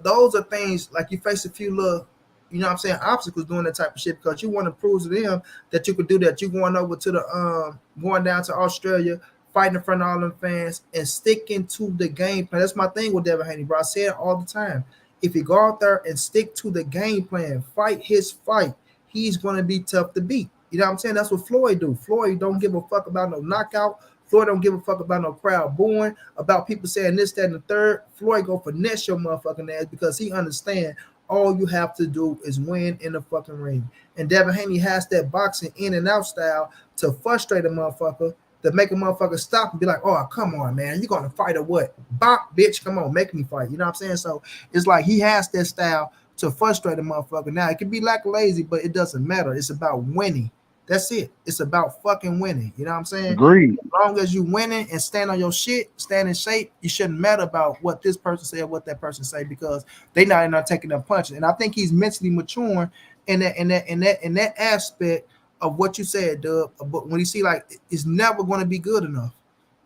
those are things like you face a few little, you know what I'm saying, obstacles doing that type of shit because you want to prove to them that you could do that. You going over to the going down to Australia, fighting in front of all them fans and sticking to the game plan. That's my thing with Devin Haney, bro. I say it all the time. If you go out there and stick to the game plan, fight his fight, he's gonna be tough to beat. You know what I'm saying? That's what Floyd do. Floyd don't give a fuck about no knockout. Floyd don't give a fuck about no crowd booing, about people saying this, that, and the third. Floyd go finesse your motherfucking ass because he understand all you have to do is win in the fucking ring. And Devin Haney has that boxing in and out style to frustrate a motherfucker, to make a motherfucker stop and be like, oh, come on, man, you gonna fight or what? Bop, bitch, come on, make me fight. You know what I'm saying? So it's like he has that style to frustrate a motherfucker. Now, it can be like lazy, but it doesn't matter. It's about winning. That's it. It's about fucking winning. You know what I'm saying? Agreed. As long as you winning and stand on your shit, stand in shape, you shouldn't matter about what this person said, what that person say, because they not taking them punches. And I think he's mentally maturing in that aspect of what you said, Dub. But when you see like it's never going to be good enough.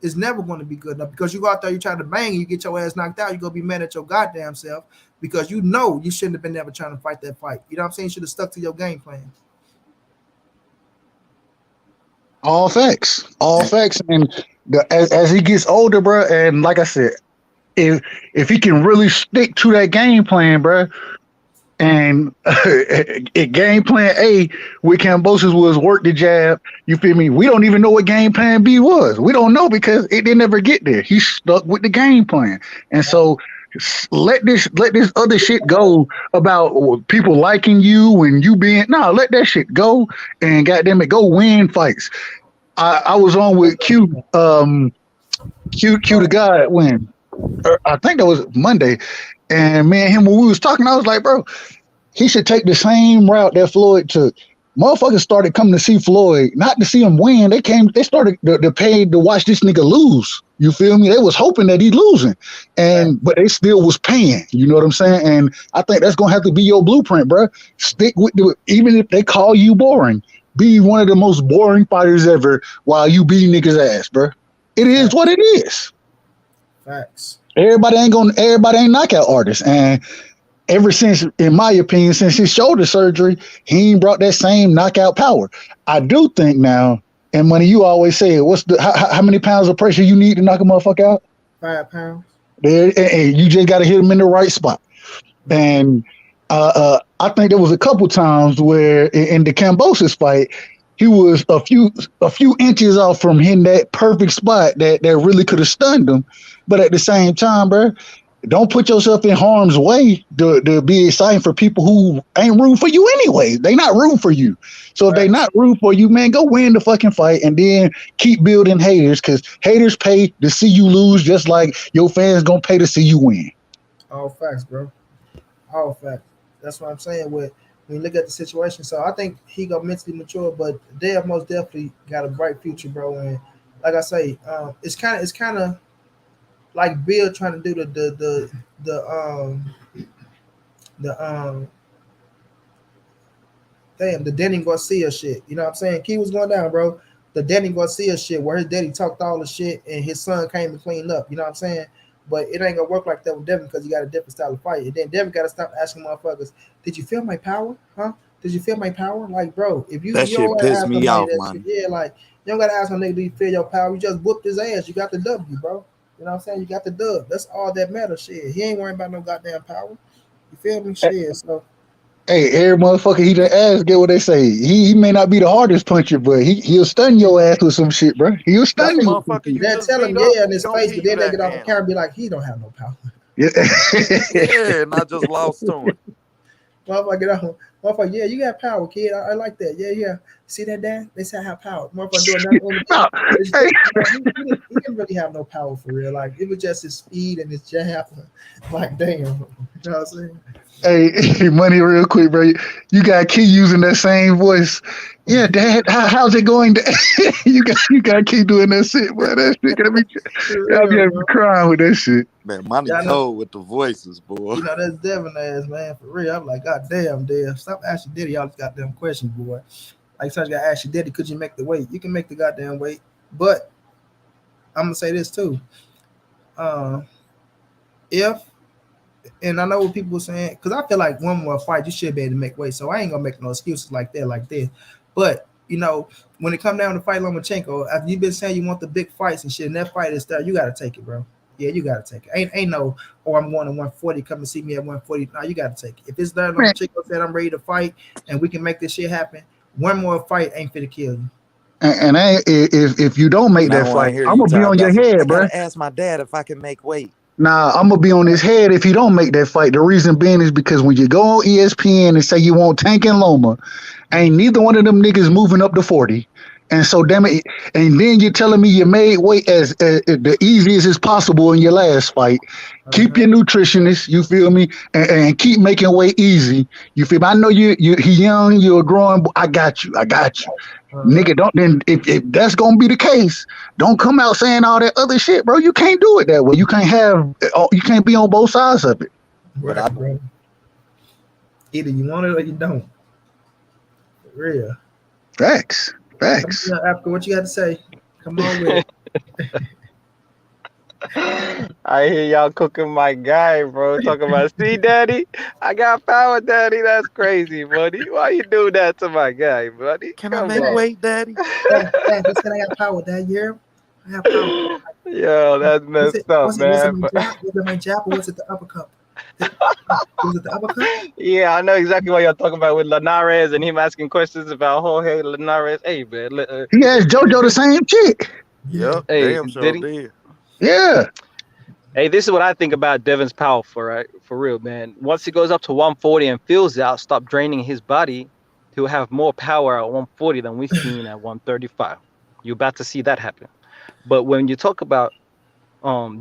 It's never going to be good enough because you go out there, you try to bang, you get your ass knocked out, you're going to be mad at your goddamn self because you know you shouldn't have been ever trying to fight that fight. You know what I'm saying? You should have stuck to your game plan. All facts. And as he gets older, bro, and like I said, if he can really stick to that game plan, bro, and game plan A with Kambosos was work the jab. You feel me? We don't even know what game plan B was. We don't know because it didn't ever get there. He stuck with the game plan, and so let this other shit go about people liking you and you being let that shit go and goddamn it, go win fights. I was on with Q the guy when I think that was Monday. And me and him, when we was talking, I was like, bro, he should take the same route that Floyd took. Motherfuckers started coming to see Floyd, not to see him win. They started to pay to watch this nigga lose. You feel me? They was hoping that he losing. But they still was paying. You know what I'm saying? And I think that's gonna have to be your blueprint, bro. Stick with even if they call you boring, be one of the most boring fighters ever while you beat niggas ass, bro. It is what it is. Facts. Everybody ain't knockout artists. And ever since, in my opinion, since his shoulder surgery, he ain't brought that same knockout power. I do think now, and Money, you always say, how many pounds of pressure you need to knock a motherfucker out? 5 pounds. And you just got to hit him in the right spot. And I think there was a couple times where in the Kambosos fight, he was a few inches off from hitting that perfect spot that really could have stunned him. But at the same time, bro, don't put yourself in harm's way to be exciting for people who ain't rooting for you anyway. They not rooting for you. So if they not rooting for you, man, go win the fucking fight and then keep building haters because haters pay to see you lose just like your fans gonna pay to see you win. All facts, bro. All facts. That's what I'm saying when you look at the situation. So I think he got mentally mature, but Dev most definitely got a bright future, bro. And like I say, it's kind of like Bill trying to do the Denny Garcia shit. You know what I'm saying? Key was going down, bro. The Denny Garcia shit where his daddy talked all the shit and his son came and cleaned up. You know what I'm saying? But it ain't gonna work like that with Devin because he got a different style of fight. And then Devin gotta stop asking motherfuckers, did you feel my power? Huh? Did you feel my power? Like, bro, if you That you shit don't pissed ask me off, that man. shit, like you don't gotta ask a nigga, do you feel your power? You just whooped his ass. You got the W, bro. You know what I'm saying? You got the dub. That's all that matters. Shit. He ain't worrying about no goddamn power. You feel me? Shit. So hey, every motherfucker he done asked, get what they say. He may not be the hardest puncher, but he'll stun your ass with some shit, bro. He'll stun you. They tell him in his face, but then they get off the camera and be like, he don't have no power. Yeah, and I just lost to him. Motherfucker, get off. Motherfucker, yeah, you got power, kid. I like that. Yeah. See that, Dad? They say I have power. Motherfucker doing nothing. He didn't really have no power for real. Like, it was just his speed and his jab. Like, damn. You know what I'm saying? Hey, Money, real quick, bro. You got Key using that same voice. Yeah, Dad, how's it going? you got Key doing that shit, bro. That shit got me crying with that shit. Man, Money cold with the voices, boy. You know, that's Devin ass, man, for real. I'm like, God damn, Dev. Stop asking Diddy all these goddamn questions, boy. Like, sometimes you gotta ask your Diddy, could you make the weight? You can make the goddamn weight. But I'm gonna say this too. And I know what people were saying, because I feel like one more fight, you should be able to make weight. So I ain't gonna make no excuses like this. But you know, when it come down to fight Lomachenko, after you've been saying you want the big fights and shit, and that fight is there, you gotta take it, bro. Yeah, you gotta take it. Ain't no, I'm going to 140, come and see me at 140. No, you gotta take it. If it's there, Lomachenko said I'm ready to fight and we can make this shit happen, one more fight ain't finna kill you. And if you don't make that fight, I'm gonna be on your head, bro. I gotta ask my dad if I can make weight. Nah, I'm gonna be on his head if he don't make that fight. The reason being is because when you go on ESPN and say you want Tank and Loma, ain't neither one of them niggas moving up to 40. And so, damn it, and then you're telling me you made weight as the easiest as possible in your last fight. Keep your nutritionist, you feel me, and keep making weight easy. You feel me? I know he young, you're growing. I got you. Nigga, don't then if that's gonna be the case, don't come out saying all that other shit, bro. You can't do it that way. You can't be on both sides of it. Right, bro. Either you want it or you don't. For real. Facts. Facts. Come on, Africa, what you got to say? Come on with it. I hear y'all cooking my guy, bro. Talking about, see, daddy, I got power, daddy. That's crazy, buddy. Why you do that to my guy, buddy? Can I Come make on. weight, Daddy? Dad, he said I got power that year. I have power. Yo, that's messed up, Was it man. my jab? Was it my jab or was it the uppercut? Was it the uppercut? Yeah, I know exactly what you're talking about with Linares and him asking questions about Jorge Linares. Hey, man. He asked JoJo the same shit. Yep. Hey, Damn sure did he? did. Yeah. Hey, this is what I think about Devin's powerful, right? For real, man. Once he goes up to 140 and feels out, stop draining his body, he'll have more power at 140 than we've seen at 135. You're about to see that happen. But when you talk about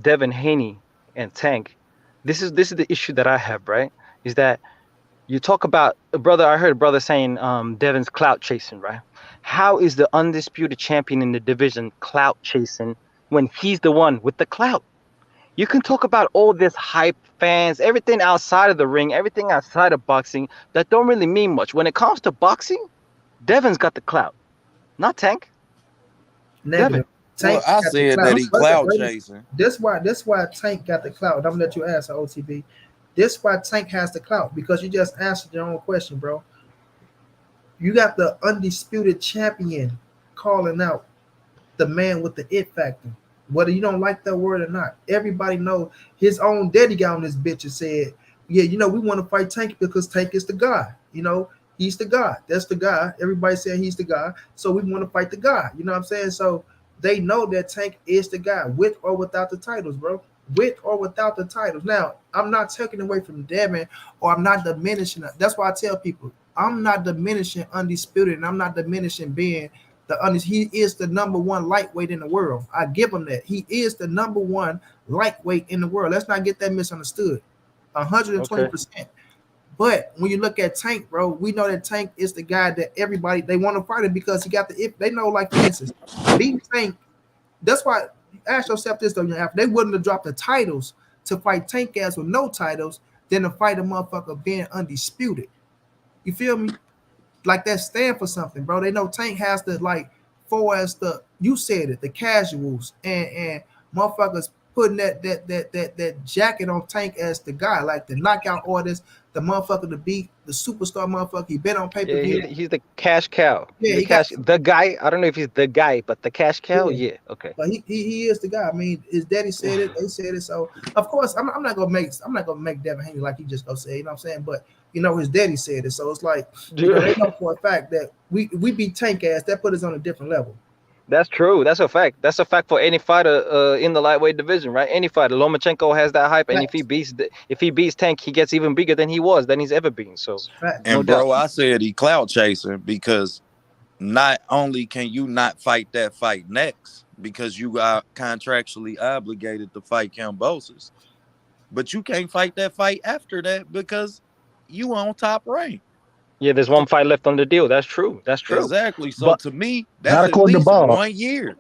Devin Haney and Tank, this is the issue that I have, right? Is that you talk about brother. I heard a brother saying Devin's clout chasing, right? How is the undisputed champion in the division clout chasing when he's the one with the clout? You can talk about all this hype, fans, everything outside of the ring, everything outside of boxing that don't really mean much. When it comes to boxing, Devin's got the clout, not Tank. Negative. Well, Tank I got the said clout. that he cloud chasing. This why Tank got the clout. I'm gonna let you answer, OTB. This why Tank has the clout, because you just answered your own question, bro. You got the undisputed champion calling out the man with the it factor. Whether you don't like that word or not, everybody know his own daddy got on this bitch and said, yeah, you know, we want to fight Tank because Tank is the guy. You know, he's the guy. That's the guy. Everybody saying he's the guy. So we want to fight the guy. You know what I'm saying? So they know that Tank is the guy, with or without the titles, bro. With or without the titles. Now, I'm not taking away from Devin, or I'm not diminishing. That's why I tell people, I'm not diminishing Undisputed, and I'm not diminishing being he is the number one lightweight in the world. I give him that. He is the number one lightweight in the world. Let's not get that misunderstood. 120%. But when you look at Tank, bro, we know that Tank is the guy that everybody, they want to fight him because he got the, if they know, like, for instance, beating Tank. That's why, ask yourself this though, they wouldn't have dropped the titles to fight Tank ass with no titles than to fight a motherfucker being undisputed. You feel me? Like, that stand for something, bro. They know Tank has the, like, for as the, you said it, the casuals and motherfuckers putting that jacket on Tank as the guy, like the knockout orders, the motherfucker to beat the superstar motherfucker. He been on pay-per-view. Yeah, he's the cash cow. Yeah, the guy. I don't know if he's the guy, but the cash cow. Yeah, okay. But he is the guy. I mean, his daddy said it. They said it. So of course, I'm not gonna make Devin Haney like he just gonna say. You know what I'm saying? But you know, his daddy said it. So it's like, you know, they know for a fact that we beat Tank ass. That put us on a different level. That's true. That's a fact. That's a fact for any fighter in the lightweight division, right? Any fighter. Lomachenko has that hype, and if he beats Tank, he gets even bigger than he's ever been. So, and bro, I said he clout chasing because not only can you not fight that fight next because you are contractually obligated to fight Kambosos, but you can't fight that fight after that because you on top rank. Yeah, there's one fight left on the deal. That's true. That's true. Exactly. So but, to me, that's at least 1 year.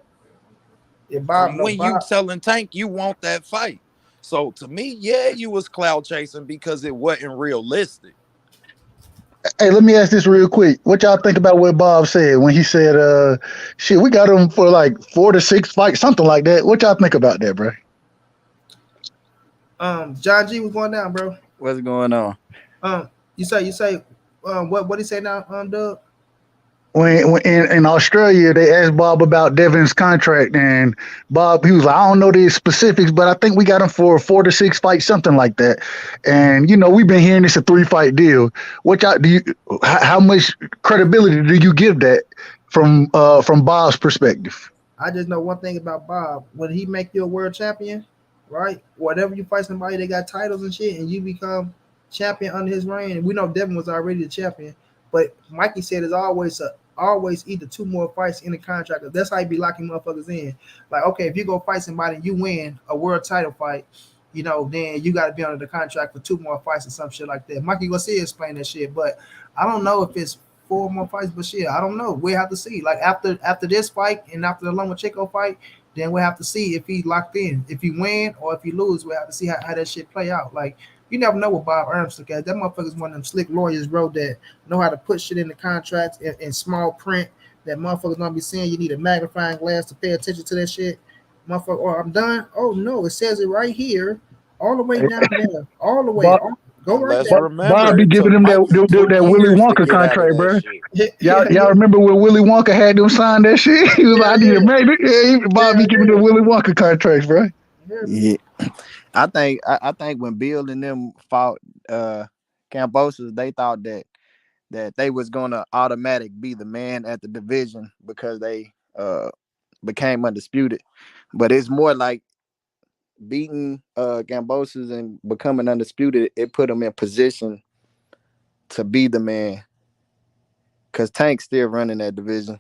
Yeah, Bob, when you telling Tank you want that fight. So to me, yeah, you was cloud chasing because it wasn't realistic. Hey, let me ask this real quick. What y'all think about what Bob said when he said, shit, we got him for like 4 to 6 fights, something like that. What y'all think about that, bro? John G was going down, bro. What's going on? You say what he say now, Doug? When in Australia, they asked Bob about Devin's contract, and Bob, he was like, I don't know the specifics, but I think we got him for 4 to 6 fights, something like that. And you know, we've been hearing it's a 3-fight deal. How much credibility do you give that from Bob's perspective? I just know one thing about Bob: when he make you a world champion, right? Whatever you fight somebody that got titles and shit, and you become champion under his reign. We know Devin was already the champion, but Mikey said it's always either 2 more fights in the contract. That's how he be locking motherfuckers in. Like, okay, if you go fight somebody and you win a world title fight, you know, then you got to be under the contract for 2 more fights or some shit like that. Mikey Garcia explain that shit, but I don't know if it's 4 more fights, but shit, I don't know. We'll have to see. Like, after this fight and after the Lomachenko fight, then we'll have to see if he locked in. If he win or if he lose, we'll have to see how that shit play out. Like, you never know what Bob Ernst look at. That motherfucker's one of them slick lawyers, bro, that know how to put shit in the contracts in small print that motherfuckers don't be seeing. You need a magnifying glass to pay attention to that shit. Motherfucker, oh, I'm done. Oh no, it says it right here, all the way down there, all the way. Bob, Go And right let's there. Bob remember, be it giving took them Mikey that 2 Willy years to Wonka get out of contract, that bro. shit. Yeah, Y'all yeah, remember when Willy Wonka had them sign that shit? He was like, I need yeah, to make it. Yeah, Bob be giving yeah, them Willy Wonka contracts, bro. yeah. Yeah, I think when Bill and them fought Cambosos, they thought that they was gonna automatic be the man at the division because they became undisputed. But it's more like beating Cambosos and becoming undisputed. It put them in position to be the man because Tank's still running that division.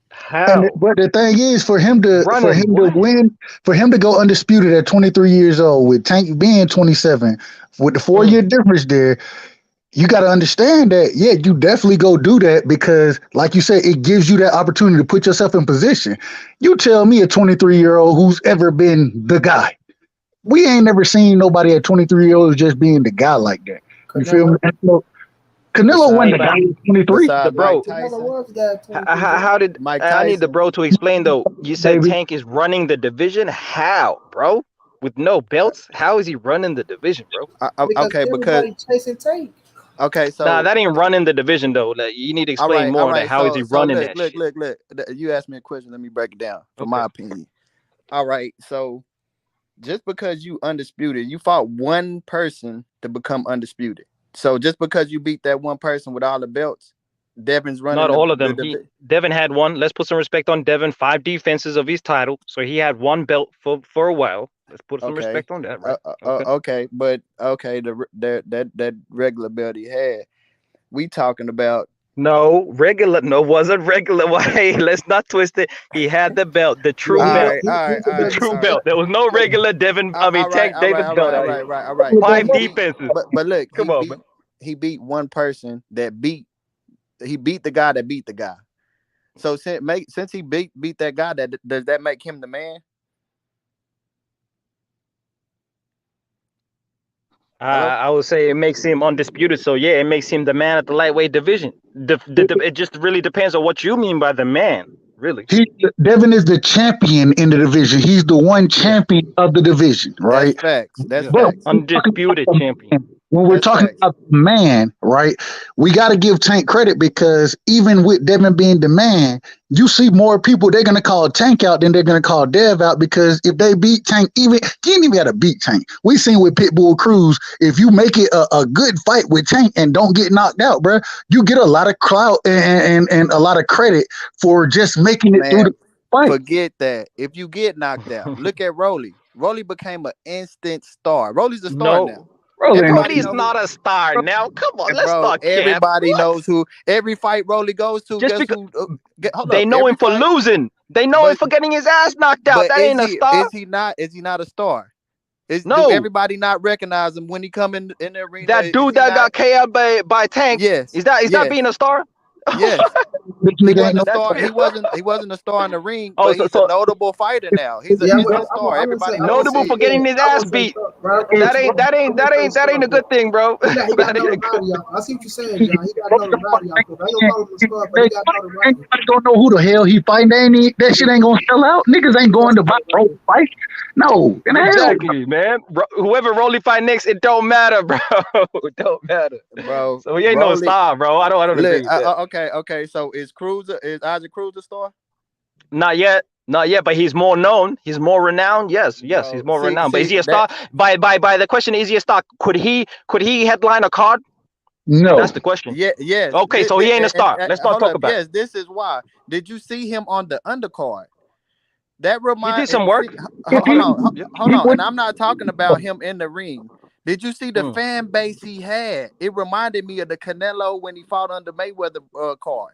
How? But the thing is, for him Running to what? win, for him to go undisputed at 23 years old, with Tank being 27, with the 4 year difference there, you got to understand that. Yeah, you definitely go do that because, like you said, it gives you that opportunity to put yourself in position. You tell me a 23-year-old who's ever been the guy. We ain't never seen nobody at 23 years old just being the guy like that. You feel me? Canelo, Canelo Hey, wasn't the but guy at 23, the Besides Mike bro, Canelo Tyson, was the guy at 23, how bro. did Mike I need the Tyson. bro to explain though? You said baby. Tank is running the division. How, bro? With no belts, how is he running the division, bro? Because Okay, because everybody chasing Tank. okay, Nah, so that ain't running the division though. Like, you need to all explain right, all more on that. right. How is he So running look, that look, shit? look, look. You asked me a question. Let me break it down from Okay. my opinion. All right, so just because you undisputed, you fought one person to become undisputed. So just because you beat that one person with all the belts, Devin's running Not all of them. the Devin had one. Let's put some respect on Devin. 5 defenses of his title, so he had one belt for a while. Let's put some okay, respect on that, right? Okay. okay, but okay, that regular belt he had. We talking about No, regular. No, wasn't regular. Why? Let's not twist it. He had the belt, the Yeah, true all he was belt, right, he, all he right, was all the the right, biggest. true all right. belt. There was no regular Devin. I mean, All right, Tank Davis belt out here. all right. 5 defenses. But look, Come on, man. he beat one person that beat the guy that beat the guy. So since he beat that guy, does that make him the man? Hello? I would say it makes him undisputed. So yeah, it makes him the man at the lightweight division. It just really depends on what you mean by the man, really. Devin is the champion in the division. He's the one Yeah, champion of the division, That's right? facts. That's yeah. But facts. Undisputed champion. when we're That's talking facts. about the man, right, we got to give Tank credit because even with Devin being the man, you see more people they're going to call Tank out than they're going to call Dev out because if they beat Tank, even he ain't even got to beat Tank. We seen with Pitbull Cruz, if you make it a good fight with Tank and don't get knocked out, bro, you get a lot of clout and a lot of credit for just making it through Man, the fight. forget that. If you get knocked out, look at Rolly. Rolly became an instant star. Rolly's a star now. No, Bro, ain't no Everybody Broly's know who. not a star now. Come on, let's Bro, not cap. everybody What? knows who. Every fight Rolly goes to, Just guess because who? Hold they up. know Every him for fight, losing, they know him but for getting his ass knocked out. That ain't a star. is he not a star? Do No, everybody not recognize him when he come in the arena? that Is dude he that not? got KO'd by Tank Yes, is that yes, being a star? yes. this He nigga ain't wasn't a no. That's star. He wasn't a star in the ring, oh, but so he's a notable fighter now. He's an Yeah, instant star. I won't say Everybody I won't knows who say notable he for is. getting his I ass won't say beat. stuff, bro. That ain't that I ain't won't that say ain't that stuff, ain't a bro. good thing, bro. He got That ain't a good. notoriety off. I see what you're saying, John. He got notoriety off. I ain't gonna call him a star, but he got notoriety. Anybody don't know who the hell he fighting. That shit ain't gonna sell out. Niggas ain't He got going to buy pro notoriety. fight. No, and hell, Exactly, man. Whoever Rolly fight next, it don't matter, bro. It don't matter. Bro, So he ain't no Rolly. star, bro. I don't agree Look, with that. okay. So is Isaac Cruz a star? Not yet. Not yet, but he's more known. He's more renowned. Yes, he's Bro, more renowned. But is see he a that. star? By the question, is he a star? Could he headline a card? no. That's the question. Yeah, yes. Okay, so he ain't a star. Let's not Hold talk up. about it. Yes, this is why. Did you see him on the undercard? That He did remind. some work. Hold on, Yeah. hold on. And I'm not talking about him in the ring. Did you see the Mm. fan base he had? It reminded me of the Canelo when he fought under Mayweather card.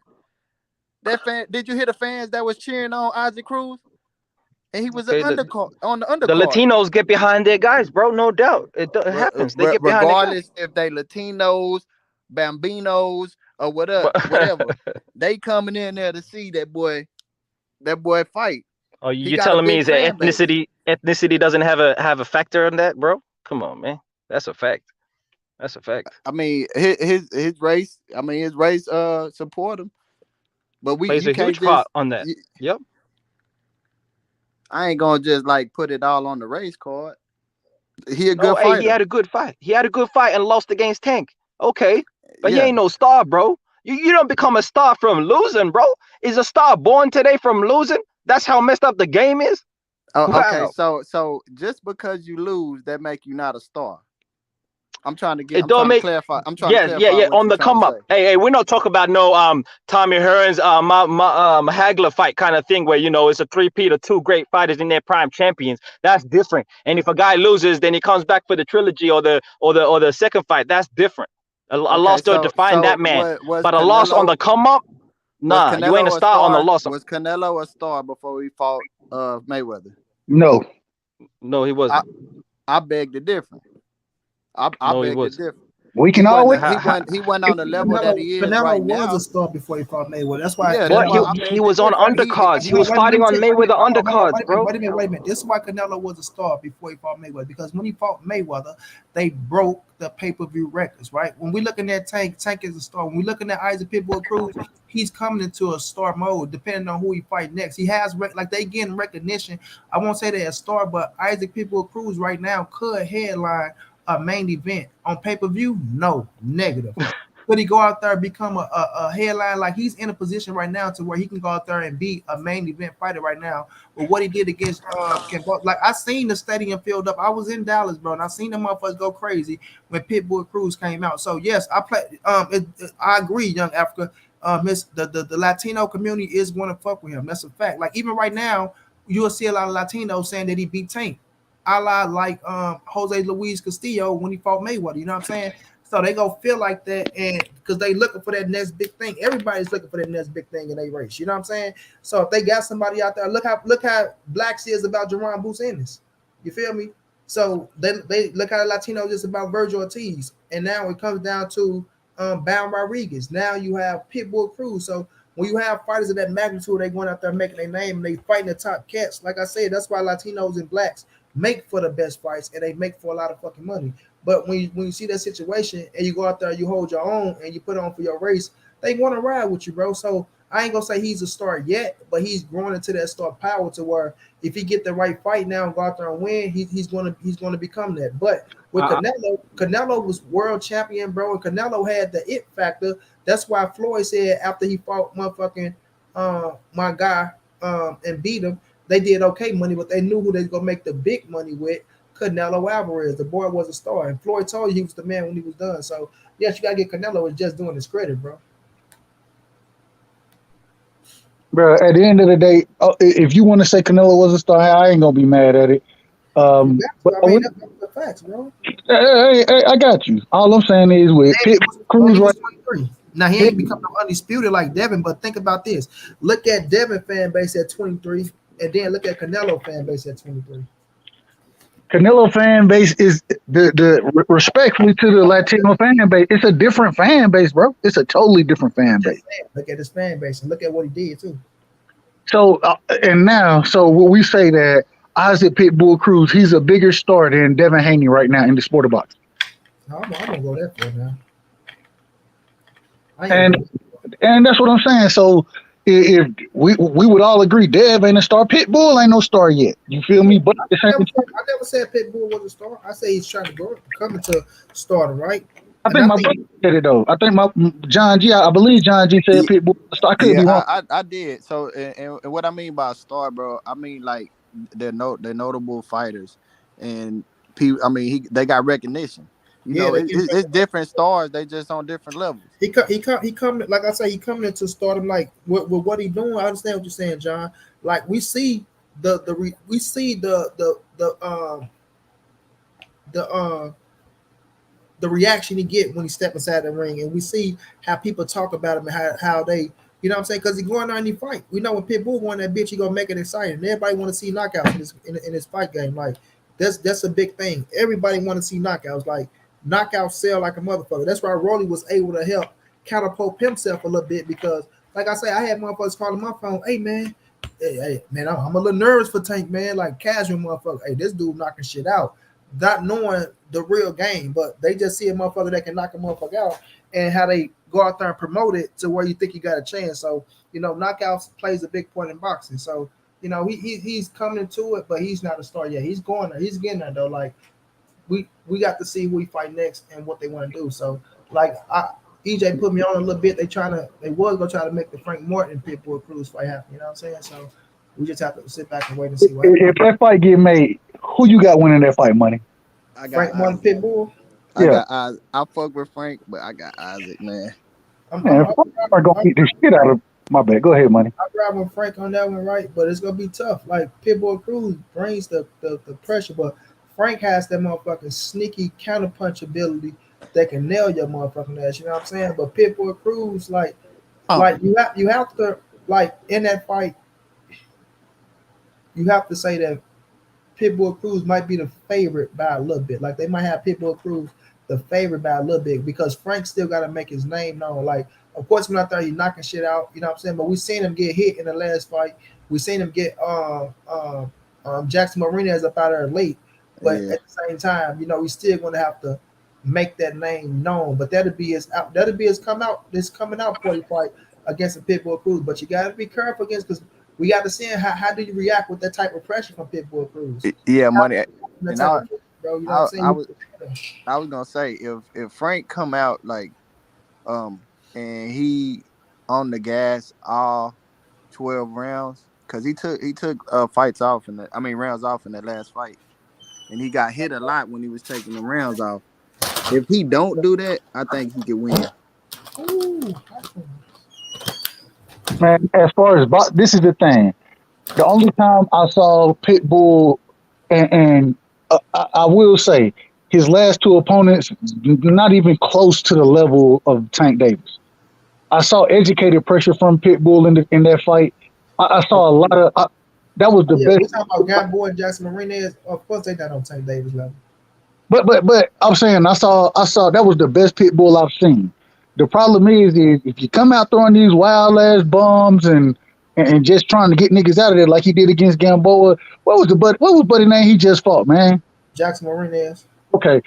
That fan. Did you hear the fans that was cheering on Isaac Cruz? And he was an Okay, undercard on the the undercard. Latinos get behind their guys, bro. No doubt. It happens. They get behind their guys. Regardless if they Latinos, Bambinos, or whatever, But they coming in there to see that boy fight. oh, He you got a telling me big is that fan base. ethnicity doesn't have a factor in that, bro? Come on, man. That's a fact. That's a fact. I mean, his race. I mean, his race support him. But plays you a can't huge part just. on that. Yep. I ain't gonna just like put it all on the race card. He a No, good hey, he fighter. had a good fight. He had a good fight and lost against Tank. Okay, but he Yeah. ain't no star, bro. You don't become a star from losing, bro. Is a star born today from losing? That's how messed up the game is. Oh, okay. Wow. So just because you lose, that make you not a star. I'm trying to It I'm don't trying to make. clarify. I'm trying to Yes, yeah, clarify yeah. what On you're the trying to come say. up. Hey, we're not talking about no Tommy Hearns Hagler fight kind of thing where it's a three-peat of two great fighters in their prime champions. That's different. And if a guy loses, then he comes back for the trilogy or the second fight. That's different. A Okay, loss don't so define that man. what was But a loss on the Canelo come up, nah, you ain't a a star on the star? loss. Was Canelo a star before he fought Mayweather? No. No, he I wasn't. I beg to differ. I No, he beg to wasn't. differ. We He can wasn't always. he wasn't on the level that he is Canelo right was a now. star before he fought Mayweather. That's why Yeah, that's But why he Canelo. I he beg to was on differ. undercards. He was Wait, let fighting me on tell you, Mayweather hold on, undercards, bro. wait a minute. This is why Canelo was a star before he fought Mayweather. Because when he fought Mayweather, they broke the pay-per-view records, right? When we looking at Tank is a star. When we looking at Isaac Pitbull Cruz, he's coming into a star mode, depending on who he fight next. He has like they getting recognition. I won't say they're a star, but Isaac Pitbull Cruz right now could headline a main event on pay-per-view. No, negative. Could he go out there and become a headline? Like he's in a position right now to where he can go out there and be a main event fighter right now. But what he did against like I seen the stadium filled up. I was in Dallas, bro, and I seen the motherfuckers go crazy when Pitbull Cruz came out. So yes, I play. I agree, Young Africa. The Latino community is going to fuck with him. That's a fact. Like even right now, you'll see a lot of Latinos saying that he beat Tank. A la like Jose Luis Castillo when he fought Mayweather. You know what I'm saying? So they gonna feel like that, and because they looking for that next big thing. Everybody's looking for that next big thing in a race. You know what I'm saying? So if they got somebody out there, look how Blacks is about Jerron Bruce Ennis. You feel me? So they look how Latinos is about Virgil Ortiz, and now it comes down to Bound Rodriguez. Now you have Pitbull Cruz. So when you have fighters of that magnitude, they going out there making their name and they fighting the top cats. Like I said, that's why Latinos and Blacks make for the best fights and they make for a lot of fucking money. But when you see that situation and you go out there, you hold your own and you put on for your race, they want to ride with you, bro. So I ain't gonna say he's a star yet, but he's growing into that star power to where if he get the right fight now and go out there and win, he's gonna become that. But with Canelo was world champion, bro, and Canelo had the it factor. That's why Floyd said after he fought motherfucking my guy and beat him, they did okay money, but they knew who they was gonna make the big money with. Canelo Alvarez, the boy was a star, and Floyd told you he was the man when he was done. So yes, you gotta get Canelo is just doing his credit, bro. Bro, at the end of the day, if you want to say Canelo was a star, I ain't gonna be mad at it. You got But to. I mean, that's the facts, bro. I got you. All I'm saying is with And Pit Cruz he was right. 23. Now he ain't become no undisputed like Devin, but think about this. Look at Devin fan base at 23, and then look at Canelo fan base at 23. Canelo fan base is respectfully to the Latino fan base. It's a different fan base, bro. It's a totally different fan base. Look at his fan base and look at what he did too. So so when we say that Isaac Pitbull Cruz, he's a bigger star than Devin Haney right now in the sport of boxing. I'm gonna go that far now. And that's what I'm saying. So if we would all agree, Dev ain't a star, Pitbull ain't no star yet. You feel me? But I never said Pitbull was a star. I say he's trying to go come into stardom, right? I think my brother said it though. I think my John G. I believe John G. said Pitbull was a star. I could be wrong. I did. So and what I mean by star, bro, I mean like they're notable fighters, and people. I mean they got recognition. You know, it's different stars. They just on different levels. He come like I say, he coming into stardom like with what he doing. I understand what you're saying, John. Like we see the reaction he get when he step inside the ring, and we see how people talk about him and how they, you know what I'm saying, because he going there and he fight. We know when Pitbull going that bitch, he gonna make it exciting. And everybody want to see knockouts in his fight game. Like that's a big thing. Everybody want to see knockouts. Like knockouts sell like a motherfucker. That's why Rolly was able to help catapult himself a little bit because, like I say, I had motherfuckers calling my phone. Hey man, man, I'm a little nervous for Tank, man. Like casual motherfucker. Hey, this dude knocking shit out, not knowing the real game, but they just see a motherfucker that can knock a motherfucker out, and how they go out there and promote it to where you think you got a chance. So, knockouts plays a big point in boxing. So, he's coming to it, but he's not a star yet. He's going there. He's getting there though. Like we got to see who we fight next and what they want to do. So, like EJ put me on a little bit. They was gonna try to make the Frank Morton Pitbull Cruz fight happen. You know what I'm saying? So we just have to sit back and wait and see what happens. If that fight get made, who you got winning that fight, Money? I got Frank Morton Pitbull. I got Isaac. I fuck with Frank, but I got Isaac, man. I'm gonna beat the shit out of my bad. Go ahead, Money. I'm riding with Frank on that one, right? But it's gonna be tough. Like Pitbull Cruz brings the pressure, but Frank has that motherfucking sneaky counterpunch ability that can nail your motherfucking ass. You know what I'm saying? But Pitbull Cruz, like you have to like in that fight, you have to say that Pitbull Cruz might be the favorite by a little bit. Like they might have Pitbull Cruz the favorite by a little bit because Frank still got to make his name known. Like, of course, when I thought he's knocking shit out, you know what I'm saying? But we seen him get hit in the last fight. We seen him get Jackson Martinez up out there late. But at the same time, he's still going to have to make that name known. But that'll be his coming out party fight against a Pitbull Cruz. But you got to be careful against because we got to see how do you react with that type of pressure from Pitbull Cruz. Yeah, Money. Bro, you know what I'm saying? I was gonna say if Frank come out like and he on the gas all 12 rounds because he took rounds off in that last fight, and he got hit a lot when he was taking the rounds off. If he don't do that, I think he can win. Man, as far as this is the thing. The only time I saw Pitbull and I will say his last two opponents not even close to the level of Tank Davis. I saw educated pressure from Pitbull in that fight. I saw a lot of that was the best. We talking about Gamboa and Jackson Martinez. Of course, they not on Tank Davis level. But I'm saying I saw that was the best Pitbull I've seen. The problem is if you come out throwing these wild ass bombs and just trying to get niggas out of there like he did against Gamboa. What was buddy name he just fought, man? Jackson Martinez. Okay.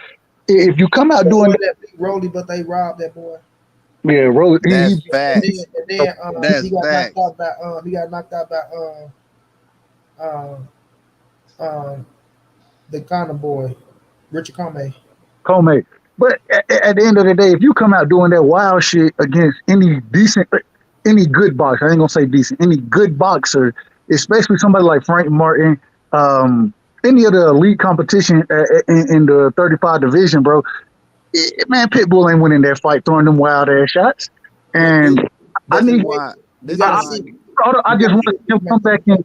If you come out doing that big Rolly, but they robbed that boy. Yeah, Rolly. That's facts. And then That's he got facts. knocked out by the Ghana boy, Richard Comey. But at the end of the day, if you come out doing that wild shit against any good boxer, I ain't gonna say decent, any good boxer, especially somebody like Frank Martin, any of the elite competition in the 35 division, bro, man, Pitbull ain't winning that fight throwing them wild ass shots. And I just want to see him come back in.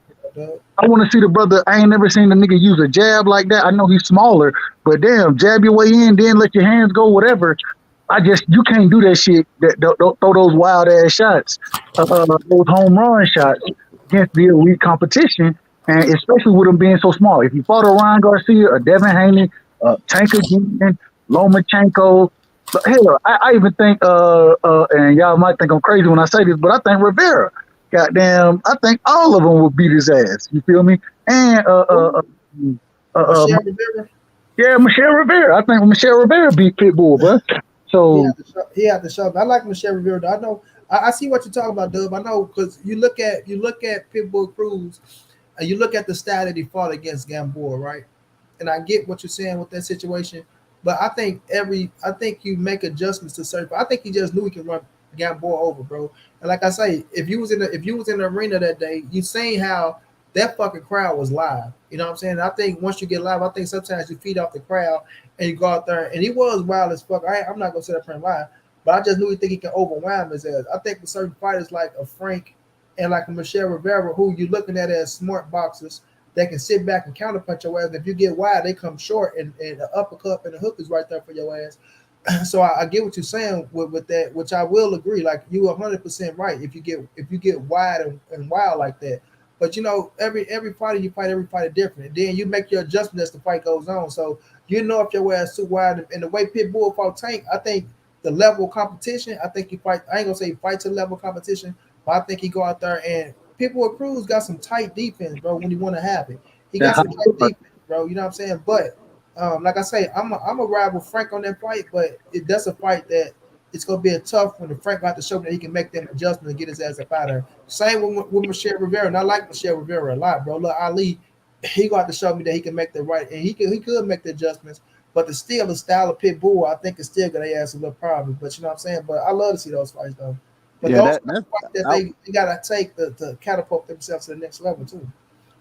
I want to see the brother. I ain't never seen the nigga use a jab like that. I know he's smaller, but damn, jab your way in, then let your hands go, whatever. You can't do that shit. Don't throw those wild ass shots, those home run shots against the elite competition, and especially with them being so small. If you fought a Ryan Garcia, a Devin Haney, Tank again, Lomachenko, but hell, I even think, and y'all might think I'm crazy when I say this, but I think Rivera. Goddamn, I think all of them will beat his ass. You feel me? And Rivera? Yeah, Michelle Rivera. I think Michelle Rivera beat Pitbull, bro. So he had to show. I like Michelle Rivera. I know. I see what you're talking about, Dub. I know because you look at Pitbull Cruz, and you look at the style that he fought against Gamboa, right? And I get what you're saying with that situation, but I think you make adjustments to certain. I think he just knew he could run Gamboa over, bro. And like I say, if you was in the arena that day, you seen how that fucking crowd was live. You know what I'm saying? I think once you get live, I think sometimes you feed off the crowd and you go out there. And he was wild as fuck. I'm not gonna sit up and lie, but I just knew he think he can overwhelm his ass. I think with certain fighters like a Frank and like a Michelle Rivera, who you're looking at as smart boxers that can sit back and counterpunch your ass. And if you get wide, they come short, and the uppercut and the hook is right there for your ass. So I get what you're saying with that, which I will agree. Like you 100% right. If you get wide and wild like that, but every fighter you fight, every fighter different. And then you make your adjustment as the fight goes on. So if your ass too wide. And the way Pitbull fought Tank, I think the level of competition. I think you fight. I ain't gonna say fight to level of competition, but I think he go out there and Pitbull Cruz got some tight defense, bro. When you want to have it, he got some tight defense, bro. You know what I'm saying? But like I say, I'm a rival Frank on that fight, but that's a fight that it's gonna be a tough one. And Frank got to show me that he can make them adjustments and get his ass up out of there. Same with Michelle Rivera, and I like Michelle Rivera a lot, bro. Look, Ali, he got to show me that he can make the right, and he could make the adjustments. But the style of Pitbull, I think, is still gonna ask a little problems. But you know what I'm saying. But I love to see those fights though. But Yeah, those that's fights that I, they gotta take to catapult themselves to the next level too.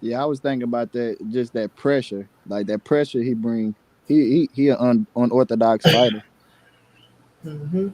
yeah. I was thinking about that, just that pressure, like that pressure he bring. He an unorthodox fighter. hmm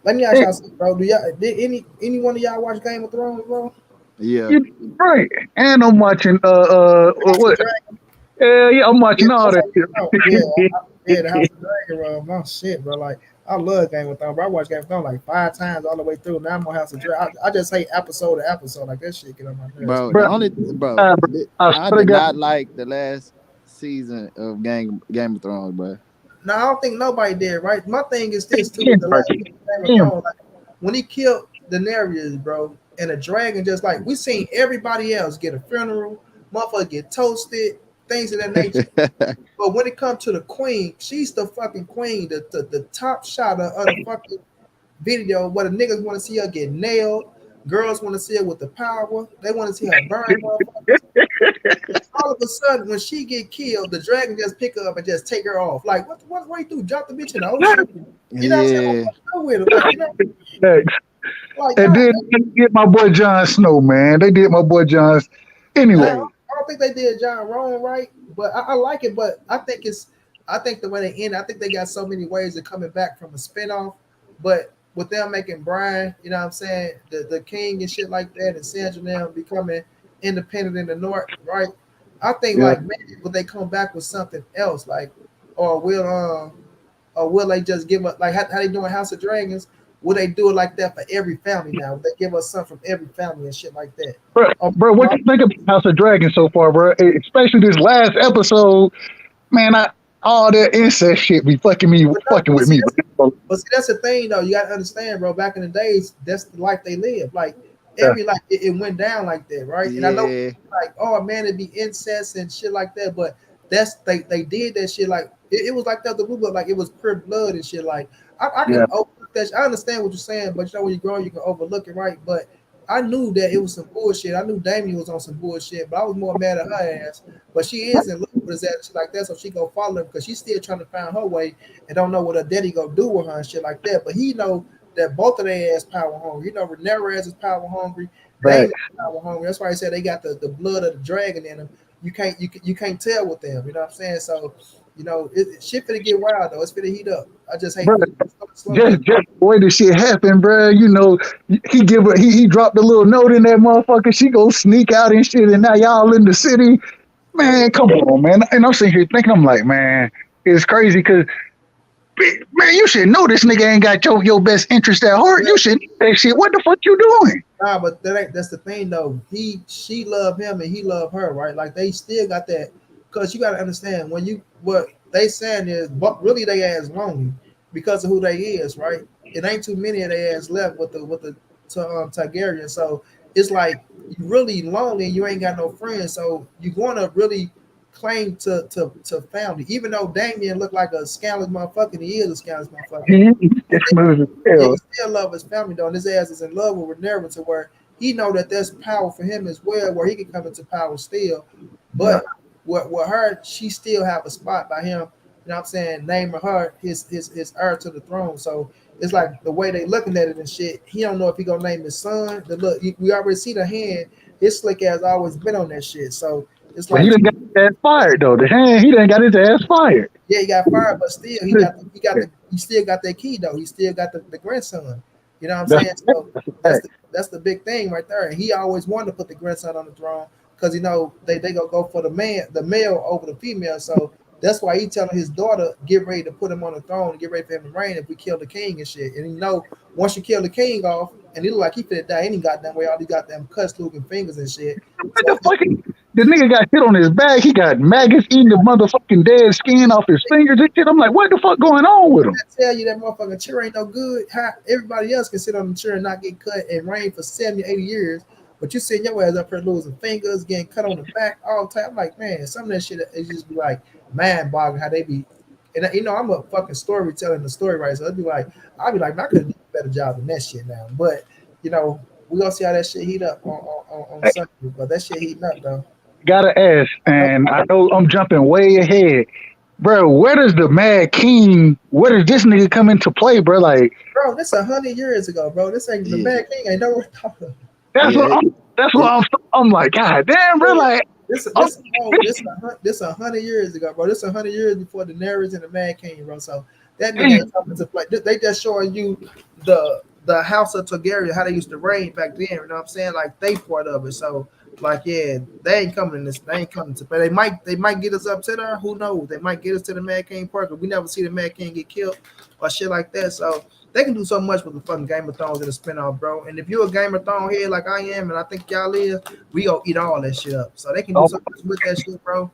Let me ask y'all something, bro. Did any one of y'all watch Game of Thrones, bro? Yeah, Right. And I'm watching House of what Dragon. yeah, I'm Yeah, watching all that's that how you know. shit. Yeah, the House of Dragon, bro. My shit, bro. Like I love Game of Thrones, bro. I watched Game of Thrones like 5 times all the way through. Now I'm on House of Dragon. I just hate episode to episode. Like that shit get on my nerves. bro. The Bro, only bro, uh, I I swear to did God, not like the last season of Game of Thrones, bro. No, I don't think nobody did, right? My thing is this too with the last Game of damn. Thrones. Like when he killed Daenerys, bro, and the dragon, just like we seen everybody else get a funeral, motherfucker get toasted, things of that nature. But when it comes to the queen, she's the fucking queen, the top shot of the fucking video. What the niggas want to see her get nailed. Girls want to see her with the power. They want to see her burn motherfuckers. All of a sudden, when she get killed, the dragon just pick her up and just take her off. Like, what you do? Drop the bitch in the ocean? You know what I'm saying? Yeah, Like, what with her? Like, you know, Thanks. like, And God, then they did my boy Jon Snow, man. They did my boy Jon. Anyway, hey, I don't think they did John wrong, right? But I like it. But I think the way they end, I think they got so many ways of coming back from a spinoff. But with them making Brian, you know what I'm saying, the king and shit like that, and Sandra now becoming independent in the north, right? I think yeah. like maybe would they come back with something else, like, or will they just give us like how they doing House of Dragons? Will they do it like that for every family now? Would they give us something from every family and shit like that? Bro, what you think about House of Dragons so far, bro? Especially this last episode, man. All that incest shit be But no, fucking with me, bro. but see, that's the thing though. You gotta understand, bro. Back in the days, that's the life they lived. Like Yeah, every like it went down like that, right? And I know yeah, like, oh man, it'd be incest and shit like that, but that's they did that shit like it was like that the movie, like it was pure blood and shit. Like I yeah, can overlook that. I understand what you're saying, but you know when you grow, you can overlook it, right? But I knew that it was some bullshit. I knew Damien was on some bullshit, but I was more mad at her ass. But she is in love with his ass and shit like that, so she go follow him because she's still trying to find her way and don't know what her daddy gonna do with her and shit like that. But he know that both of their ass power hungry. You know, Ramirez is power hungry. Damien right. is power hungry. That's why I said they got the blood of the dragon in them. You can't tell with them. You know what I'm saying? So you know, shit finna get wild though. It's finna heat up. I just hate Bro, for it to slow just down. the way this shit happened, bro. You know, he dropped a little note in that motherfucker. She go sneak out and shit, and now y'all in the city. Man, come on, man. And I'm sitting here thinking, I'm like, man, it's crazy because man, you should know this nigga ain't got your best interest at heart. You should know that shit. What the fuck you doing? Nah, but that's the thing though. She love him and he love her, right? Like they still got that because you gotta understand when you what they saying is but really they ass lonely because of who they is, right? It ain't too many of their ass left with the Targaryen. So it's like you really lonely and you ain't got no friends. So you gonna really claim to family, even though Damien looked like a scandalous motherfucker, and he is a scandalous motherfucker. It's smooth as Yeah, hell. he still love his family though, and his ass is in love with Rhaenyra to where he know that there's power for him as well, where he can come into power still. Yeah. But with her, she still have a spot by him. You know what I'm saying? Naming her his heir to the throne. So it's like the way they looking at it and shit. He don't know if he gonna name his son. The look, we already see the hand. His slick ass always been on that shit. So it's But he like done got his ass fired though. The hand, he done got his ass fired. yeah, he got fired, but still he still got that key though. He still got the grandson. You know what I'm That's saying? So that's a fact. that's the big thing right there. And he always wanted to put the grandson on the throne because you know they gonna go for the male over the female. So that's why he telling his daughter get ready to put him on the throne and get ready for him to reign if we kill the king and shit. And you know once you kill the king off and he look like he finna die any goddamn way, all these goddamn cuts looking fingers and shit. What So the fuck? The nigga got hit on his back. He got maggots eating the motherfucking dead skin off his fingers and shit. I'm like, what the fuck going on with him? I tell you that motherfucking chair ain't no good. How everybody else can sit on the chair and not get cut and reign for 70, 80 years, but you sitting your ass up here losing fingers, getting cut on the back all the time. I'm like, man, some of that shit is just be like mind boggling how they be And I'm a fucking storyteller and the story writer. So I'd be like, man, I could have done a better job than that shit now. But we gonna see how that shit heat up on Sunday. But that shit heating up though. Gotta ask, I know, and I know I'm jumping way ahead, bro. Where does the Mad King? Where does this nigga come into play, bro? Like bro. This 100 years ago, bro. This ain't the Yeah, Mad King. Ain't nowhere thought of. that's yeah, what that's what it, I'm like. God damn, bro. Yeah. Like This I'm, this oh this 100 years ago, bro. This 100 years before the Daenerys and the Mad King, bro. So that nigga ain't coming to play. They just showing you the House of Targaryen how they used to reign back then. You know what I'm saying? Like they part of it. So like yeah, they ain't coming in this. They ain't coming to play. They might get us up to there. Who knows? They might get us to the Mad King part. We never see the Mad King get killed or shit like that. So they can do so much with the fucking Game of Thrones and the spinoff, bro. And if you're a Game of Thrones head like I am, and I think y'all is, we gonna eat all that shit up. So they can do so much with that shit, bro.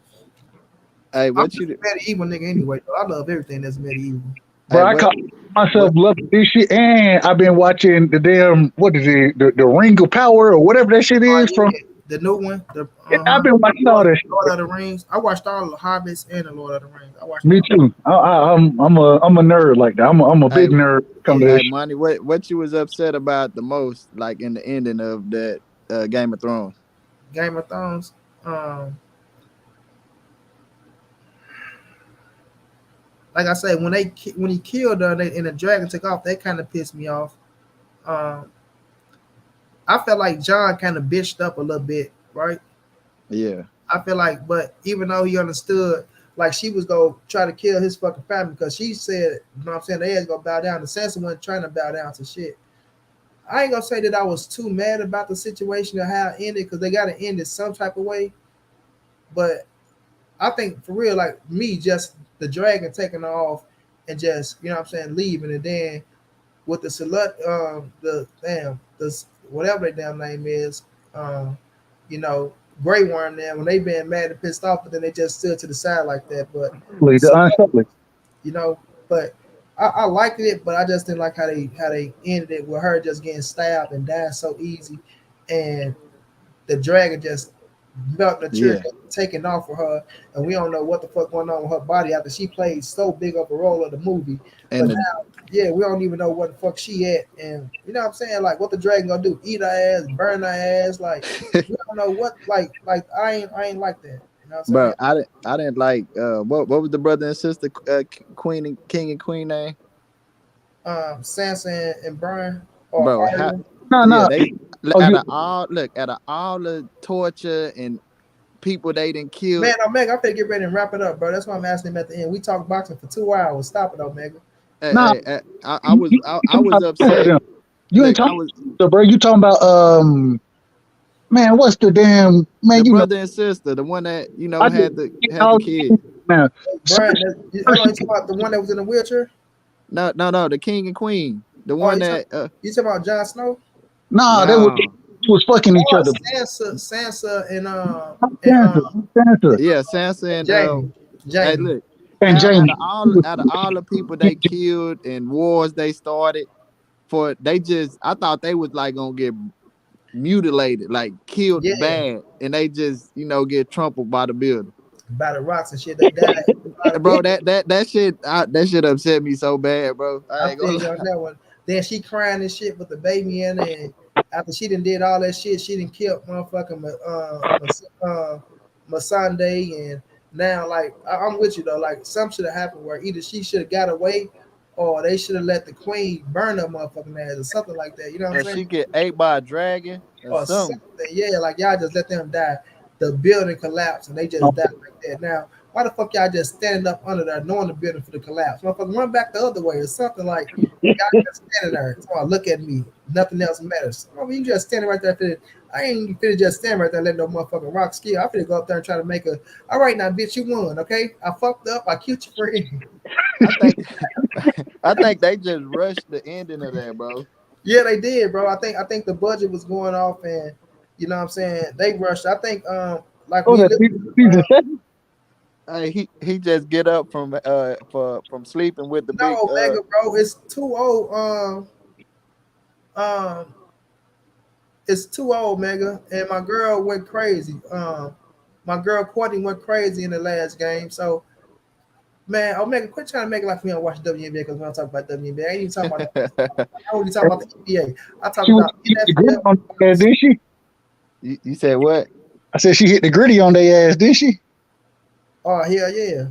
hey, I'm what just you, a medieval nigga anyway. Though. I love everything that's medieval. bro. hey, I call myself what, loving this shit, and I've been watching the damn what is it, the Ring of Power or whatever that shit Oh is from. yeah, the new one, I've been watching all that shit. Lord of the Rings. I watched all the Hobbits and the Lord of the Rings. I watched Me all. too. I'm a nerd like that. I'm a hey, big nerd. Come to Yeah, this hey, shit. Monty, what you was upset about the most, like in the ending of that Game of Thrones? Game of Thrones. Um, like I said, when he killed her and the dragon took off, that kind of pissed me off. Um, I felt like John kind of bitched up a little bit, right? Yeah, I feel like, but even though he understood, like she was gonna try to kill his fucking family because she said, you know what I'm saying, they ain't gonna bow down. The Sansa wasn't trying to bow down to shit. I ain't gonna say that I was too mad about the situation or how it ended because they gotta end it some type of way. But I think for real, like me, just the dragon taking off and just, you know what I'm saying, leaving and then with the select the whatever their damn name is, um, you know, Grey Worm there when they been mad and pissed off, but then they just stood to the side like that. But The Unsullied. you know, but I liked it, but I just didn't like how they ended it with her just getting stabbed and dying so easy, and the dragon just melting the tree yeah, taking off for her, and we don't know what the fuck going on with her body after she played so big of a role of the movie. But and the now, yeah, we don't even know what the fuck she at, and you know what I'm saying? Like, what the dragon gonna do? Eat her ass, burn her ass? Like, we don't know what. Like I ain't like that. You know what I'm saying? bro, I didn't like what was the brother and sister Queen and King and Queen name, Sansa and Brian or bro? How, Arya. No, yeah, no. they Oh, out you of all the torture and people they didn't kill. Man, Omega, I'm finna get ready and wrap it up, bro. That's why I'm asking him at the end. We talk boxing for 2 hours. Stop it, Omega. nah. I was I was upset. You ain't Look, I talking, was bro. You talking about man? What's the damn man? the You know, brother and sister, the one that I just had the all kid. man. Brian, hold on, you talking about the one that was in the wheelchair? No, the king and queen, the Oh, one that you talking about Jon Snow? Nah, no, they was fucking each Oh, other. Sansa and Sansa, Sansa, yeah, Sansa and Jamie. hey, Jamie. look, and out Jamie. of all the people they killed and wars they started for, they just, I thought they was like gonna get mutilated, like killed Yeah, bad, and they just get trampled by the building. by the rocks and shit. They died. A lot of Bro, people. that shit upset me so bad, bro. I I ain't feel gonna you on lie. that one. Then she crying and shit with the baby in it. And after she done did all that shit, she done killed motherfucking Masande. And now, like, I'm with you though. Like, something should have happened where either she should have got away or they should have let the queen burn her motherfucking ass or something like that. You know what I'm And saying? she get ate by a dragon or Or something. something. Yeah, like y'all just let them die. The building collapsed and they just died like that. Now, why the fuck y'all just standing up under there knowing the building for the collapse? Motherfucker, run back the other way or something like y'all just standing there. So look at me. Nothing else matters. I mean, you just standing right there. I ain't even finna just stand right there and let no motherfucking rock skill. I finna go up there and try to make a. All right, now, bitch, you won. Okay, I fucked up. I killed your friend. I think I think they just rushed the ending of that, bro. Yeah, they did, bro. I think the budget was going off, and you know what I'm saying they rushed. I think like Oh, when you that look season 7. Hey, he just get up from sleeping with the big no Mega, bro, it's too old. Um, it's too old, Mega, and my girl went crazy. My girl Courtney went crazy in the last game, so Man, Omega, quit trying to make it like we don't watch WNBA because we don't talk about WNBA. I ain't even talking about that. I only talk about the NBA. I talk She about hit the gritty on their ass, did she? You said what? I said she hit the gritty on their ass, did she? Oh, hell yeah.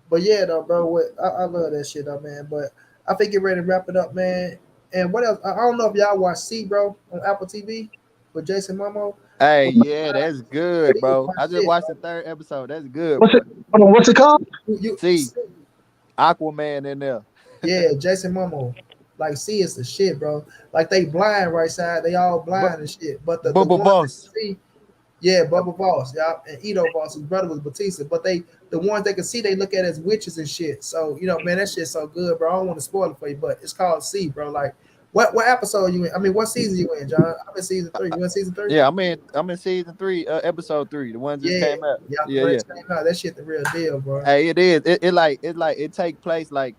But yeah, though, bro. I love that shit, though, man. But I think get ready to wrap it up, man. And what else? I don't know if y'all watch C, bro, on Apple TV with Jason Momoa. Hey, yeah, that's good, bro. I just watched bro. the 3rd episode. That's good, What's bro. it? Hold on, what's it called? See, Aquaman in there. Yeah, Jason Momoa. Like, C is the shit, bro. Like, they blind right side. They all blind and shit. But the Bubba ones Boss. that see, yeah, Bubba Boss, yeah, and Ito Boss, his brother was Batista. But the ones they can see, they look at as witches and shit. So, man, that shit's so good, bro. I don't want to spoil it for you, but it's called C, bro. Like, what episode you in? I mean, what season you in, John? I'm in season 3. You in season 3? Yeah, I'm in season 3, episode 3. The one just came out. Yeah. Came out. That shit the real deal, bro. Hey, it is. It take place like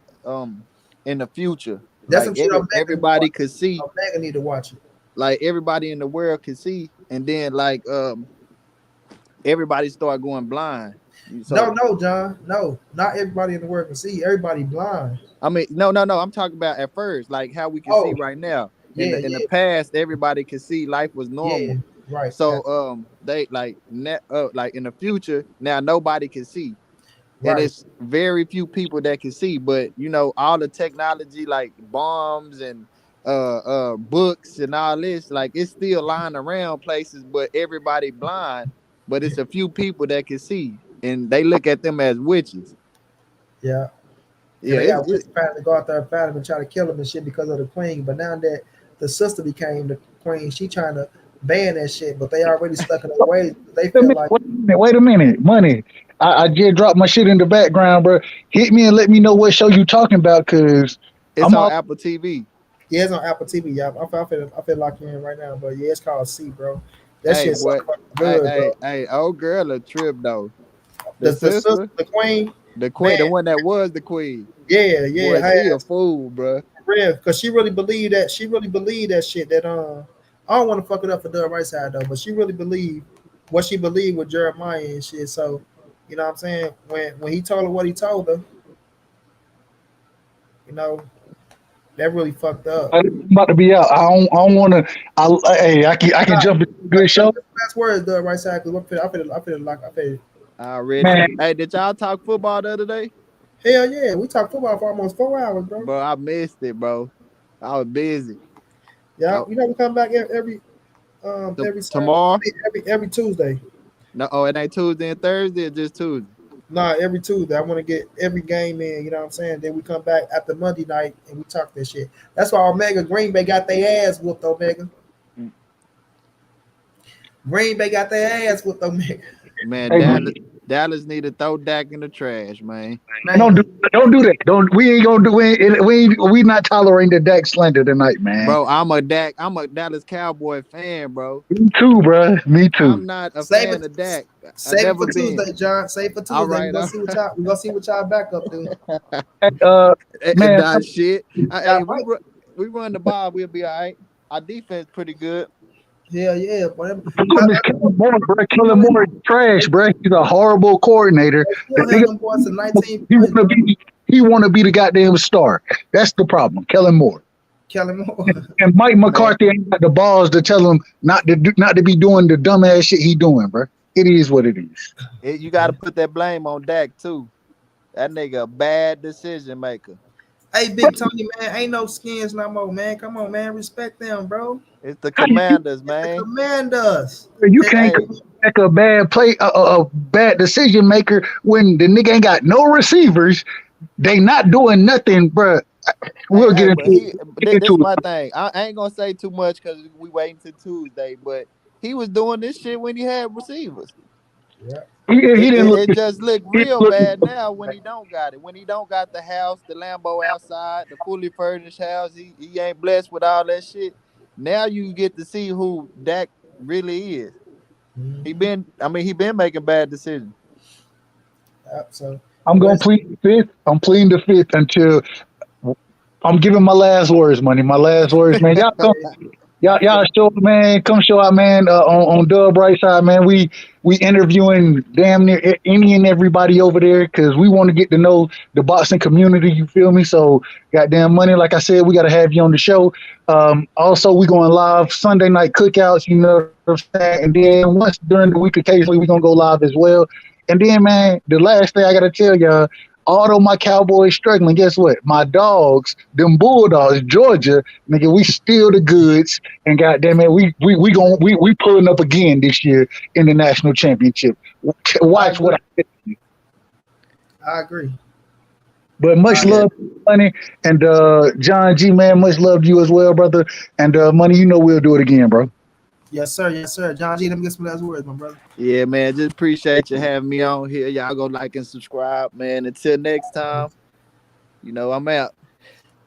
in the future. That's like some shit everybody could see. Omega need to watch it. Like everybody in the world could see, and then like everybody start going blind. So, no, John. No, not everybody in the world can see. Everybody blind. I mean, no. I'm talking about at first, like how we can see right now. In the past, everybody could see life was normal. Yeah, right. So they like like in the future now nobody can see. Right. And it's very few people that can see, but all the technology like bombs and books and all this, like it's still lying around places, but everybody blind. But it's a few people that can see, and they look at them as witches. Yeah. Yeah. They got witches trying to go out there and find them and try to kill them and shit because of the queen. But now that the sister became the queen, she trying to ban that shit, but they already stuck in their ways. They feel like wait a minute, money. I just dropped my shit in the background, bro. Hit me and let me know what show you talking about, cause it's on Apple TV. Yeah, it's on Apple TV, y'all. I feel locked in right now, but yeah, it's called C, bro. That shit's so good, bro. Hey, old girl a trip though. The sister, the queen, the one that was the queen. Yeah. Boy, she a fool, bro. Real, because she really believed that. She really believed that shit. That I don't want to fuck it up for the right side though, but she really believed what she believed with Jeremiah and shit. So, you know what I'm saying? When he told her what he told her, that really fucked up. I'm about to be out. I don't want to. I can jump into a good show. That's where the right side. Cause I feel like already. Man. Hey, did y'all talk football the other day? Hell yeah, we talked football for almost 4 hours, bro. Bro, I missed it, bro. I was busy. Yeah, we come back every tomorrow. Every Tuesday. No, it ain't Tuesday and Thursday. It's just Tuesday. Nah, every Tuesday. I want to get every game in. You know what I'm saying? Then we come back after Monday night and we talk that shit. That's why Omega Green Bay got their ass whooped, Omega. Green Bay got their ass whooped, Omega. Man, Dallas need to throw Dak in the trash, man. Don't do that. We ain't gonna do it. We not tolerating the Dak slander tonight, man. Bro, I'm a Dallas Cowboy fan, bro. Me too, bro. Me too. I'm not a fan of Dak. Save it for Tuesday, John. Save for Tuesday. All right, we're gonna see what y'all back up do. Man, shit. We run the ball, we'll be all right. Our defense pretty good. Yeah, but Kellen Moore is trash, bro. He's a horrible coordinator. He want to be the goddamn star. That's the problem. Kellen Moore. And Mike McCarthy ain't got the balls to tell him not to be doing the dumbass shit he doing, bro. It is what it is. You got to put that blame on Dak too. That nigga a bad decision maker. Hey, Big Tony, man, ain't no skins no more, man. Come on, man, respect them, bro. It's the Commanders, man. The Commanders. You can't make a bad play, a bad decision maker when the nigga ain't got no receivers. They not doing nothing, bro. We'll get into it. This is my thing. I ain't gonna say too much because we waiting till Tuesday, but he was doing this shit when he had receivers. Yeah. It just look real bad now when he don't got it. When he don't got the house, the Lambo outside, the fully furnished house, he ain't blessed with all that shit. Now you get to see who Dak really is. He been making bad decisions. So I'm gonna plead the fifth. I'm pleading the fifth until I'm giving my last words, money. My last words, man. Y'all show up, man. Come show out, man. On Dub Right Side, man. We interviewing damn near any and everybody over there because we want to get to know the boxing community. You feel me? So, goddamn money. Like I said, we got to have you on the show. Also, we going live Sunday night cookouts. You know what I'm saying? And then once during the week, occasionally we gonna go live as well. And then, man, the last thing I gotta tell y'all. Although my Cowboys struggling, guess what? My dogs, them Bulldogs, Georgia, nigga, we still the goods. And goddamn it, we pulling up again this year in the national championship. Watch what I say. I agree. But much love, Money, and John G, man, much love to you as well, brother. And Money, you know we'll do it again, bro. Yes, sir. Yes, sir. John G, let me get some last words, my brother. Yeah, man. Just appreciate you having me on here. Y'all go like and subscribe, man. Until next time, you know I'm out.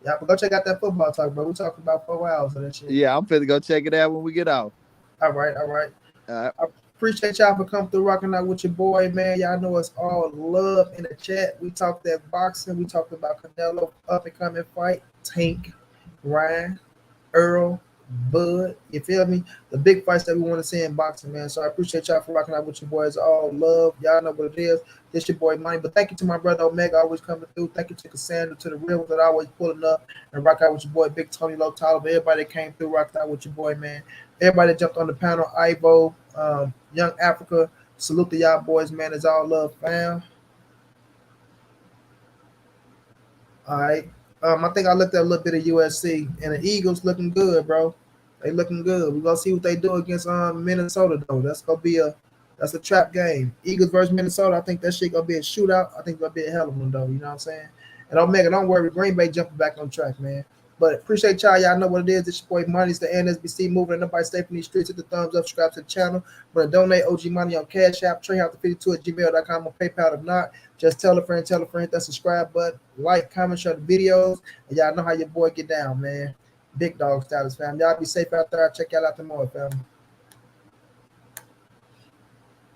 Yeah, but go check out that football talk, bro. We talking about 4 hours of that shit. Yeah, I'm finna go check it out when we get off. All right. I appreciate y'all for coming through, rocking out with your boy, man. Y'all know it's all love in the chat. We talked that boxing. We talked about Canelo, up and coming fight, Tank, Ryan, Errol, Bud. You feel me? The big fights that we want to see in boxing, man. So I appreciate y'all for rocking out with your boys. All love. Y'all know what it is. This your boy Money. But thank you to my brother Omega, always coming through. Thank you to Cassandra, to the Rivers that always pulling up and rock out with your boy Big Tony Low Tyler. Everybody that came through, rocked out with your boy, man. Everybody that jumped on the panel, Ivo, Young Africa. Salute to y'all boys, man. It's all love, fam. All right. I think I looked at a little bit of USC, and the Eagles looking good, bro. They looking good. We're gonna see what they do against Minnesota, though. That's a trap game. Eagles versus Minnesota. I think that shit gonna be a shootout. I think it's gonna be a hell of one, though. You know what I'm saying? And Omega, don't worry, Green Bay jumping back on track, man. But appreciate y'all. Y'all know what it is. It's your boy Money's the NSBC moving. Nobody stay from these streets. Hit the thumbs up, subscribe to the channel. But donate OG Money on Cash App, TreyHouse52@gmail.com on PayPal. If not, just tell a friend, hit that subscribe button, like, comment, share the videos. And y'all know how your boy get down, man. Big dog status, fam. Y'all be safe out there. Check y'all out tomorrow, fam.